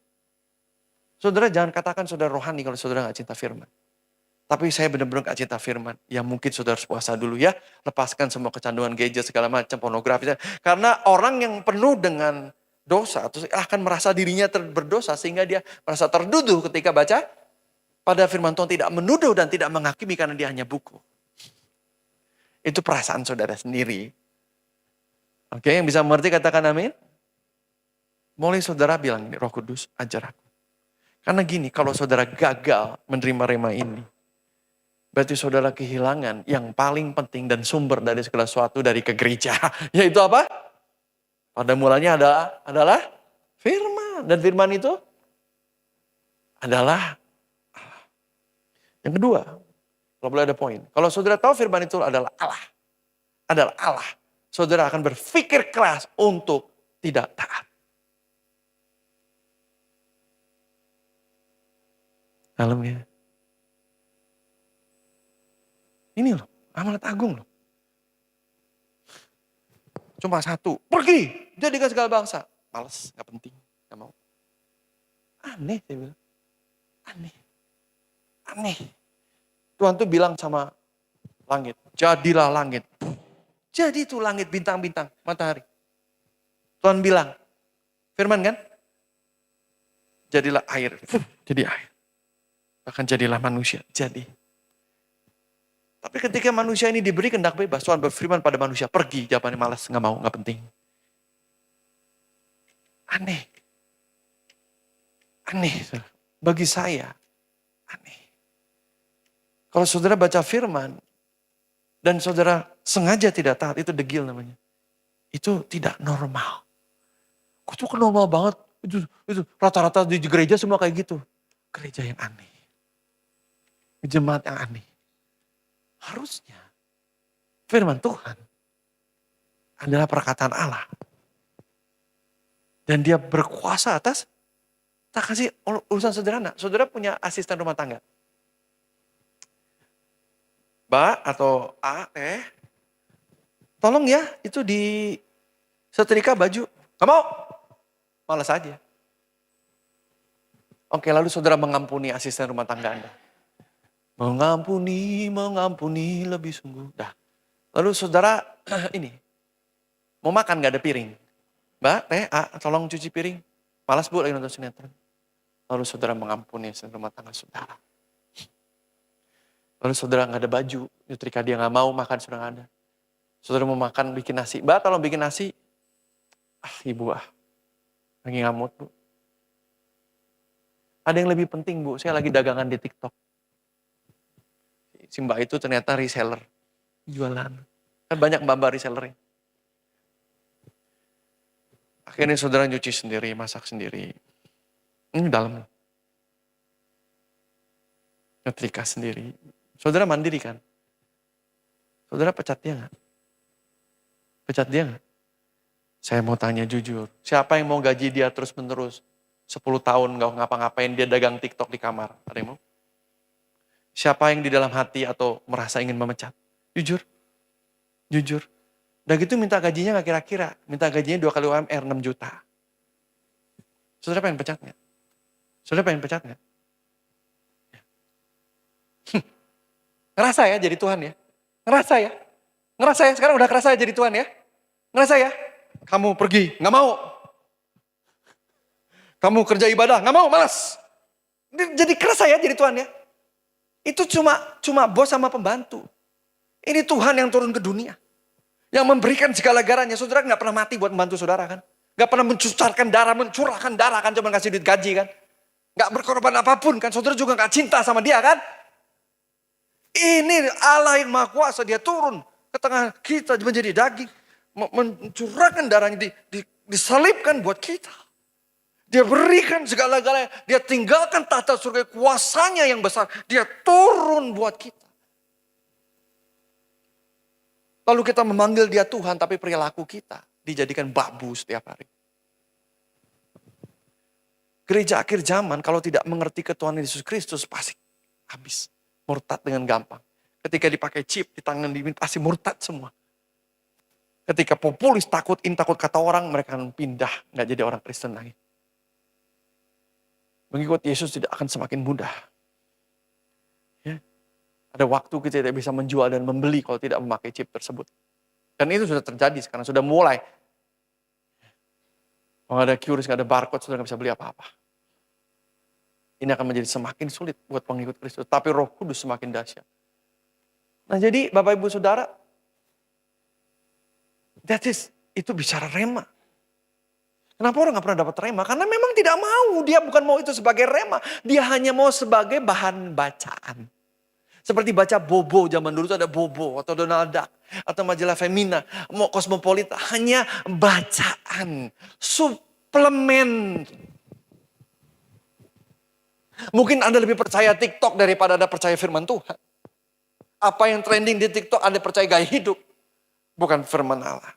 Saudara jangan katakan saudara rohani kalau saudara gak cinta firman. Tapi saya benar-benar gak cinta firman. Ya mungkin saudara harus puasa dulu ya. Lepaskan semua kecanduan gadget segala macam pornografi. Karena orang yang penuh dengan dosa terus akan merasa dirinya berdosa sehingga dia merasa tertuduh ketika baca. Pada firman Tuhan tidak menuduh dan tidak menghakimi karena dia hanya buku. Itu perasaan saudara sendiri. Oke, yang bisa mengerti katakan amin. Mulai saudara bilang, Roh Kudus ajar aku. Karena gini, kalau saudara gagal menerima rema ini, berarti saudara kehilangan yang paling penting dan sumber dari segala sesuatu dari ke gereja. Yaitu apa? Pada mulanya adalah firman. Dan firman itu adalah Allah. Yang kedua, kalau boleh ada poin. Kalau saudara tahu firman itu adalah Allah. Adalah Allah. Saudara akan berpikir keras untuk tidak taat. Dalam ya. Ini loh, amanat agung loh. Cuma satu, pergi, jadikan segala bangsa. Males, gak penting, gak mau. Aneh, saya bilang. Aneh. Tuhan tuh bilang sama langit, jadilah langit. Jadi itu langit, bintang-bintang, matahari. Tuhan bilang, firman kan? Jadilah air, jadi air. Bahkan jadilah manusia, jadi. Tapi ketika manusia ini diberi kehendak bebas, Tuhan berfirman pada manusia, pergi, jawabannya malas, gak mau, gak penting. Aneh. Bagi saya, aneh. Kalau saudara baca firman, dan saudara sengaja tidak taat, itu degil namanya. Itu tidak normal. Itu kan normal banget. Itu rata-rata di gereja semua kayak gitu. Gereja yang aneh. Jemaat yang aneh. Harusnya firman Tuhan adalah perkataan Allah. Dan dia berkuasa atas Tak kasih urusan sederhana. Saudara punya asisten rumah tangga. Mbak atau tolong ya itu di setrika baju. Gak mau? Malas aja. Oke, lalu saudara mengampuni asisten rumah tangga Anda. Mengampuni lebih sungguh. Dah. Lalu saudara ini, mau makan gak ada piring. Mbak, tolong cuci piring. Malas bu lagi nonton sinetron. Lalu saudara mengampuni asisten rumah tangga saudara. Lalu saudara gak ada baju, nyetrika dia gak mau makan, sudah gak ada. Saudara mau makan, bikin nasi. Mbak, tolong bikin nasi. Ibu lagi ngamut bu. Ada yang lebih penting bu, saya lagi dagangan di TikTok. Si mbak itu ternyata reseller. Jualan. Kan banyak mbak-mbak resellernya. Akhirnya saudara nyuci sendiri, masak sendiri. Ini dalam. Nyetrika sendiri. Saudara mandiri kan? Saudara pecat dia gak? Pecat dia gak? Saya mau tanya jujur. Siapa yang mau gaji dia terus-menerus? 10 tahun gak ngapa-ngapain dia dagang TikTok di kamar. Ada yang mau? Siapa yang di dalam hati atau merasa ingin memecat? Jujur. Jujur. Udah gitu minta gajinya gak kira-kira. Minta gajinya 2 kali UMR 6 juta. Saudara pengen pecat gak? Saudara pengen pecat gak? Ngerasa ya jadi Tuhan ya? Ngerasa ya? Ngerasa ya? Sekarang udah kerasa ya jadi Tuhan ya? Ngerasa ya? Kamu pergi, gak mau. Kamu kerja ibadah, gak mau, malas. Jadi kerasa ya jadi Tuhan ya? Itu cuma bos sama pembantu. Ini Tuhan yang turun ke dunia. Yang memberikan segala garanya. Saudara gak pernah mati buat membantu saudara kan? Gak pernah mencurahkan darah kan? Cuma kasih duit gaji kan? Gak berkorban apapun kan? Saudara juga gak cinta sama dia kan? Ini Allah yang Maha Kuasa, dia turun ke tengah kita menjadi daging. Mencurahkan darahnya, disalibkan buat kita. Dia berikan segala-galanya. Dia tinggalkan tahta surga kuasanya yang besar. Dia turun buat kita. Lalu kita memanggil dia Tuhan, tapi perilaku kita dijadikan babu setiap hari. Gereja akhir zaman kalau tidak mengerti ketuhanan Yesus Kristus pasti habis. Murtad dengan gampang. Ketika dipakai chip di tangan dimin pasti murtad semua. Ketika populis takut kata orang, mereka akan pindah. Nggak jadi orang Kristen lagi. Mengikut Yesus tidak akan semakin mudah. Ya. Ada waktu kita tidak bisa menjual dan membeli kalau tidak memakai chip tersebut. Dan itu sudah terjadi sekarang, sudah mulai. Kalau ada QRIS, nggak ada barcode, sudah nggak bisa beli apa-apa. Ini akan menjadi semakin sulit buat pengikut Kristus. Tapi Roh Kudus semakin dahsyat. Nah jadi Bapak Ibu Saudara, itu bicara rema. Kenapa orang gak pernah dapat rema? Karena memang tidak mau. Dia bukan mau itu sebagai rema. Dia hanya mau sebagai bahan bacaan. Seperti baca Bobo, zaman dulu itu ada Bobo atau Donald Duck atau majalah Femina, mau Cosmopolitan. Hanya bacaan, suplemen. Mungkin Anda lebih percaya TikTok daripada Anda percaya firman Tuhan. Apa yang trending di TikTok Anda percaya gaya hidup. Bukan firman Allah.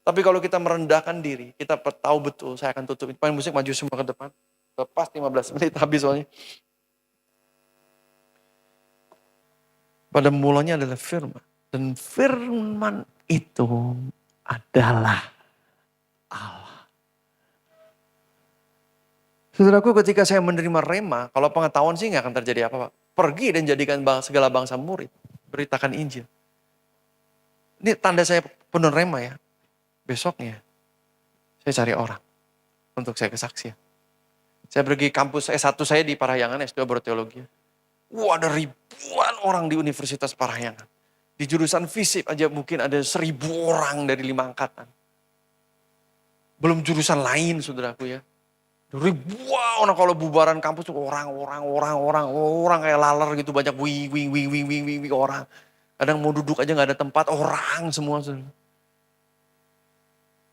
Tapi kalau kita merendahkan diri, kita tahu betul, saya akan tutup. Pemain musik maju semua ke depan. Lepas 15 menit habis soalnya. Pada mulanya adalah firman. Dan firman itu adalah Allah. Saudaraku, ketika saya menerima rema, kalau pengetahuan sih nggak akan terjadi apa-apa. Pergi dan jadikan segala bangsa murid. Beritakan Injil. Ini tanda saya penuh rema ya. Besoknya, saya cari orang untuk saya kesaksian. Saya pergi kampus S1 saya di Parahyangan, S2 berteologi. Wah, ada ribuan orang di Universitas Parahyangan. Di jurusan fisip aja mungkin ada 1.000 orang dari 5 angkatan. Belum jurusan lain, saudaraku ya. Ribuan orang kalau bubaran kampus orang kayak laler gitu, banyak wing orang. Kadang mau duduk aja nggak ada tempat, orang semua. Saudara.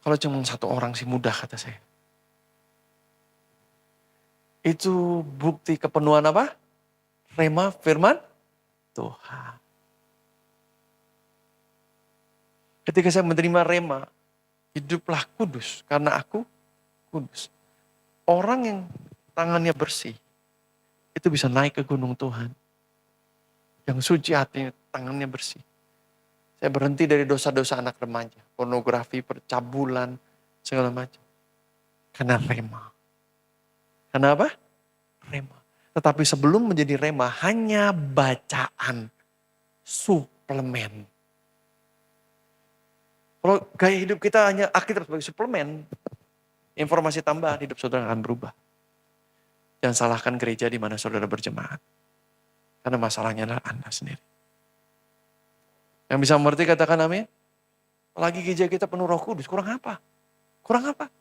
Kalau cuma 1 orang sih mudah kata saya. Itu bukti kepenuhan apa? Rema firman Tuhan. Ketika saya menerima rema, hiduplah kudus karena aku kudus. Orang yang tangannya bersih, itu bisa naik ke gunung Tuhan. Yang suci hatinya, tangannya bersih. Saya berhenti dari dosa-dosa anak remaja. Pornografi, percabulan, segala macam. Karena rema. Kenapa? Rema. Tetapi sebelum menjadi rema, hanya bacaan. Suplemen. Kalau gaya hidup kita hanya Alkitab sebagai suplemen, informasi tambahan, hidup saudara akan berubah. Jangan salahkan gereja di mana saudara berjemaat. Karena masalahnya adalah Anda sendiri. Yang bisa mengerti katakan amin. Apalagi gereja kita penuh Roh Kudus, kurang apa? Kurang apa?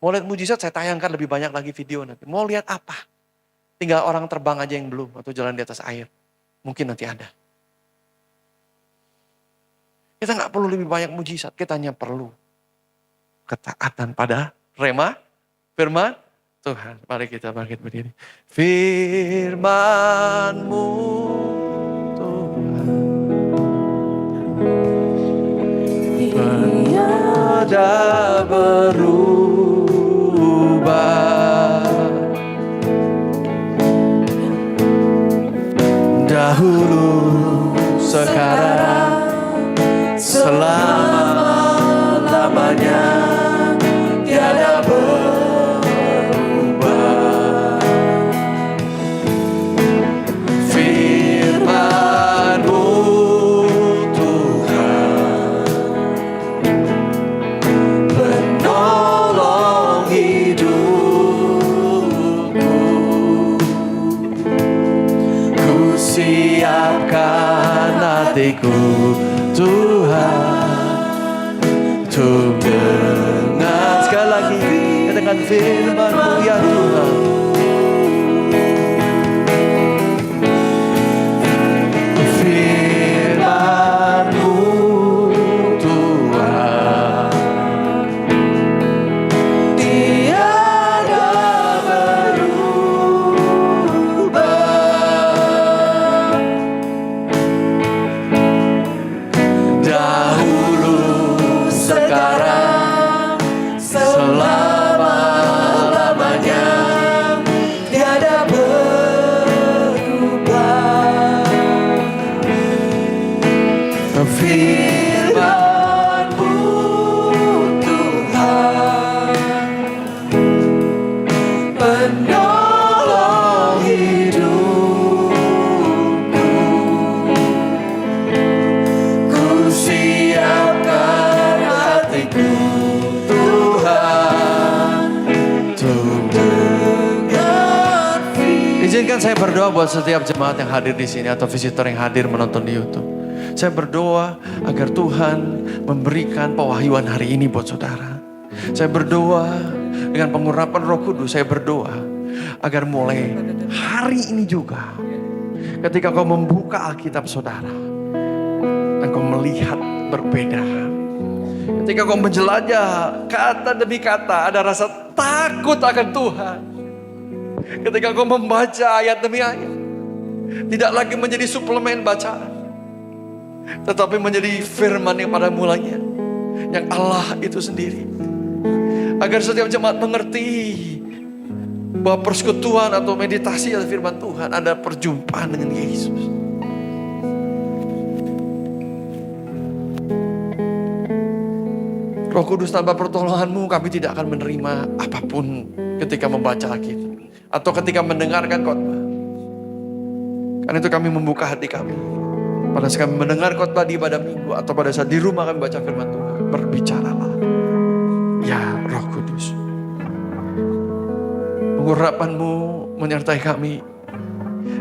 Mau lihat mujizat, saya tayangkan lebih banyak lagi video nanti. Mau lihat apa? Tinggal orang terbang aja yang belum, atau jalan di atas air. Mungkin nanti ada. Kita nggak perlu lebih banyak mujizat, kita hanya perlu ketaatan pada rema, firman Tuhan. Mari kita bangkit berdiri. Firman-Mu Tuhan, tiada berubah. Dahulu, sekarang, selama-lamanya, tiada berubah. Firman-Mu Tuhan, penolong hidupku. Ku siapkan hatiku Tuhan, untuk dengar sekali lagi dengan firman-Mu ya Tuhan. Firman-Mu Tuhan, tiada berubah. Dahulu, sekarang, selama-lamanya, tiada berubah. Firman-Mu Tuhan, penolong hidupku. Ku siapkan hatiku Tuhan, untuk dengar firman. Izinkan saya berdoa buat setiap jemaat yang hadir di sini atau visitor yang hadir menonton di YouTube. Saya berdoa agar Tuhan memberikan pewahyuan hari ini buat saudara. Saya berdoa dengan pengurapan Roh Kudus. Saya berdoa agar mulai hari ini juga, ketika kau membuka Alkitab saudara, engkau melihat berbeda. Ketika kau menjelajah kata demi kata, ada rasa takut akan Tuhan. Ketika kau membaca ayat demi ayat, tidak lagi menjadi suplemen bacaan, tetapi menjadi firman yang pada mulanya, yang Allah itu sendiri. Agar setiap jemaat mengerti bahwa persekutuan atau meditasi atau firman Tuhan ada perjumpaan dengan Yesus. Roh Kudus, tanpa pertolongan-Mu kami tidak akan menerima apapun ketika membaca Alkitab atau ketika mendengarkan khotbah. Karena itu kami membuka hati kami. Pada saat kami mendengar khotbah di ibadah minggu atau pada saat di rumah kami baca firman Tuhan, berbicaralah ya Roh Kudus. Pengurapan-Mu menyertai kami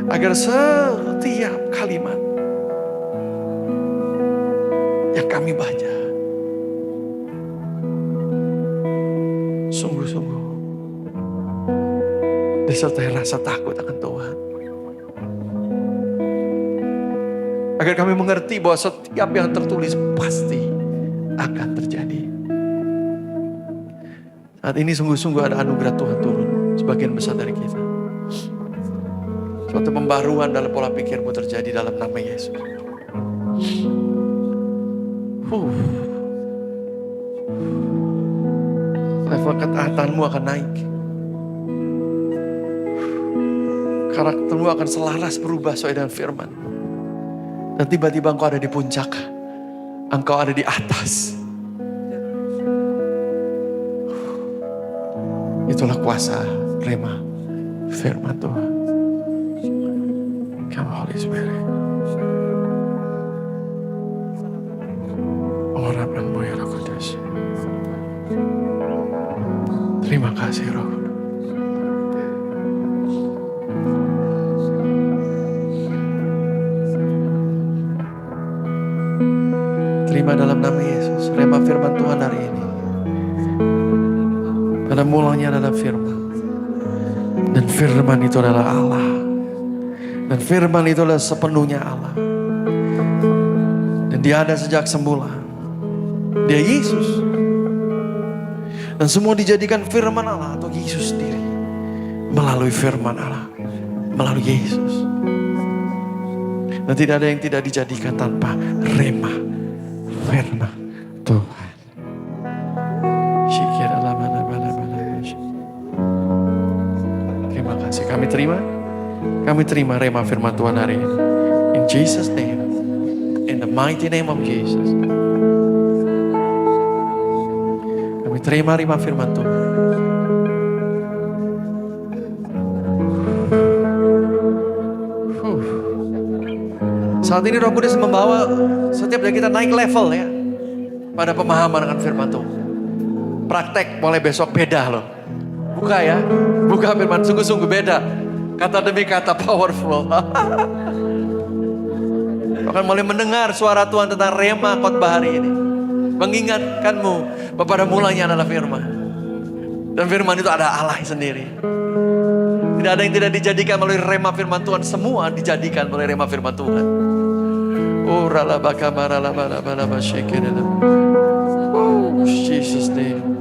agar setiap kalimat yang kami baca sungguh-sungguh disertai rasa takut akan Tuhan. Agar kami mengerti bahwa setiap yang tertulis pasti akan terjadi. Saat ini sungguh-sungguh ada anugerah Tuhan turun sebagian besar dari kita. Suatu pembaruan dalam pola pikirmu terjadi dalam nama Yesus. Level ketaatanmu akan naik. Karaktermu akan selaras berubah sesuai dengan firman. Dan tiba-tiba engkau ada di puncak. Engkau ada di atas. Itulah kuasa rema firman Tuhan. Come Holy Spirit. Orapanmu ya Roh Kudus. Terima kasih Roh Kudus. Terima dalam nama Yesus, rema firman Tuhan hari ini. Karena mulanya adalah firman. Dan firman itu adalah Allah. Dan firman itu adalah sepenuhnya Allah. Dan dia ada sejak semula. Dia Yesus. Dan semua dijadikan firman Allah atau Yesus sendiri. Melalui firman Allah. Melalui Yesus. Dan tidak ada yang tidak dijadikan tanpa rema firman Tuhan. Terima kasih. Kami terima rema firman Tuhan hari ini. In Jesus name. In the mighty name of Jesus. Kami terima rema firman Tuhan. Saat ini Roh Kudus membawa setiap dari kita naik level ya. Pada pemahaman akan firman Tuhan. Praktek mulai besok beda loh. Buka ya. Buka firman, sungguh-sungguh beda. Kata demi kata powerful. Akan mulai mendengar suara Tuhan tentang rema khotbah hari ini. Mengingatkanmu bahwa pada mulanya adalah firman. Dan firman itu ada Allah sendiri. Tidak ada yang tidak dijadikan melalui rema firman Tuhan. Semua dijadikan melalui rema firman Tuhan. Oh, Jesus name.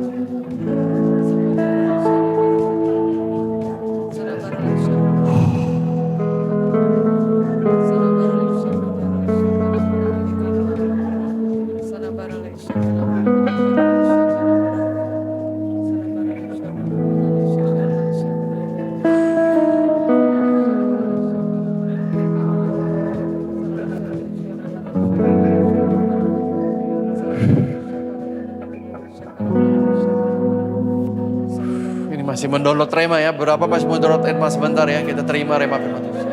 Masih mendownload rema ya. Berapa masih mendownload rema sebentar ya. Kita terima rema firman Tuhan.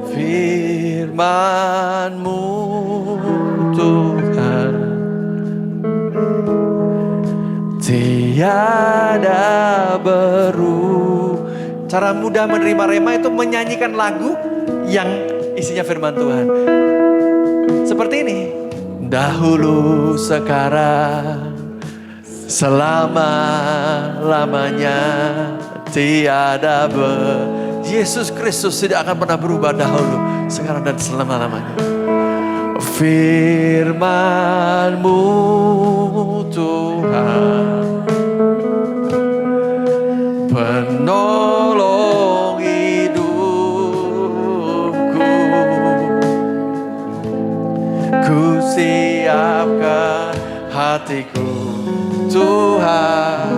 Firman-Mu Tuhan tiada beru. Cara mudah menerima rema itu menyanyikan lagu yang isinya firman Tuhan. Seperti ini. Dahulu, sekarang, selama-lamanya tiada Yesus Kristus tidak akan pernah berubah dahulu, sekarang dan selama-lamanya. Firman-Mu Tuhan, penolong hidupku, ku siapkan hatiku Tuhan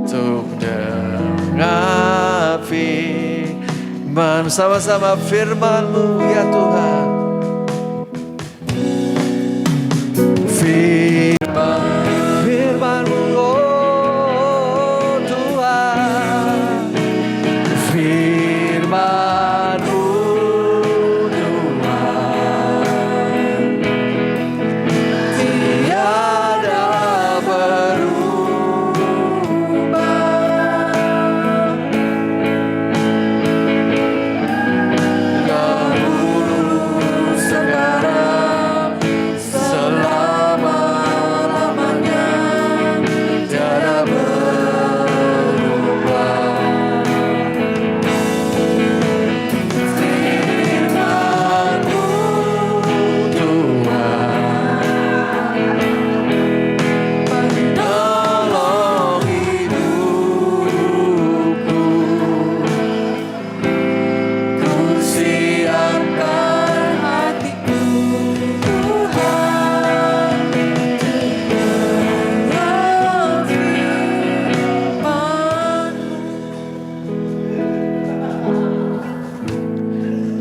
untuk dengar firman. Sama-sama firman-Mu ya Tuhan. Firman-Mu oh Tuhan. Firman-Mu Tuhan. Tiada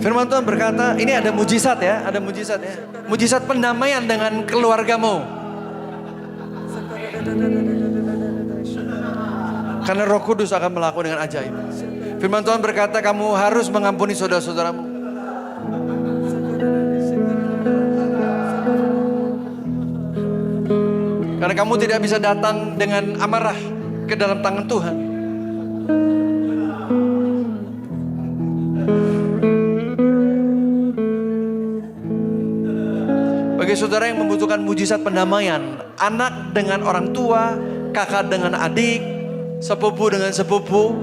Firman Tuhan berkata, ini ada mujizat ya, ada mujizat ya. Mujizat pendamaian dengan keluargamu. Karena Roh Kudus akan melakukan dengan ajaib. Firman Tuhan berkata, kamu harus mengampuni saudara-saudaramu. Karena kamu tidak bisa datang dengan amarah ke dalam tangan Tuhan. Bagi saudara yang membutuhkan mujizat pendamaian, anak dengan orang tua, kakak dengan adik, sepupu dengan sepupu,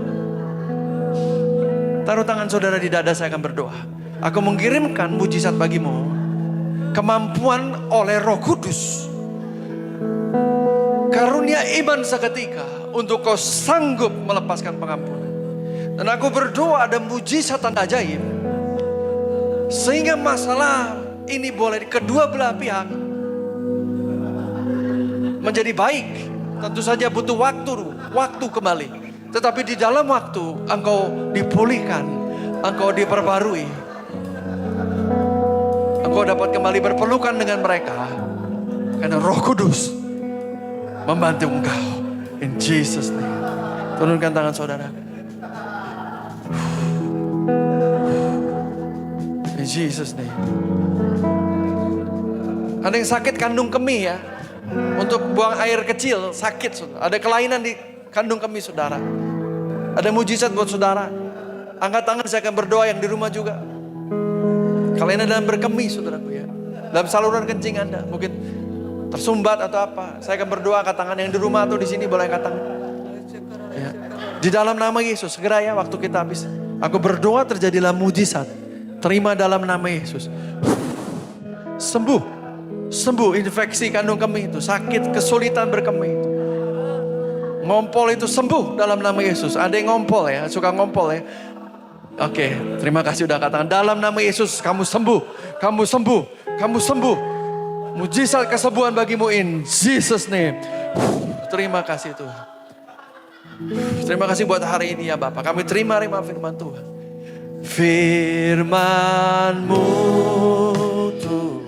taruh tangan saudara di dada, saya akan berdoa. Aku mengirimkan mujizat bagimu, kemampuan oleh Roh Kudus, karunia iman seketika untuk kau sanggup melepaskan pengampunan. Dan aku berdoa ada mujizat tanda ajaib, sehingga masalah ini boleh kedua belah pihak menjadi baik. Tentu saja butuh waktu kembali. Tetapi di dalam waktu engkau dipulihkan, engkau diperbarui, engkau dapat kembali berpelukan dengan mereka. Karena Roh Kudus membantu engkau. In Jesus name. Turunkan tangan saudara. In Jesus name. Ada yang sakit kandung kemih ya. Untuk buang air kecil sakit saudara. Ada kelainan di kandung kemih saudara. Ada mujizat buat saudara. Angkat tangan, saya akan berdoa yang di rumah juga. Kelainan dalam berkemih saudaraku ya. Dalam saluran kencing Anda mungkin tersumbat atau apa. Saya akan berdoa, angkat tangan yang di rumah atau di sini boleh angkat tangan. Ya. Di dalam nama Yesus, segera ya waktu kita habis. Aku berdoa terjadilah mujizat. Terima dalam nama Yesus. Sembuh. Sembuh infeksi kandung kemih itu, sakit, kesulitan berkemih itu. Ngompol itu sembuh dalam nama Yesus. Ada yang ngompol ya, suka ngompol ya. Oke, terima kasih udah katakan. Dalam nama Yesus kamu sembuh, kamu sembuh, kamu sembuh. Mujizat kesembuhan bagimu in Jesus name. Terima kasih Tuhan. Terima kasih buat hari ini ya Bapak. Kami terima firman Tuhan. Firman-Mu Tuhan